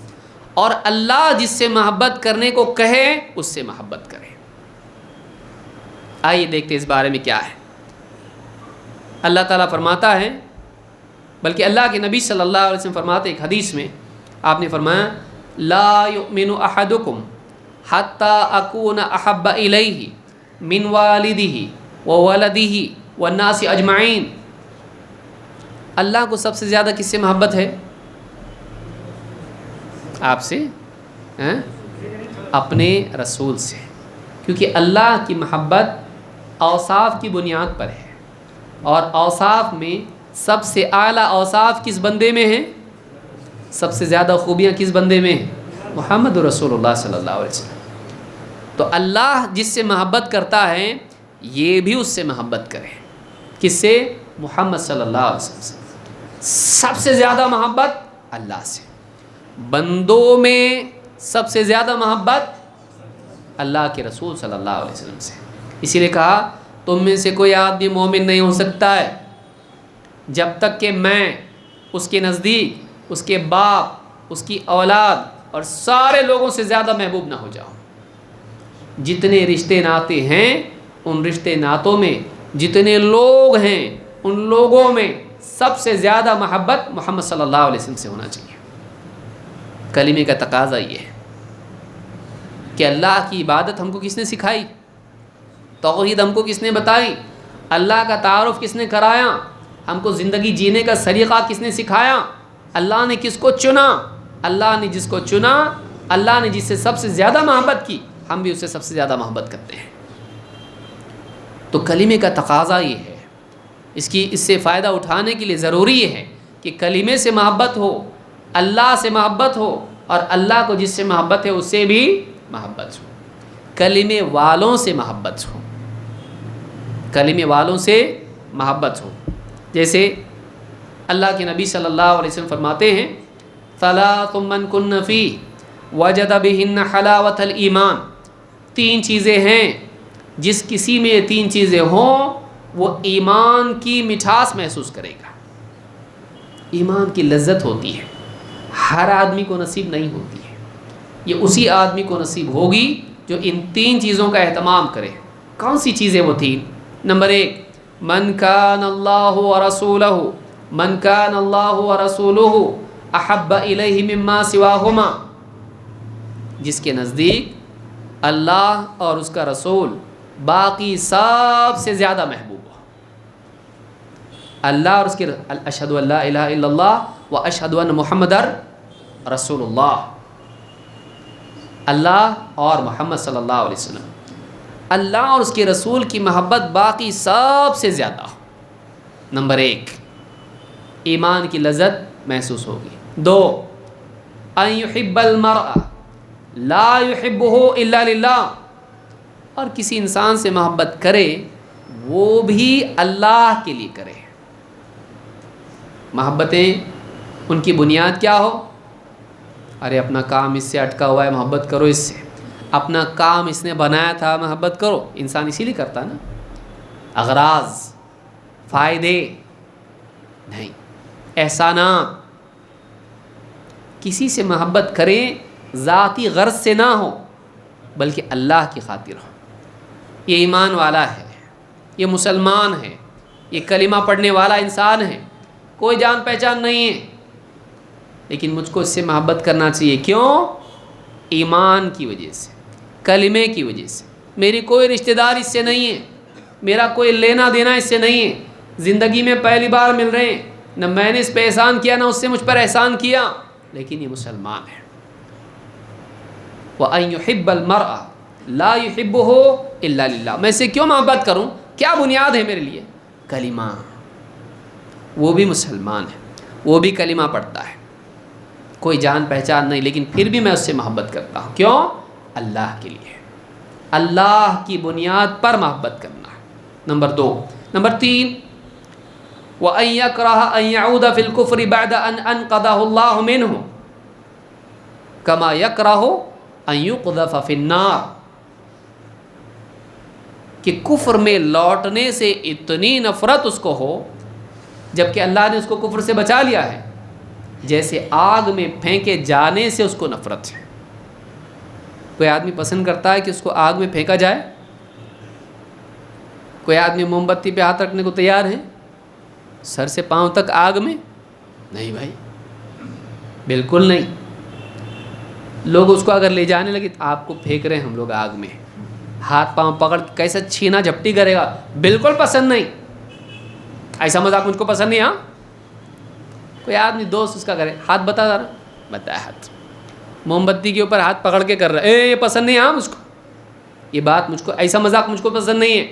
Speaker 1: اور اللہ جس سے محبت کرنے کو کہے اس سے محبت کرے۔ آئیے دیکھتے اس بارے میں کیا ہے۔ اللہ تعالیٰ فرماتا ہے، بلکہ اللہ کے نبی صلی اللہ علیہ وسلم فرماتے ایک حدیث میں آپ نے فرمایا لا یؤمن احدکم حتی اکون احب الیہ من والدہ وولدہ والناس اجمعین۔ اللہ کو سب سے زیادہ کس سے محبت ہے؟ آپ سے، اپنے رسول سے، کیونکہ اللہ کی محبت اوصاف کی بنیاد پر ہے، اور اوصاف میں سب سے اعلیٰ اوصاف کس بندے میں ہیں؟ سب سے زیادہ خوبیاں کس بندے میں ہیں؟ محمد رسول اللہ صلی اللہ علیہ وسلم۔ تو اللہ جس سے محبت کرتا ہے یہ بھی اس سے محبت کرے۔ کس سے؟ محمد صلی اللہ علیہ وسلم سے۔ سب سے زیادہ محبت اللہ سے۔ بندوں میں سب سے زیادہ محبت اللہ کے رسول صلی اللہ علیہ وسلم سے۔ اسی لیے کہا تم میں سے کوئی آدمی مومن نہیں ہو سکتا ہے جب تک کہ میں اس کے نزدیک، اس کے باپ، اس کی اولاد اور سارے لوگوں سے زیادہ محبوب نہ ہو جاؤں۔ جتنے رشتے ناتے ہیں ان رشتے ناتوں میں، جتنے لوگ ہیں ان لوگوں میں سب سے زیادہ محبت محمد صلی اللہ علیہ وسلم سے ہونا چاہیے۔ کلمے کا تقاضا یہ ہے کہ اللہ کی عبادت ہم کو کس نے سکھائی؟ توحید ہم کو کس نے بتائی؟ اللہ کا تعارف کس نے کرایا؟ ہم کو زندگی جینے کا طریقہ کس نے سکھایا؟ اللہ نے کس کو چنا؟ اللہ نے جس کو چنا، اللہ نے جس سے سب سے زیادہ محبت کی، ہم بھی اس سے سب سے زیادہ محبت کرتے ہیں۔ تو کلمے کا تقاضا یہ ہے، اس سے فائدہ اٹھانے کے لیے ضروری یہ ہے کہ کلمے سے محبت ہو، اللہ سے محبت ہو، اور اللہ کو جس سے محبت ہے اس سے بھی محبت ہو۔ کلمے والوں سے محبت ہو، کلمے والوں سے محبت ہو۔ جیسے اللہ کے نبی صلی اللہ علیہ وسلم فرماتے ہیں ثلاث من کن فیہ وجد بہن حلاوۃ الایمان۔ تین چیزیں ہیں، جس کسی میں یہ تین چیزیں ہوں وہ ایمان کی مٹھاس محسوس کرے گا۔ ایمان کی لذت ہوتی ہے، ہر آدمی کو نصیب نہیں ہوتی ہے، یہ اسی آدمی کو نصیب ہوگی جو ان تین چیزوں کا اہتمام کرے۔ کون سی چیزیں وہ تھیں؟ نمبر 1، من کان اللہ ورسولہ، من کان اللہ ورسولہ احب الیہ مما سواہما۔ جس کے نزدیک اللہ اور اس کا رسول باقی سب سے زیادہ محبوب ہو۔ اللہ اور اس کے اشہد ان لا الہ الا اللہ و اشہد ان محمد رسول اللہ۔ اللہ اور محمد صلی اللہ علیہ وسلم، اللہ اور اس کے رسول کی محبت باقی سب سے زیادہ ہو۔ نمبر 1، ایمان کی لذت محسوس ہوگی۔ 2، ان یحب المرء لا یحبہ الا للہ، اور کسی انسان سے محبت کرے وہ بھی اللہ کے لیے کرے۔ محبتیں ان کی بنیاد کیا ہو؟ ارے اپنا کام اس سے اٹکا ہوا ہے، محبت کرو اس سے۔ اپنا کام اس نے بنایا تھا، محبت کرو۔ انسان اسی لیے کرتا نا، اغراض، فائدے نہیں، احسانات۔ کسی سے محبت کریں ذاتی غرض سے نہ ہو بلکہ اللہ کی خاطر ہو۔ یہ ایمان والا ہے، یہ مسلمان ہے، یہ کلمہ پڑھنے والا انسان ہے، کوئی جان پہچان نہیں ہے، لیکن مجھ کو اس سے محبت کرنا چاہیے۔ کیوں؟ ایمان کی وجہ سے، کلمے کی وجہ سے۔ میری کوئی رشتہ دار اس سے نہیں ہے، میرا کوئی لینا دینا اس سے نہیں ہے، زندگی میں پہلی بار مل رہے ہیں، نہ میں نے اس پہ احسان کیا نہ اس سے مجھ پر احسان کیا، لیکن یہ مسلمان ہے۔ وَأَن يُحِبَّ الْمَرْءَ لَا يُحِبُّهُ إِلَّا لِلَّهِ۔ میں سے کیوں محبت کروں؟ کیا بنیاد ہے میرے لیے؟ کلمہ۔ وہ بھی مسلمان ہے، وہ بھی کلمہ پڑھتا ہے، کوئی جان پہچان نہیں، لیکن پھر بھی میں اس سے محبت کرتا ہوں۔ کیوں؟ اللہ کے لیے، اللہ کی بنیاد پر محبت کرنا۔ نمبر 2۔ نمبر 3، وَأَن يَكْرَهَ أَن يَعُودَ فِي الْكُفْرِ بَعْدَ أَنْ أَنْقَذَهُ اللَّهُ مِنْهُ كَمَا يَكْرَهُ أَن يُقْذَفَ فِي النَّارِ۔ کہ کفر میں لوٹنے سے اتنی نفرت اس کو ہو، جبکہ اللہ نے اس کو کفر سے بچا لیا ہے، جیسے آگ میں پھینکے جانے سے اس کو نفرت ہے۔ کوئی آدمی پسند کرتا ہے کہ اس کو آگ میں پھینکا جائے؟ کوئی آدمی موم بتی پہ ہاتھ رکھنے کو تیار ہے سر سے پاؤں تک آگ میں؟ نہیں بھائی، بالکل نہیں۔ لوگ اس کو اگر لے جانے لگے تو آپ کو پھینک رہے ہیں ہم لوگ آگ میں، ہاتھ پاؤں پکڑ کے کیسا چھینا جھپٹی کرے گا، بالکل پسند نہیں، ایسا مذاق مجھ کو پسند نہیں۔ ہاں کوئی آدمی دوست اس کا کرے، ہاتھ بتا ذرا، بتایا ہاتھ، موم بتی کے اوپر ہاتھ پکڑ کے کر رہا ہے، یہ پسند نہیں۔ ہاں مجھ کو یہ بات، مجھ کو ایسا مذاق مجھ کو پسند نہیں ہے۔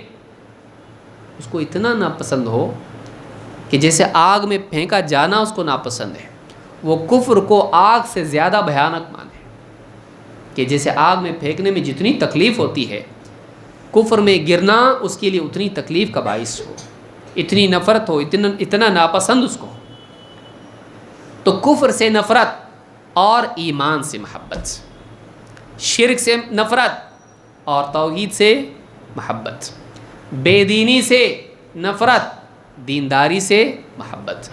Speaker 1: اس کو اتنا ناپسند ہو کہ جیسے آگ میں پھینکا جانا اس کو ناپسند ہے، وہ کفر کو آگ سے زیادہ بھیانک مانے، کہ جیسے آگ میں پھینکنے میں جتنی تکلیف ہوتی ہے، کفر میں گرنا اس کے لیے اتنی تکلیف کا باعث ہو، اتنی نفرت ہو، اتنا ناپسند اس کو۔ تو کفر سے نفرت اور ایمان سے محبت، شرک سے نفرت اور توحید سے محبت، بے دینی سے نفرت، دینداری سے محبت،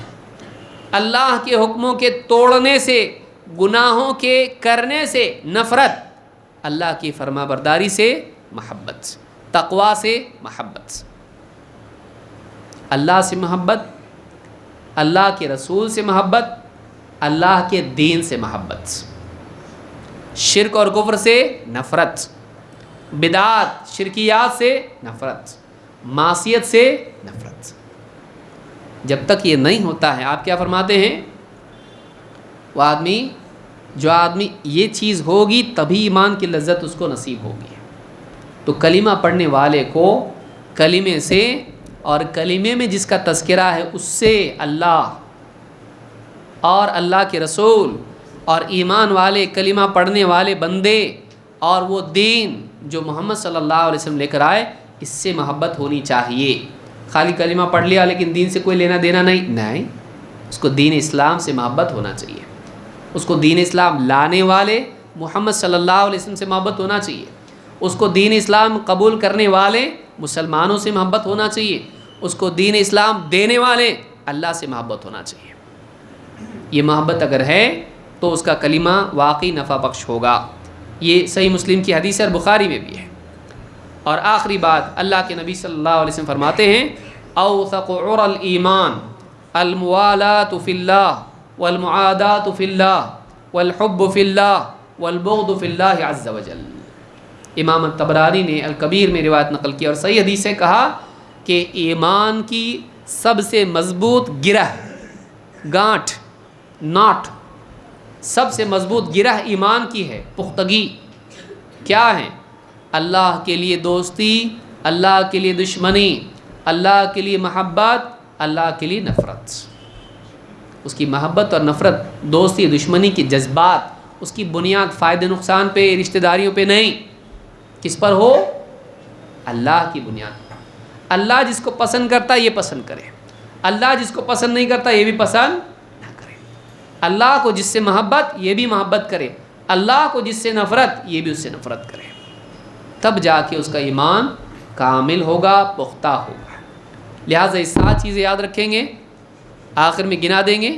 Speaker 1: اللہ کے حکموں کے توڑنے سے، گناہوں کے کرنے سے نفرت، اللہ کی فرما برداری سے محبت، تقوی سے محبت، اللہ سے محبت، اللہ کے رسول سے محبت، اللہ کے دین سے محبت، شرک اور کفر سے نفرت، بدعات شرکیات سے نفرت، معصیت سے نفرت۔ جب تک یہ نہیں ہوتا ہے، آپ کیا فرماتے ہیں؟ وہ آدمی، جو آدمی یہ چیز ہوگی تبھی ایمان کی لذت اس کو نصیب ہوگی۔ تو کلمہ پڑھنے والے کو کلمے سے، اور کلمے میں جس کا تذکرہ ہے اس سے اللہ اور اللہ کے رسول اور ایمان والے کلمہ پڑھنے والے بندے اور وہ دین جو محمد صلی اللہ علیہ وسلم لے کر آئے، اس سے محبت ہونی چاہیے۔ خالی کلمہ پڑھ لیا لیکن دین سے کوئی لینا دینا نہیں، اس کو دین اسلام سے محبت ہونا چاہیے، اس کو دین اسلام لانے والے محمد صلی اللہ علیہ وسلم سے محبت ہونا چاہیے، اس کو دین اسلام قبول کرنے والے مسلمانوں سے محبت ہونا چاہیے، اس کو دین اسلام دینے والے اللہ سے محبت ہونا چاہیے۔ یہ محبت اگر ہے تو اس کا کلمہ واقعی نفع بخش ہوگا۔ یہ صحیح مسلم کی حدیث اور بخاری میں بھی ہے۔ اور آخری بات، اللہ کے نبی صلی اللہ علیہ وسلم فرماتے ہیں، اوثق عر الایمان الموالات فی اللہ والمعادات فی اللہ والحب فی اللہ والبغض فی اللہ عز وجل۔ امام طبرانی نے الکبیر میں روایت نقل کی اور صحیح حدیث سے کہا کہ ایمان کی سب سے مضبوط گرہ، گانٹھ، ناٹ، سب سے مضبوط گرہ ایمان کی ہے، پختگی کیا ہے؟ اللہ کے لیے دوستی، اللہ کے لیے دشمنی، اللہ کے لیے محبت، اللہ کے لیے نفرت۔ اس کی محبت اور نفرت، دوستی دشمنی کے جذبات، اس کی بنیاد فائدے نقصان پہ، رشتہ داریوں پہ نہیں، کس پر ہو؟ اللہ کی بنیاد۔ اللہ جس کو پسند کرتا ہے یہ پسند کرے، اللہ جس کو پسند نہیں کرتا یہ بھی پسند نہ کرے، اللہ کو جس سے محبت یہ بھی محبت کرے، اللہ کو جس سے نفرت یہ بھی اس سے نفرت کرے، تب جا کے اس کا ایمان کامل ہوگا، پختہ ہوگا۔ لہٰذا یہ 7 چیزیں یاد رکھیں گے، آخر میں گنا دیں گے۔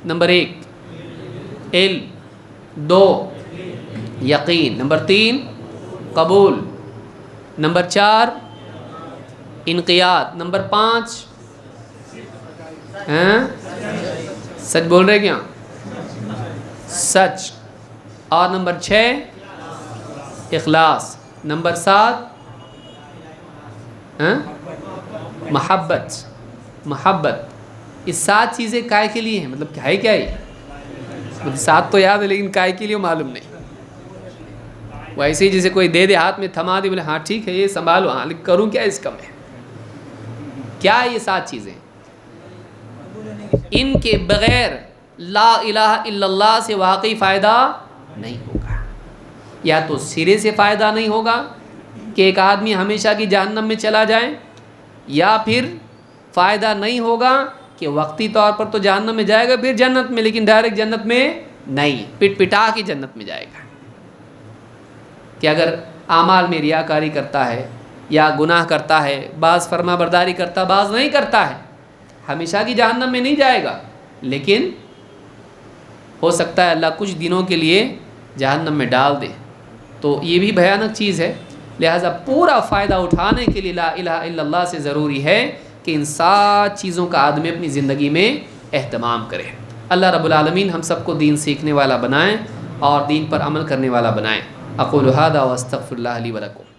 Speaker 1: نمبر 1 علم، 2 یقین، نمبر 3 قبول، نمبر 4 انقیاد، نمبر 5 سچ بول رہے کیا؟ سچ، اور نمبر 6 اخلاص، نمبر 7 محبت۔ یہ 7 چیزیں کائے کے لیے ہیں؟ مطلب ہے کیا یہ؟ مطلب 7 تو یاد ہے لیکن کائے کے لیے معلوم نہیں۔ وہ ایسے ہی جیسے کوئی دے دے ہاتھ میں، تھما دے، بولے ہاں ٹھیک ہے یہ سنبھالو، ہاں کروں کیا اس کا میں؟ کیا یہ 7 چیزیں؟ ان کے بغیر لا الہ الا اللہ سے واقعی فائدہ نہیں ہوگا۔ یا تو سرے سے فائدہ نہیں ہوگا کہ ایک آدمی ہمیشہ کی جہنم میں چلا جائے، یا پھر فائدہ نہیں ہوگا کہ وقتی طور پر تو جہنم میں جائے گا، پھر جنت میں، لیکن ڈائریکٹ جنت میں نہیں، پٹ پٹا کے جنت میں جائے گا۔ کہ اگر اعمال میں ریاکاری کرتا ہے، یا گناہ کرتا ہے، بعض فرما برداری کرتا، بعض نہیں کرتا ہے، ہمیشہ کی جہنم میں نہیں جائے گا، لیکن ہو سکتا ہے اللہ کچھ دنوں کے لیے جہنم میں ڈال دے، تو یہ بھی بھیانک چیز ہے۔ لہٰذا پورا فائدہ اٹھانے کے لیے لا الہ الا اللہ سے ضروری ہے کہ ان 7 چیزوں کا آدمی اپنی زندگی میں اہتمام کرے۔ اللہ رب العالمین ہم سب کو دین سیکھنے والا بنائیں اور دین پر عمل کرنے والا بنائیں۔ اقول ھذا واستغفر اللہ لی ولکم۔